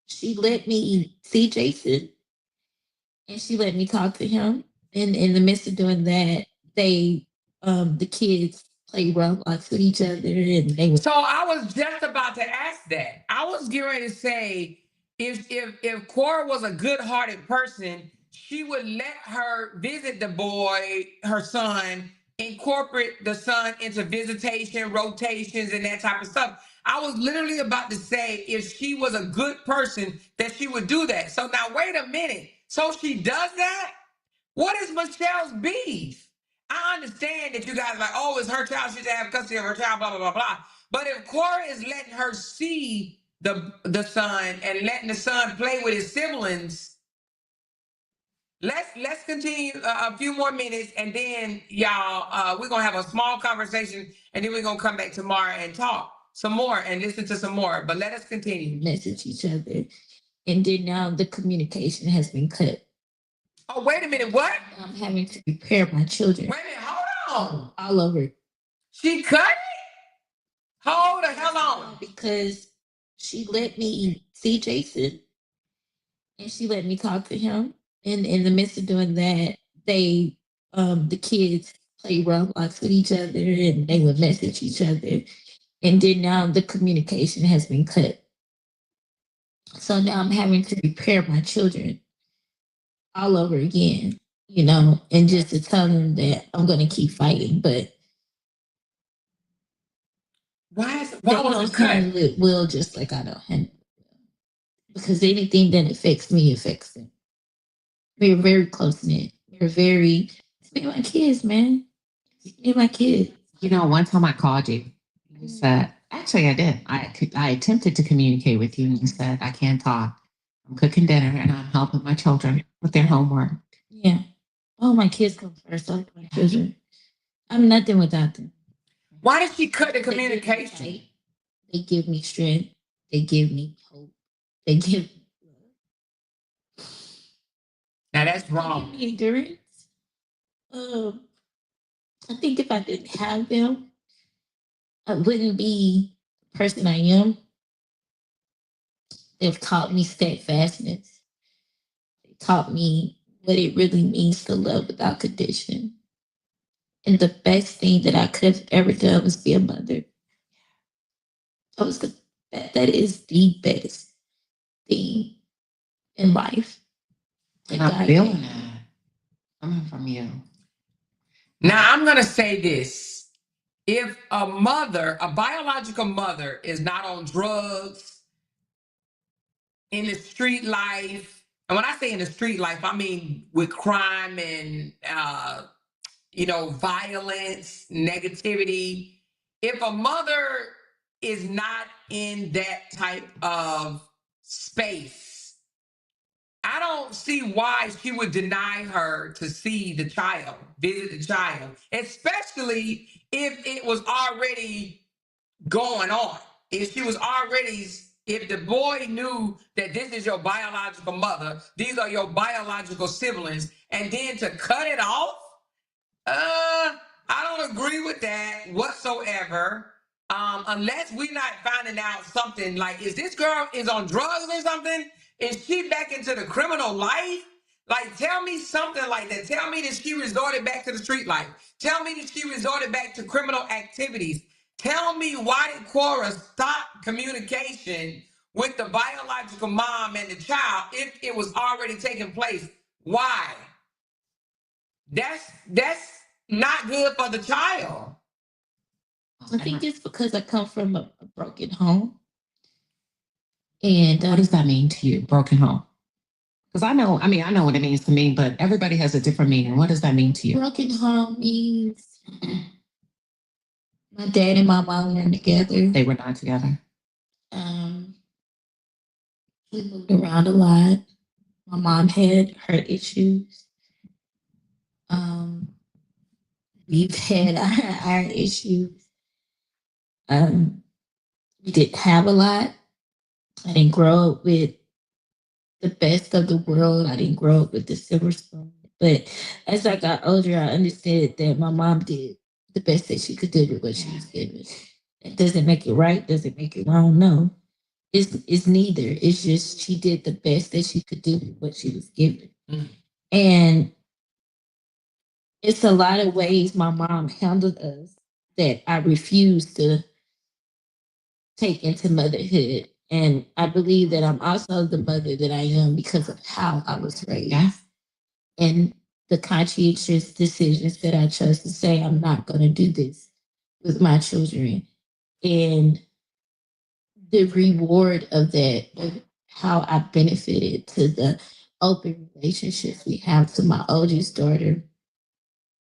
she let me see Jason and she let me talk to him. And in the midst of doing that, the kids play Roblox with each other and they were. So I was just about to ask that. I was getting ready to say, if Cora was a good-hearted person, she would let her visit the boy, her son, incorporate the son into visitation, rotations, and that type of stuff. I was literally about to say, if she was a good person, that she would do that. So now, wait a minute. So she does that? What is Michelle's beef? I understand that you guys are like, oh, it's her child. She should have custody of her child, blah, blah, blah, blah. But if Cora is letting her see the son and letting the son play with his siblings, let's continue a few more minutes, and then y'all, we're gonna have a small conversation, and then we're gonna come back tomorrow and talk some more and listen to some more. But let us continue. Message each other, and then now the communication has been cut. Oh, wait a minute, what? I'm having to prepare my children. Wait a minute, hold on. All over. She cut it? Hold the hell on. Because she let me see Jason and she let me talk to him. And in the midst of doing that, the kids play Roblox with each other and they would message each other. And then now the communication has been cut. So now I'm having to prepare my children all over again, and just to tell them that I'm going to keep fighting. But why they was don't it cut? handle it well, just like I don't handle it well. Because anything that affects me affects them. We're very close knit. We're very, it's me and my kids, man. It's me and my kids. You know, one time I called you. You said, actually, I did. I attempted to communicate with you, and you said, I can't talk. I'm cooking dinner and I'm helping my children with their homework. Yeah. Oh, my kids come first. I like my children. I'm nothing without them. Why did she cut the communication? They give me strength. They give me hope. They give me love. Now that's They give wrong. me endurance. I think if I didn't have them, I wouldn't be the person I am. They've taught me steadfastness. They taught me what it really means to love without condition. And the best thing that I could have ever done was be a mother. That is the best thing in life. And I'm feeling that coming from you. Now I'm gonna say this. If a mother, a biological mother, is not on drugs, in the street life, and when I say in the street life, I mean with crime and violence, negativity. If a mother is not in that type of space, I don't see why she would deny her to see the child, visit the child, especially if it was already going on. If the boy knew that this is your biological mother, these are your biological siblings, and then to cut it off, I don't agree with that whatsoever. Unless we're not finding out something like, is this girl is on drugs or something? Is she back into the criminal life? Like, tell me something like that. Tell me that she resorted back to the street life. Tell me that she resorted back to criminal activities. Tell me, why did Cora stop communication with the biological mom and the child if it was already taking place? Why? That's not good for the child. I think it's because I come from a broken home. And what does that mean to you, broken home? Because I know what it means to me, but everybody has a different meaning. What does that mean to you? Broken home means my dad and my mom weren't together. They were not together. We moved around a lot. My mom had her issues. We've had our issues. We didn't have a lot. I didn't grow up with the best of the world. I didn't grow up with the silver spoon. But as I got older, I understood that my mom did the best that she could do with what she was given. It doesn't make it right, doesn't make it wrong. No. It's neither. It's just she did the best that she could do with what she was given. Mm. And it's a lot of ways my mom handled us that I refuse to take into motherhood. And I believe that I'm also the mother that I am because of how I was raised. Yeah. And the conscientious decisions that I chose to say, I'm not going to do this with my children. And the reward of that, of how I benefited to the open relationships we have, to my oldest daughter,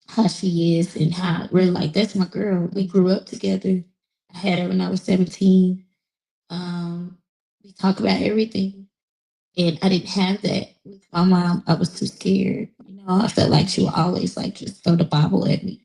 how she is, and how we're like, that's my girl. We grew up together. I had her when I was 17. We talk about everything. And I didn't have that with my mom. I was too scared. I felt like she would always like just throw the Bible at me.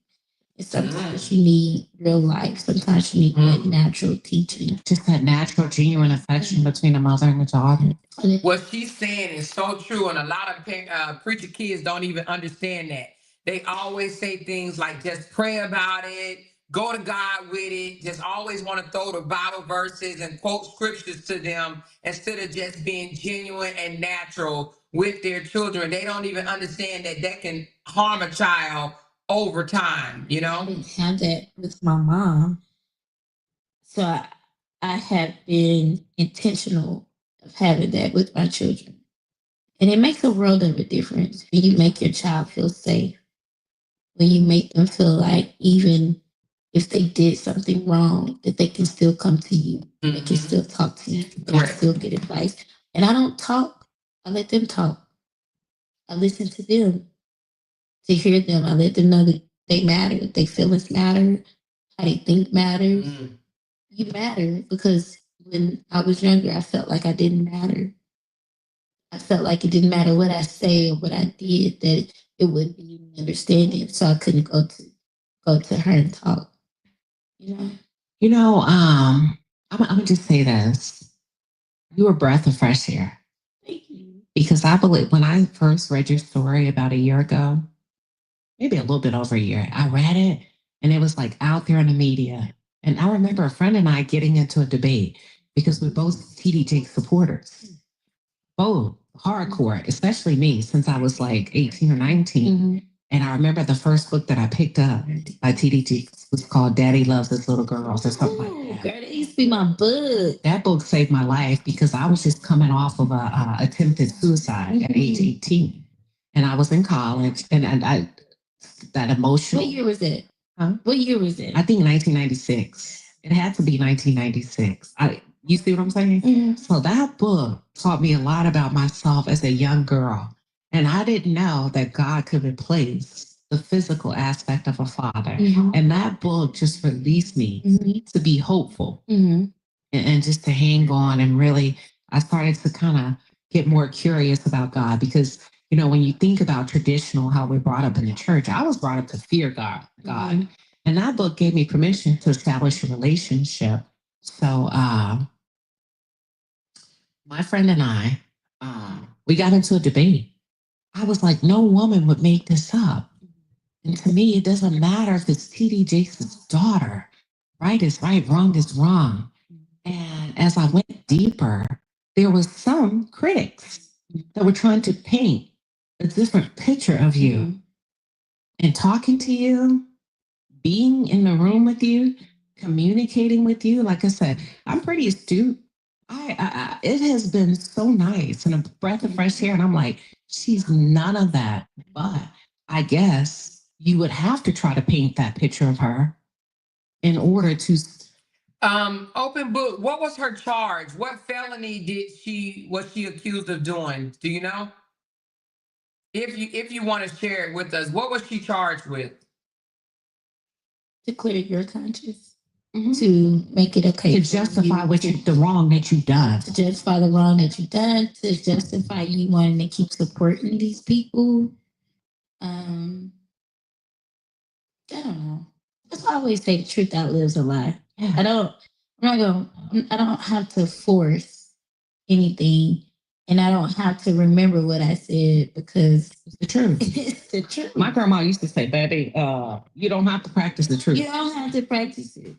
And sometimes you need real life. Sometimes you need that natural teaching. Just that natural, genuine affection between a mother and a daughter. What she's saying is so true, and a lot of preacher kids don't even understand that. They always say things like, just pray about it, go to God with it, just always want to throw the Bible verses and quote scriptures to them instead of just being genuine and natural with their children. They don't even understand that can harm a child over time, I didn't have that with my mom. So I have been intentional of having that with my children. And it makes a world of a difference when you make your child feel safe, when you make them feel like even if they did something wrong, that they can still come to you, they can still talk to you, they can still get advice. And I don't talk, I let them talk. I listen to them, to hear them. I let them know that they matter, their feelings matter, how they think matters. You matter, because when I was younger, I felt like I didn't matter. I felt like it didn't matter what I say or what I did, that it wouldn't be any understanding. So I couldn't go to her and talk. You know? I'm gonna just say this. You were a breath of fresh air. Thank you. Because I believe when I first read your story about a year ago, maybe a little bit over a year, I read it and it was like out there in the media. And I remember a friend and I getting into a debate because we're both TD Jakes supporters. Both hardcore, especially me, since I was like 18 or 19. Mm-hmm. And I remember the first book that I picked up by TD Jakes was called Daddy Loves His Little Girls or something like that. Girl, that used to be my book. That book saved my life because I was just coming off of a attempted suicide at age 18. And I was in college and I that emotional. What year was it? Huh? What year was it? I think 1996. It had to be 1996. You see what I'm saying? Mm-hmm. So that book taught me a lot about myself as a young girl. And I didn't know that God could replace the physical aspect of a father. Mm-hmm. And that book just released me to be hopeful and just to hang on. And really, I started to kind of get more curious about God because, when you think about traditional, how we're brought up in the church, I was brought up to fear God. And that book gave me permission to establish a relationship. So my friend and I, we got into a debate. I was like, no woman would make this up. And to me, it doesn't matter if it's TD Jakes' daughter. Right is right, wrong is wrong. And as I went deeper, there was some critics that were trying to paint a different picture of you. And talking to you, being in the room with you, communicating with you. Like I said, I'm pretty astute. It has been so nice and a breath of fresh air. And I'm like, she's none of that. But I guess you would have to try to paint that picture of her in order to. Open book. What was her charge? What felony was she accused of doing? Do you know? If you want to share it with us, what was she charged with? To clear your conscience. To make it okay. To justify the wrong that you've done. To justify the wrong that you've done. To justify you wanting to keep supporting these people. I don't know. That's why I always say the truth outlives a lie. Yeah. I don't have to force anything. And I don't have to remember what I said because it's the truth. It's the truth. My grandma used to say, baby, you don't have to practice the truth. You don't have to practice it.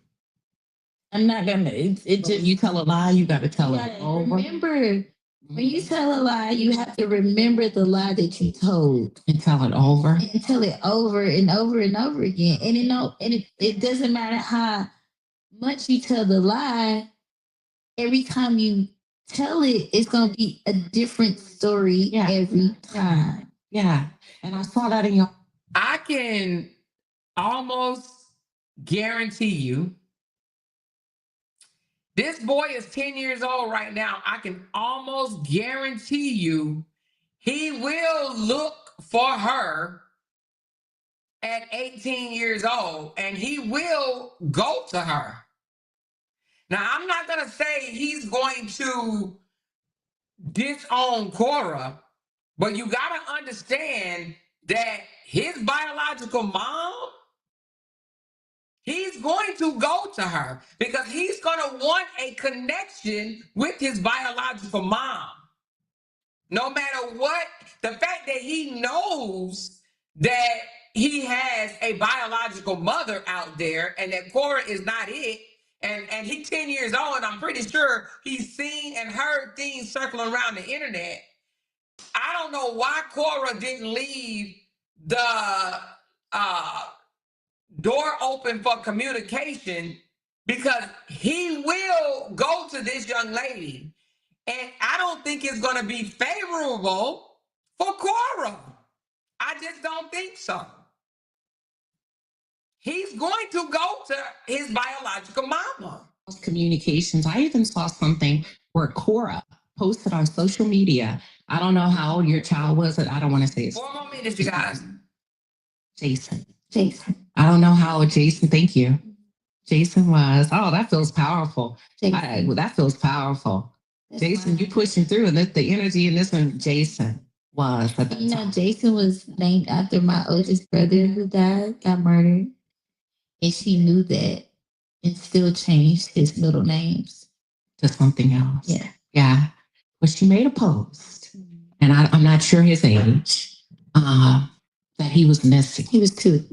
I'm not gonna. It just, you tell a lie, you got to tell it over. Remember, when you tell a lie, you have to remember the lie that you told and tell it over and tell it over and over and over again. And it doesn't matter how much you tell the lie. Every time you tell it, it's gonna be a different story every time. Yeah, and I saw that in your. I can almost guarantee you. This boy is 10 years old right now. I can almost guarantee you he will look for her at 18 years old and he will go to her. Now, I'm not going to say he's going to disown Cora, but you got to understand that his biological mom, he's going to go to her because he's going to want a connection with his biological mom. No matter what, the fact that he knows that he has a biological mother out there and that Cora is not it, and he's 10 years old, and I'm pretty sure he's seen and heard things circling around the internet. I don't know why Cora didn't leave the door open for communication, because he will go to this young lady, and I don't think it's going to be favorable for Cora. I just don't think so. He's going to go to his biological mama. Communications. I even saw something where Cora posted on social media. I don't know how old your child was. I don't want to say it's 4 more minutes, you guys. Jason. Jason. I don't know how old Jason. Thank you. Jason was. Oh, that feels powerful. Jason. Well, that feels powerful. That's Jason, you why- pushing through, and the energy in this one, Jason was. At that You know, time. Jason was named after my oldest brother who got murdered. And she knew that and still changed his middle names. To something else. Yeah. Yeah. But she made a post, and I'm not sure his age, that he was missing. He was 2.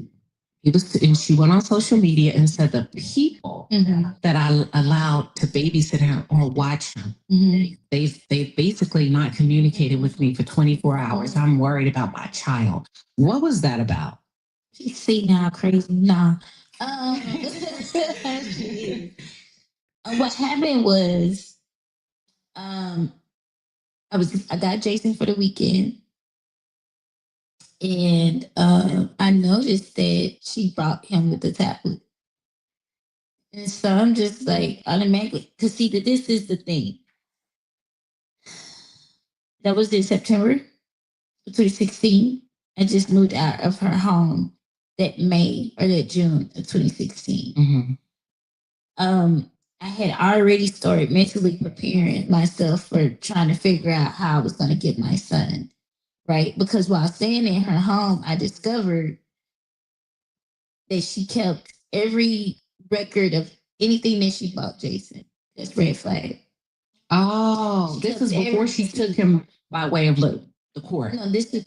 He was, and she went on social media and said the people Mm-hmm. that I allowed to babysit him or watch him, Mm-hmm. they've basically not communicated with me for 24 hours. I'm worried about my child. What was that about? She see now crazy. Nah. What happened was I got Jason for the weekend, and I noticed that she brought him with the tablet. And so I'm just like automatically, because see that this is the thing. That was in September of 2016. I just moved out of her home that May or that June of 2016. Mm-hmm. I had already started mentally preparing myself for trying to figure out how I was going to get my son, right? Because while staying in her home, I discovered that she kept every record of anything that she bought Jason. That's red flag. Oh, this is before she took him by way of the court. No, this is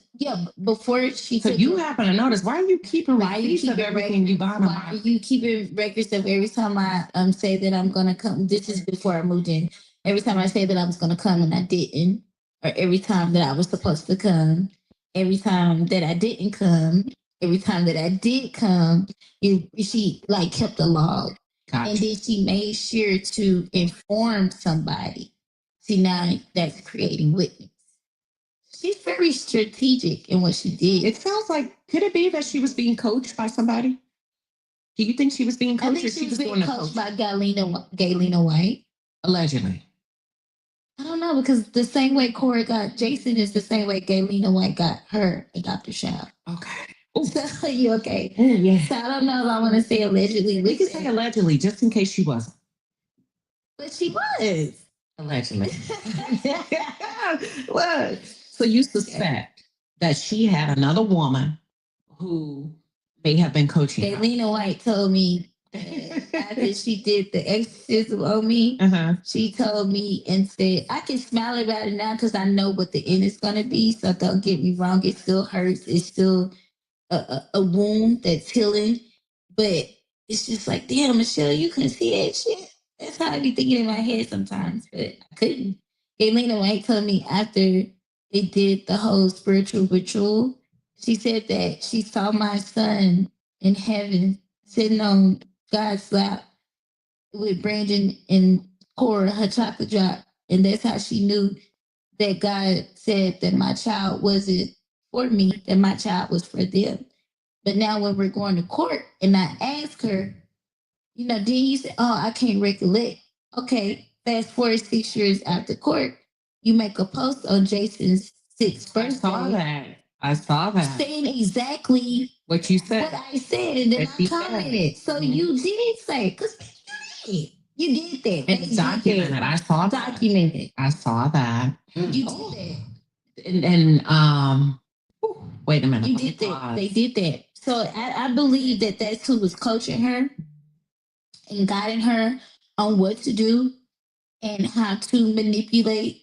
before she. So took you him. happen to notice, why are you keeping Why are you receipts of keeping everything you buy? Why are you keeping records of every time I say that I'm gonna come? This is before I moved in. Every time I say that I was gonna come and I didn't, or every time that I was supposed to come, every time that I didn't come, every time that I did come, she like kept a log, and then she made sure to inform somebody. See, now that's creating witness. She's very strategic in what she did. It sounds like, could it be that she was being coached by somebody? Do you think she was being I coached, think or she she was was being doing a coached coach? by Galena White. Allegedly. I don't know, because the same way Cora got Jason is the same way Galena White got her adopted child. Okay. So you okay? Oh, yeah. So I don't know if I want to say allegedly. We can say allegedly, just in case she wasn't. But she was. Allegedly. What? So you suspect that she had another woman who may have been coaching her. Galena White told me after she did the exorcism on me, she told me and said, I can smile about it now because I know what the end is going to be. So don't get me wrong. It still hurts. It's still a wound that's healing. But it's just like, damn, Michelle, you couldn't see that shit. That's how I be thinking in my head sometimes. But I couldn't. Galena White told me after they did the whole spiritual ritual, she said that she saw my son in heaven sitting on God's lap with Brandon and Cora, her chocolate drop. And that's how she knew that God said that my child wasn't for me, that my child was for them. But now when we're going to court and I ask her, then you say, oh, I can't recollect. Okay, fast forward 6 years after court, you make a post on Jason's 6th birthday. I saw that. Saying exactly what you said. What I said, and then I commented. So you did say, because you did that. It's documented. I saw that. Documented. I saw that. You did that. And wait a minute. You did that. They did that. So I believe that that's who was coaching her and guiding her on what to do and how to manipulate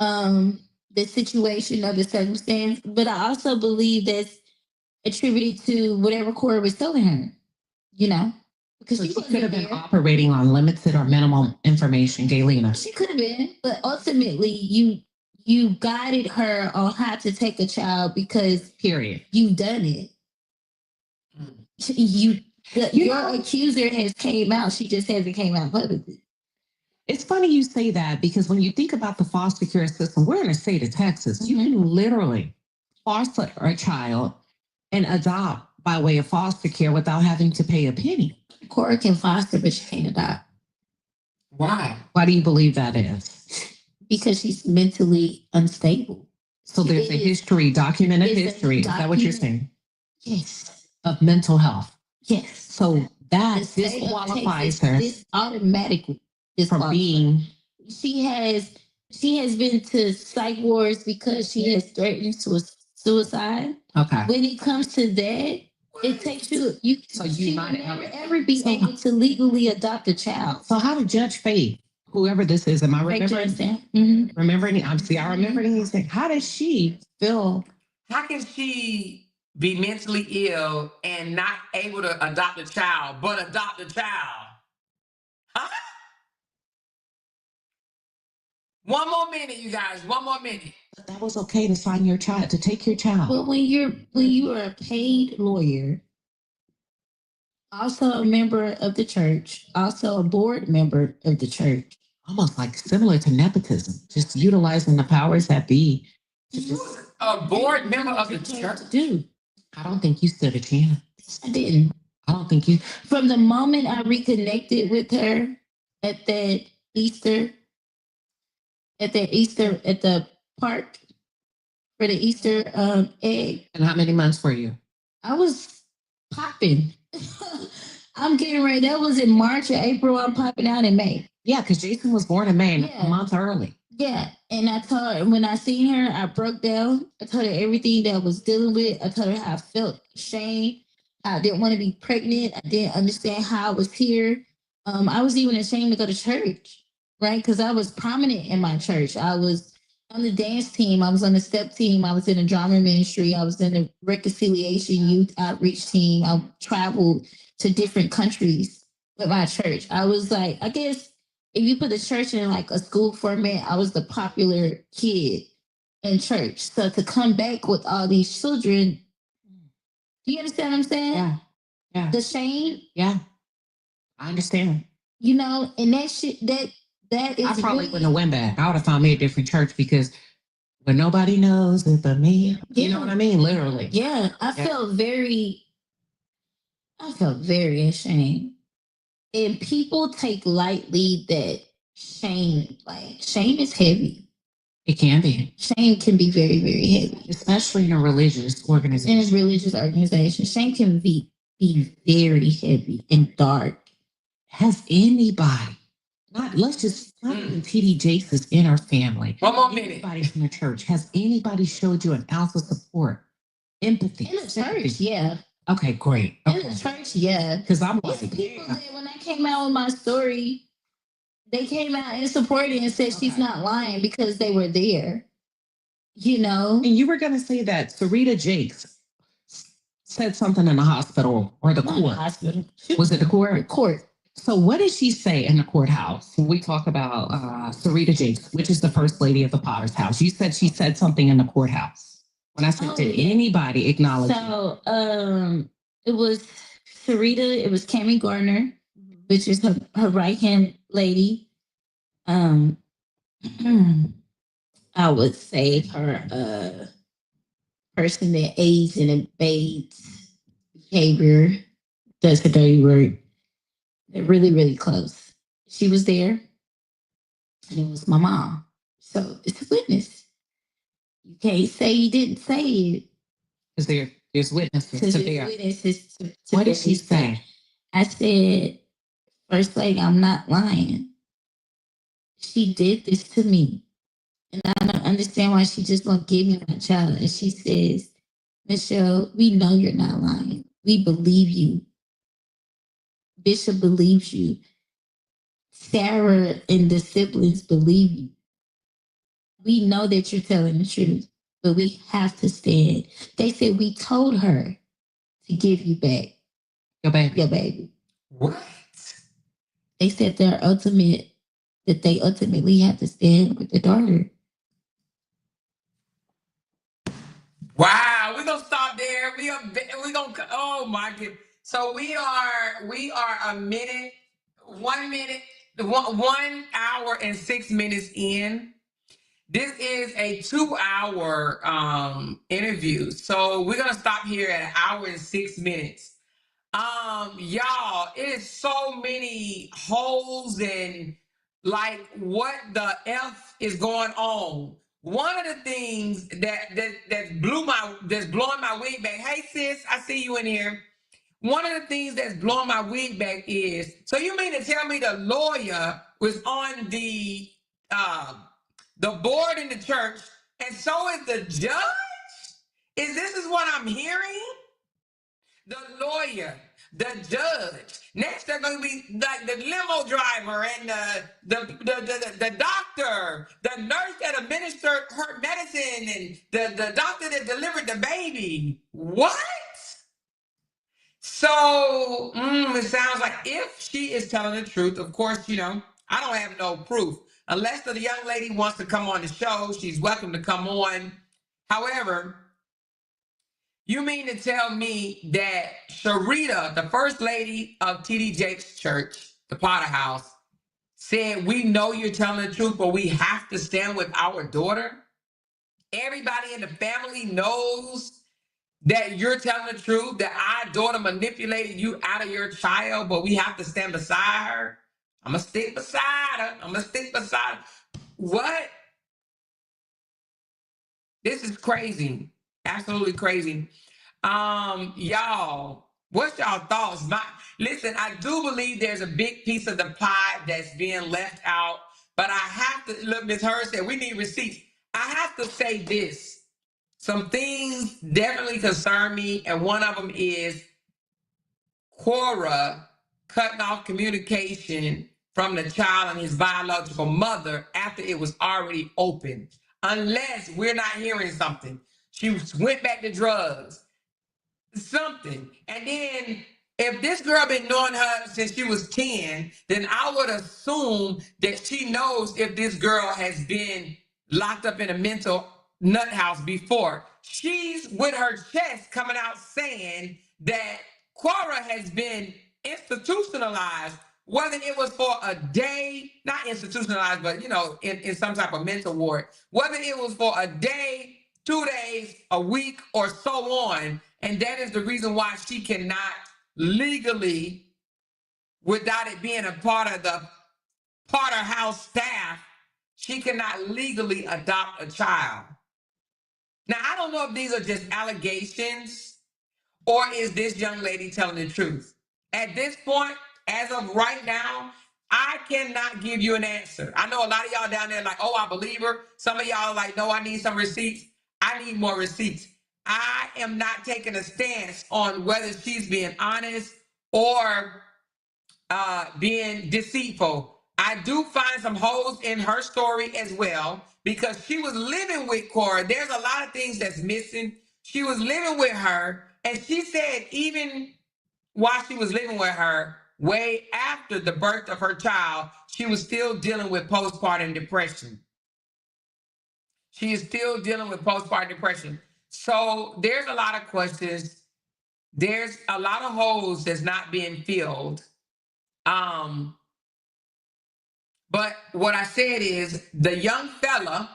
the situation or the circumstance. But I also believe that's attributed to whatever Cora was telling her, because So she could have been operating on limited or minimal information, Galena. She could have been, but ultimately you guided her on how to take a child because period. You've done it. Your accuser has came out. She just hasn't came out publicly. It's funny you say that because when you think about the foster care system, we're in the state of Texas. You can literally foster a child and adopt by way of foster care without having to pay a penny. Cora can foster, but she can't adopt. Why? Why do you believe that is? Because she's mentally unstable. So there's a history, documented It's a history. Is that what you're document- saying? Yes. Of mental health. Yes. So that The state of disqualifies Texas, her this automatically from being. She has been to psych wards because she has threatened suicide. Okay. When it comes to that, it takes you. So you She might would have- never ever be So- able to legally adopt a child. So how did Judge Faith, whoever this is, am I Right, remembering? Justin? Mhm. Remembering? I remember these things. How does she feel? How can she be mentally ill and not able to adopt a child, but adopt a child? Huh? One more minute, you guys. One more minute. But that was okay to sign your child, to take your child. But when you are a paid lawyer, also a member of the church, also a board member of the church, Almost like similar to nepotism, just utilizing the powers that be. To just, A board member of the church. dude, I don't think you stood a chance. I didn't. I don't think you. From the moment I reconnected with her at that Easter, at the park for the Easter egg, And how many months were you? I was popping. I'm getting ready. That was in March or April. I'm popping out in May. Yeah, because Jason was born in May, Yeah. a month early. Yeah. And I told her, when I seen her, I broke down. I told her everything that I was dealing with. I told her how I felt shame. I didn't want to be pregnant. I didn't understand how I was here. I was even ashamed to go to church, right? Because I was prominent in my church. I was on the dance team. I was on the step team. I was in the drama ministry. I was in the reconciliation youth outreach team. I traveled to different countries with my church. I was like, I guess if you put the church in like a school format, I was the popular kid in church. So to come back with all these children, do you understand what I'm saying? Yeah. Yeah. The shame, Yeah. I understand. you know, and that shit that is I probably really, wouldn't have went back. I would have found me a different church because when nobody knows it but me. You know what I mean? Literally. Yeah, I felt very ashamed. And people take lightly that shame. Like shame is heavy. It can be. Shame can be very, very heavy. Especially in a religious In organization. a religious organization, shame can be very heavy and dark. Has anybody, not even TD Jakes' inner family. One more minute. Anybody from the church, has anybody showed you an ounce of support, empathy? In the church, yeah. Okay, great. In Okay. the church, yeah. Because I'm It's like, people yeah. that when I came out with my story, they came out and supported and said she's not lying because they were there. You know? And you were going to say that Cora Jakes said something in the hospital or the Not in the court. hospital. Was it the The court? court. So what did she say in the courthouse when we talk about Cora Jakes, which is the first lady of the Potter's house? You said she said something in the courthouse. When I said, did anybody acknowledge you? So it was Sarita, it was Cammie Gardner, which is her right hand lady. I would say her person that aids and invades behavior, does her dirty work. They're really, really close. She was there, and it was my mom. So it's a witness. You can't say you didn't say it. Because there's witnesses to bear. Witnesses to What bear. did she say? I said, First Lady, I'm not lying. She did this to me. And I don't understand why she just won't give me my child. And she says, Michelle, we know you're not lying. We believe you. Bishop believes you. Sarah and the siblings believe you. We know that you're telling the truth, but we have to stand. They said we told her to give you back Your baby. your baby. What? They said they ultimately have to stand with the daughter. Wow, we're gonna stop there. We gonna, oh my god. So we are a minute, 1 minute, 1 hour and 6 minutes in. This is a 2 hour interview. So we're gonna stop here at 1 hour and 6 minutes. Y'all, it is so many holes and like what the F is going on One of the things that's blowing my wig back. Hey sis, I see you in here. One of the things that's blowing my wig back is, so you mean to tell me the lawyer was on the board in the church, and so is the judge? Is what I'm hearing? The lawyer, the judge. Next, they're going to be like the limo driver and the doctor, the nurse that administered her medicine, and the doctor that delivered the baby. What? So it sounds like if she is telling the truth, of course, I don't have no proof. Unless the young lady wants to come on the show, she's welcome to come on. However, you mean to tell me that Sharita, the first lady of TD Jakes Church, the Potter House, said, we know you're telling the truth, but we have to stand with our daughter? Everybody in the family knows that you're telling the truth, that our daughter manipulated you out of your child, but we have to stand beside her. I'm going to stick beside her. What? This is crazy. Absolutely crazy. Y'all, what's y'all thoughts? Listen, I do believe there's a big piece of the pie that's being left out, but I have to look. Ms. Hurd said we need receipts. I have to say this. Some things definitely concern me, and one of them is Cora cutting off communication from the child and his biological mother after it was already open. Unless we're not hearing something. She went back to drugs. Something. And then if this girl been knowing her since she was 10, then I would assume that she knows if this girl has been locked up in a mental nut house before. She's with her chest coming out saying that Cora has been institutionalized, whether it was for a day, not institutionalized, but in some type of mental ward, whether it was for a day, 2 days, a week, or so on. And that is the reason why she cannot legally, without it being a part of the Potter House staff, she cannot legally adopt a child. Now, I don't know if these are just allegations or is this young lady telling the truth. At this point, as of right now, I cannot give you an answer. I know a lot of y'all down there like, oh, I believe her. Some of y'all like, no, I need some receipts. I need more receipts. I am not taking a stance on whether she's being honest or being deceitful. I do find some holes in her story as well because she was living with Cora. There's a lot of things that's missing. She was living with her, and she said even while she was living with her, way after the birth of her child, she was still dealing with postpartum depression. She is still dealing with postpartum depression. So there's a lot of questions. There's a lot of holes that's not being filled. But what I said is the young fella,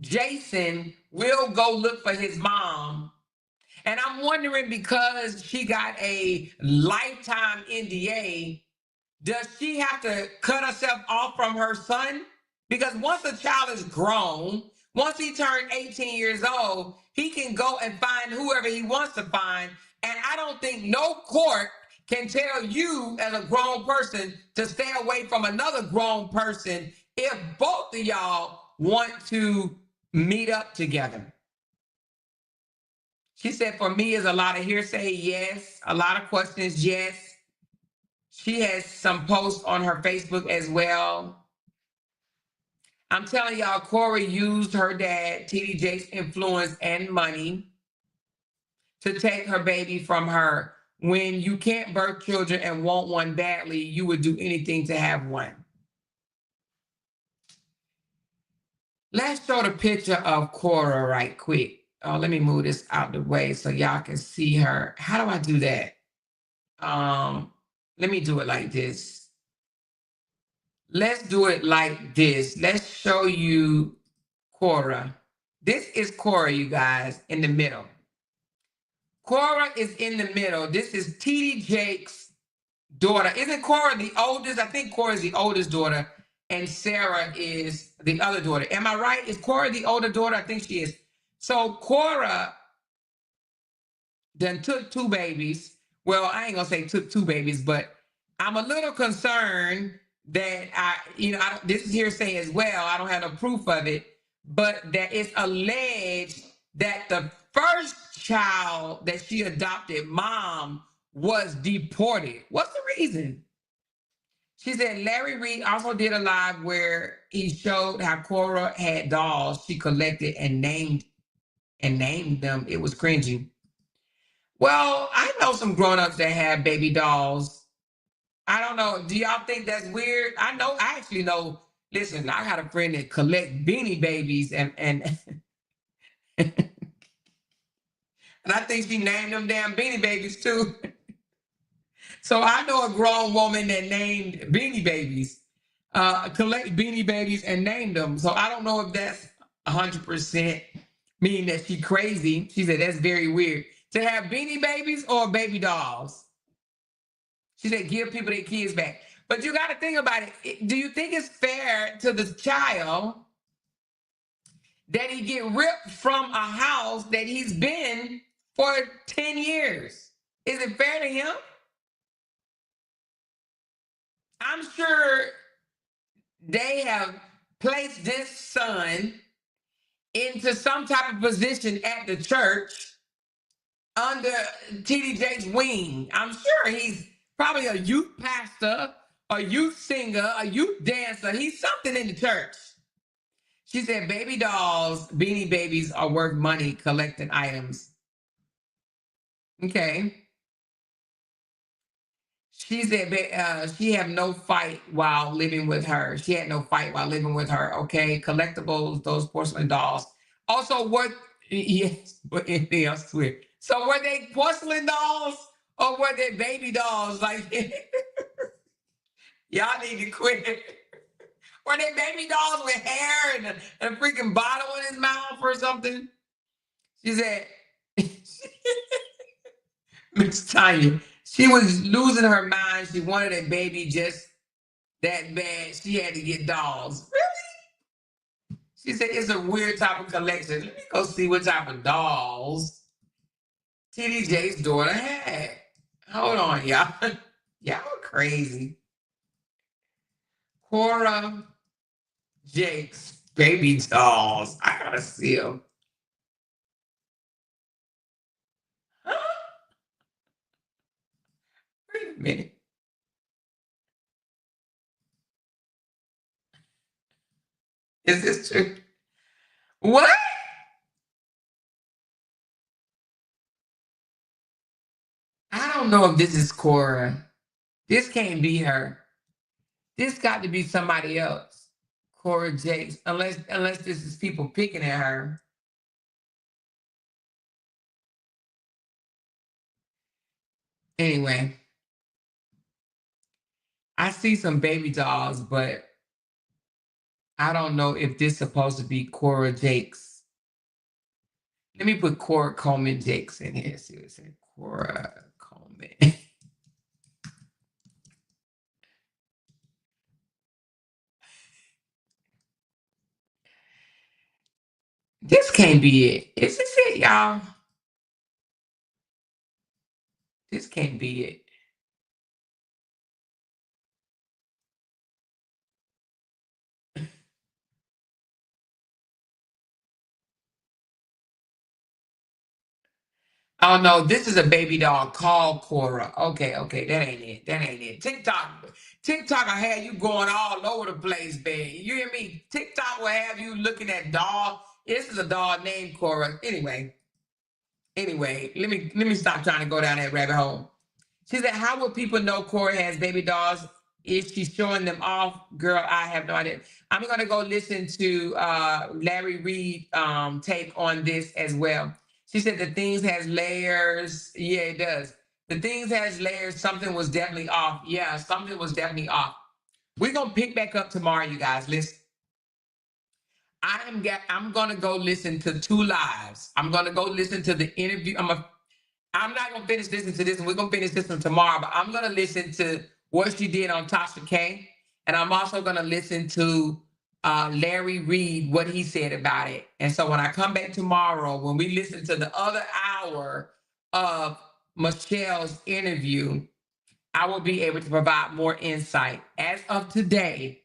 Jason, will go look for his mom. And I'm wondering, because she got a lifetime NDA, does she have to cut herself off from her son? Because once a child is grown, once he turned 18 years old, he can go and find whoever he wants to find. And I don't think no court can tell you as a grown person to stay away from another grown person if both of y'all want to meet up together. She said, for me, is a lot of hearsay, yes. A lot of questions, yes. She has some posts on her Facebook as well. I'm telling y'all, Cora used her dad, TD Jakes' influence and money to take her baby from her. When you can't birth children and want one badly, you would do anything to have one. Let's show the picture of Cora right quick. Oh, let me move this out the way so y'all can see her. How do I do that? Let me do it like this. Let's do it like this. Let's show you Cora. This is Cora, you guys, in the middle. Cora is in the middle. This is TD Jakes' daughter. Isn't Cora the oldest? I think Cora is the oldest daughter. and Sarah is the other daughter. Am I right? Is Cora the older daughter? I think she is. So Cora then took two babies. Well, I ain't gonna say took two babies, but I'm a little concerned that this is hearsay as well. I don't have no proof of it, but that it's alleged that the first child that she adopted, mom, was deported. What's the reason? She said Larry Reed also did a live where he showed how Cora had dolls she collected and named them. It was cringy. Well, I know some grown-ups that have baby dolls. I don't know. Do y'all think that's weird? I actually know. Listen, I got a friend that collect beanie babies and and I think she named them damn beanie babies too. So I know a grown woman that named beanie babies, collect beanie babies and named them. So I don't know if that's 100% mean that she crazy. She said that's very weird to have beanie babies or baby dolls. She said give people their kids back. But you got to think about it. Do you think it's fair to the child that he get ripped from a house that he's been for 10 years? Is it fair to him? I'm sure they have placed this son into some type of position at the church under TD Jakes' wing. I'm sure he's probably a youth pastor, a youth singer, a youth dancer. He's something in the church. She said baby dolls, beanie babies are worth money collecting items. Okay. She said she had no fight while living with her. She had no fight while living with her. Okay. Collectibles, those porcelain dolls. Also, yes, but anything else weird. So were they porcelain dolls or were they baby dolls? Like, y'all need to quit. Were they baby dolls with hair and a freaking bottle in his mouth or something? She said, Miss Tanya, she was losing her mind. She wanted a baby just that bad. She had to get dolls. Really? She said it's a weird type of collection. Let me go see what type of dolls TD Jakes' daughter had. Hold on, y'all. Y'all crazy. Cora Jakes, baby dolls. I gotta see them. Huh? Wait a minute. Is this true? What? I don't know if this is Cora. This can't be her. This got to be somebody else. Cora Jakes, unless this is people picking at her. Anyway, I see some baby dolls, but I don't know if this is supposed to be Cora Jakes. Let me put Cora Coleman Jakes in here. See what it says. Cora Coleman. This can't be it. Is this it, y'all? This can't be it. Oh no, this is a baby doll called Cora. Okay, that ain't it. That ain't it. TikTok will have you going all over the place, baby. You hear me? TikTok will have you looking at doll. This is a doll named Cora. Anyway, let me stop trying to go down that rabbit hole. She said, how would people know Cora has baby dolls? Is she showing them off? Girl, I have no idea. I'm gonna go listen to Larry Reed take on this as well. She said the things has layers. Yeah, it does. The things has layers. Something was definitely off. Yeah, something was definitely off. We're gonna pick back up tomorrow, you guys. Listen. I'm gonna go listen to 2 lives. I'm gonna go listen to the interview. I'm not gonna finish listening to this, and we're gonna finish this one tomorrow. But I'm gonna listen to what she did on Tasha K, And I'm also going to listen to Larry Reed, what he said about it. And so when I come back tomorrow, when we listen to the other hour of Michelle's interview, I will be able to provide more insight. As of today,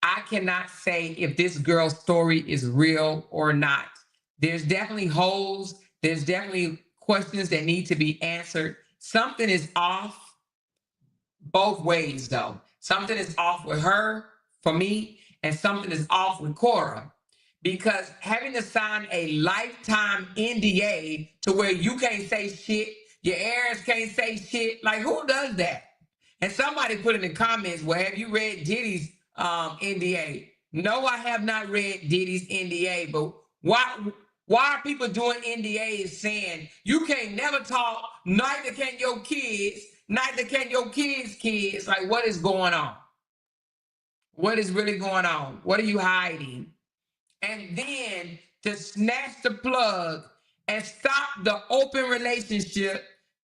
I cannot say if this girl's story is real or not. There's definitely holes. There's definitely questions that need to be answered. Something is off both ways, though. Something is off with her, for me, and something is off with Cora. Because having to sign a lifetime NDA to where you can't say shit, your heirs can't say shit, like who does that? And somebody put in the comments, well, have you read Diddy's NDA? No, I have not read Diddy's NDA, but why are people doing NDAs saying you can't never talk, neither can your kids, neither can your kids' kids? Like, what is going on? What is really going on? What are you hiding? And then to snatch the plug and stop the open relationship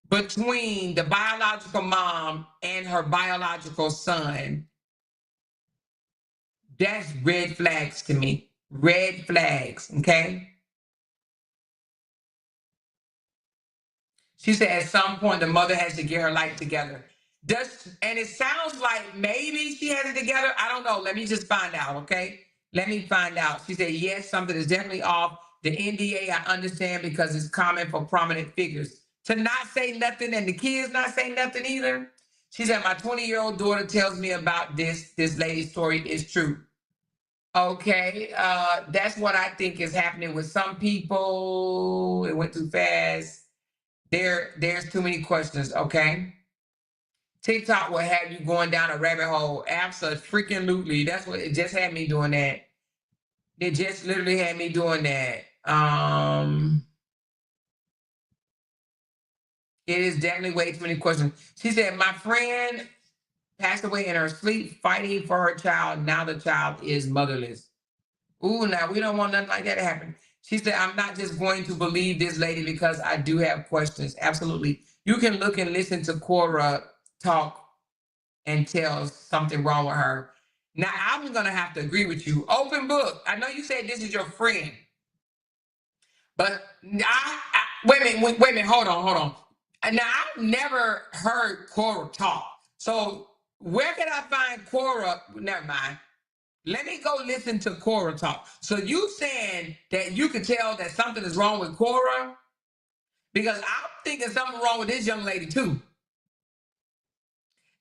between the biological mom and her biological son. That's red flags to me. Red flags, okay? She said at some point the mother has to get her life together. And it sounds like maybe she has it together. I don't know. Let me just find out, okay? Let me find out. She said, yes, something is definitely off. The NDA, I understand because it's common for prominent figures to not say nothing and the kids not say nothing either. She said, my 20-year-old daughter tells me about this. This lady's story is true. Okay, that's what I think is happening with some people. It went too fast. There's too many questions, okay? TikTok will have you going down a rabbit hole. Absolutely. That's what it just had me doing that. It just literally had me doing that. It is definitely way too many questions. She said, my friend passed away in her sleep fighting for her child. Now the child is motherless. Ooh, now we don't want nothing like that to happen. She said, I'm not just going to believe this lady because I do have questions. Absolutely. You can look and listen to Cora talk until something wrong with her. Now, I'm going to have to agree with you. Open book. I know you said this is your friend. But wait a minute, hold on. Now, I've never heard Cora talk. So where can I find Cora? Never mind. Let me go listen to Cora talk. So you saying that you could tell that something is wrong with Cora? Because I'm thinking something wrong with this young lady too.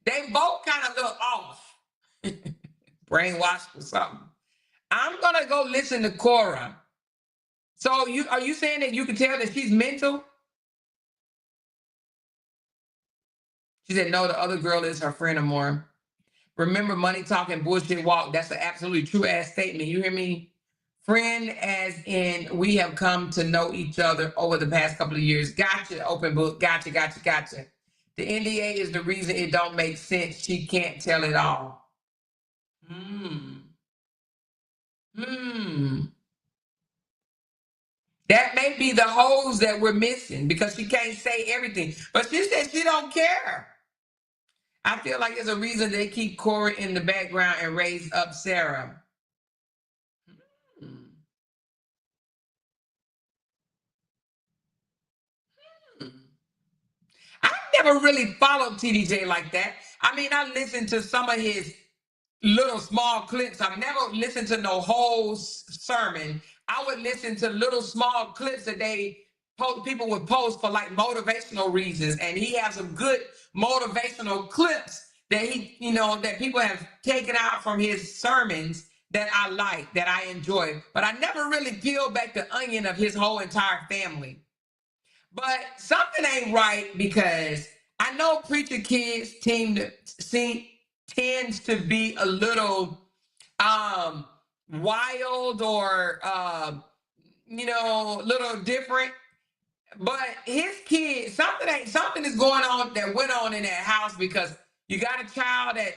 They both kind of look off. Brainwashed or something. I'm gonna go listen to Cora. So are you saying that you can tell that she's mental? She said, no, the other girl is her friend or more. Remember, money talking, bullshit walk. That's an absolutely true ass statement. You hear me? Friend as in we have come to know each other over the past couple of years. Gotcha, open book. Gotcha. The NDA is the reason it don't make sense. She can't tell it all. That may be the holes that we're missing because she can't say everything. But she said she don't care. I feel like there's a reason they keep Cora in the background and raise up Sarah. I never really followed TDJ like that. I mean, I listened to some of his little small clips. I've never listened to no whole sermon. I would listen to little small clips that people would post for like motivational reasons. And he has some good motivational clips that that people have taken out from his sermons that I like, that I enjoy. But I never really peeled back the onion of his whole entire family. But something ain't right because I know preacher kids tends to be a little wild or little different. But his kids, something is going on that went on in that house because you got a child that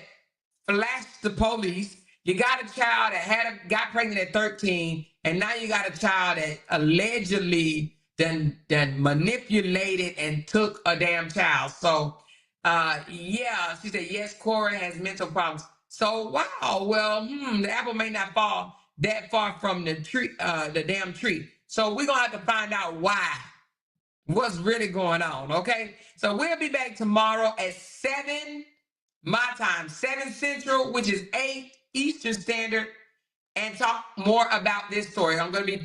flashed the police. You got a child that got pregnant at 13, and now you got a child that allegedly then manipulated and took a damn child. So, yeah, she said, yes, Cora has mental problems. So wow, well, the apple may not fall that far from the tree, the damn tree. So we're gonna have to find out what's really going on. Okay. So we'll be back tomorrow at 7 my time, 7 Central, which is 8 Eastern Standard, and talk more about this story. I'm going to be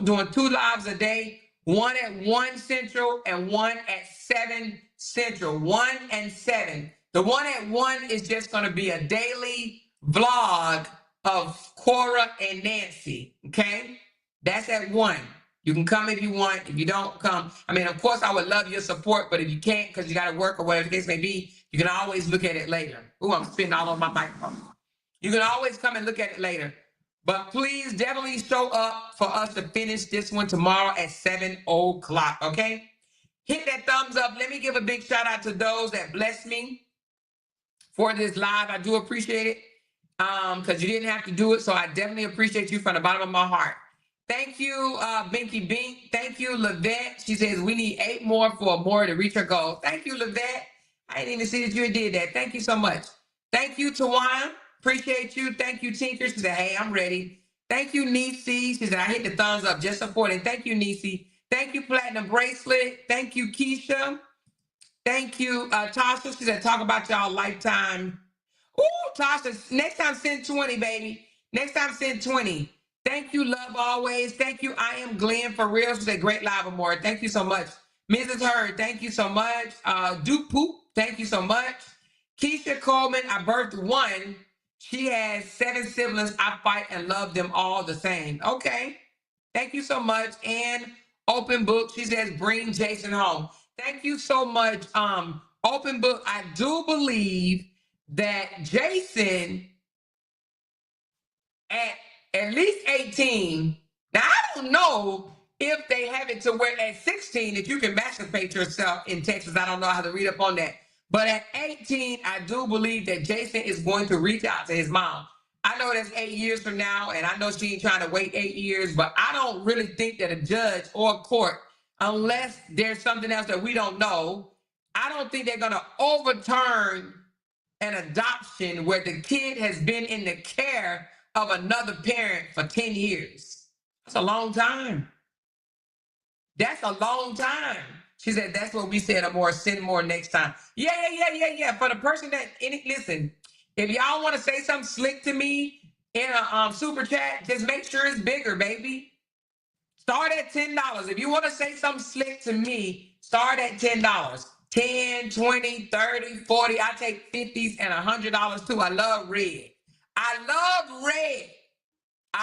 doing 2 lives a day, one at 1 Central and one at 7 Central, 1 and 7. The one at 1 is just going to be a daily vlog of Cora and Nancy, okay? That's at 1. You can come if you want. If you don't come, I mean, of course, I would love your support, but if you can't because you got to work or whatever the case may be, you can always look at it later. Ooh, I'm spitting all over my microphone. You can always come and look at it later. But please definitely show up for us to finish this one tomorrow at 7 o'clock, okay? Hit that thumbs up. Let me give a big shout out to those that blessed me for this live. I do appreciate it because you didn't have to do it. So I definitely appreciate you from the bottom of my heart. Thank you, Binky Bink. Thank you, Lavette. She says we need 8 more for more to reach her goal. Thank you, Lavette. I didn't even see that you did that. Thank you so much. Thank you, Tawana. Appreciate you. Thank you, Tinker. She said, hey, I'm ready. Thank you, Nisi. She said, I hit the thumbs up, just supporting. Thank you, Nisi. Thank you, Platinum Bracelet. Thank you, Keisha. Thank you, Tasha. She said, talk about y'all lifetime. Ooh, Tasha, next time send 20, baby. Next time send 20. Thank you, love always. Thank you. I am Glenn for real. She said, great live, Amore. Thank you so much. Mrs. Hurd, thank you so much. Duke Poop, thank you so much. Keisha Coleman, I birthed 1. She has 7 siblings. I fight and love them all the same. Okay. Thank you so much. And Open Book, she says, bring Jason home. Thank you so much. Open Book, I do believe that Jason at least 18. Now I don't know if they have it to where at 16, if you can masturbate yourself in Texas. I don't know how to read up on that. But at 18, I do believe that Jason is going to reach out to his mom. I know that's 8 years from now, and I know she ain't trying to wait 8 years, but I don't really think that a judge or a court, unless there's something else that we don't know, I don't think they're going to overturn an adoption where the kid has been in the care of another parent for 10 years. That's a long time. That's a long time. She said, that's what we said, Amore, send more next time. Yeah. For the person that, listen, if y'all want to say something slick to me in a super chat, just make sure it's bigger, baby. Start at $10. If you want to say something slick to me, start at $10. 10, 20, 30, 40. I take 50s and $100 too. I love red. I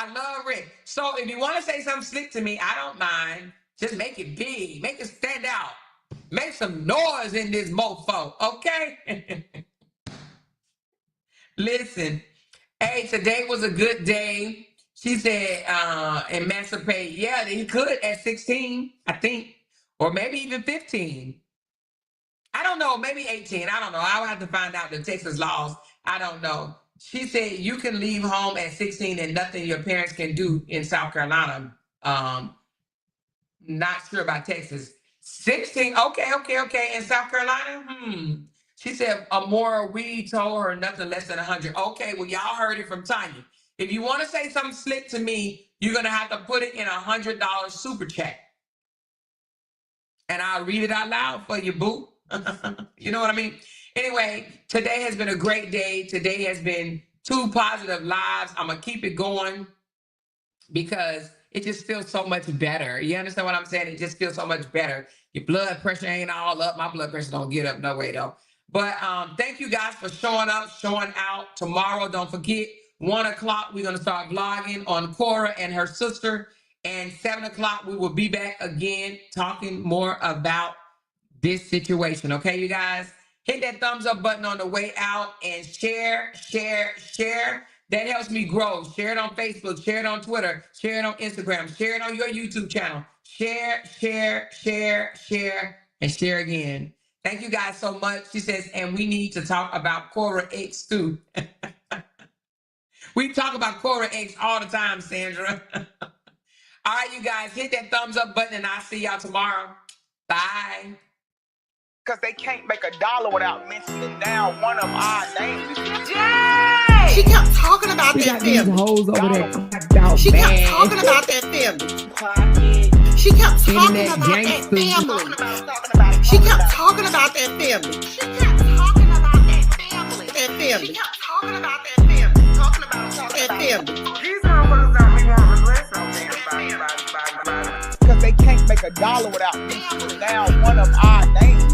love red. So if you want to say something slick to me, I don't mind. Just make it big. Make it stand out. Make some noise in this mofo, okay? Listen. Hey, today was a good day. She said, emancipate. Yeah, he could at 16, I think. Or maybe even 15. I don't know, maybe 18. I don't know. I'll have to find out the Texas laws. I don't know. She said you can leave home at 16 and nothing your parents can do in South Carolina. Not sure about Texas. 16. Okay. In South Carolina? She said, Amora, we told her nothing less than 100. Okay, well, y'all heard it from Tanya. If you want to say something slick to me, you're going to have to put it in $100 super chat. And I'll read it out loud for you, boo. You know what I mean? Anyway, today has been a great day. Today has been 2 positive lives. I'm going to keep it going because it just feels so much better. You understand what I'm saying? It just feels so much better. Your blood pressure ain't all up. My blood pressure don't get up no way, though. But thank you guys for showing up, showing out. Tomorrow, don't forget, 1 o'clock, we're going to start vlogging on Cora and her sister. And 7 o'clock, we will be back again talking more about this situation. Okay, you guys? Hit that thumbs up button on the way out and share. That helps me grow. Share it on Facebook. Share it on Twitter. Share it on Instagram. Share it on your YouTube channel. Share, and share again. Thank you guys so much. She says, and we need to talk about Cora X too. We talk about Cora X all the time, Sandra. All right, you guys, hit that thumbs up button and I'll see y'all tomorrow. Bye. Because they can't make $1 without mentioning down one of our names. Jay! She kept talking about We that got these family. hoes over there about She kept man. talking about that family. She kept talking Internet about that gangsters. family. She kept talking about that family. She kept talking about that family. That family. She kept talking about that family. Talking about that family. These motherfuckers don't be wanting to listen about. Because they can't make a dollar without me. Now one of our names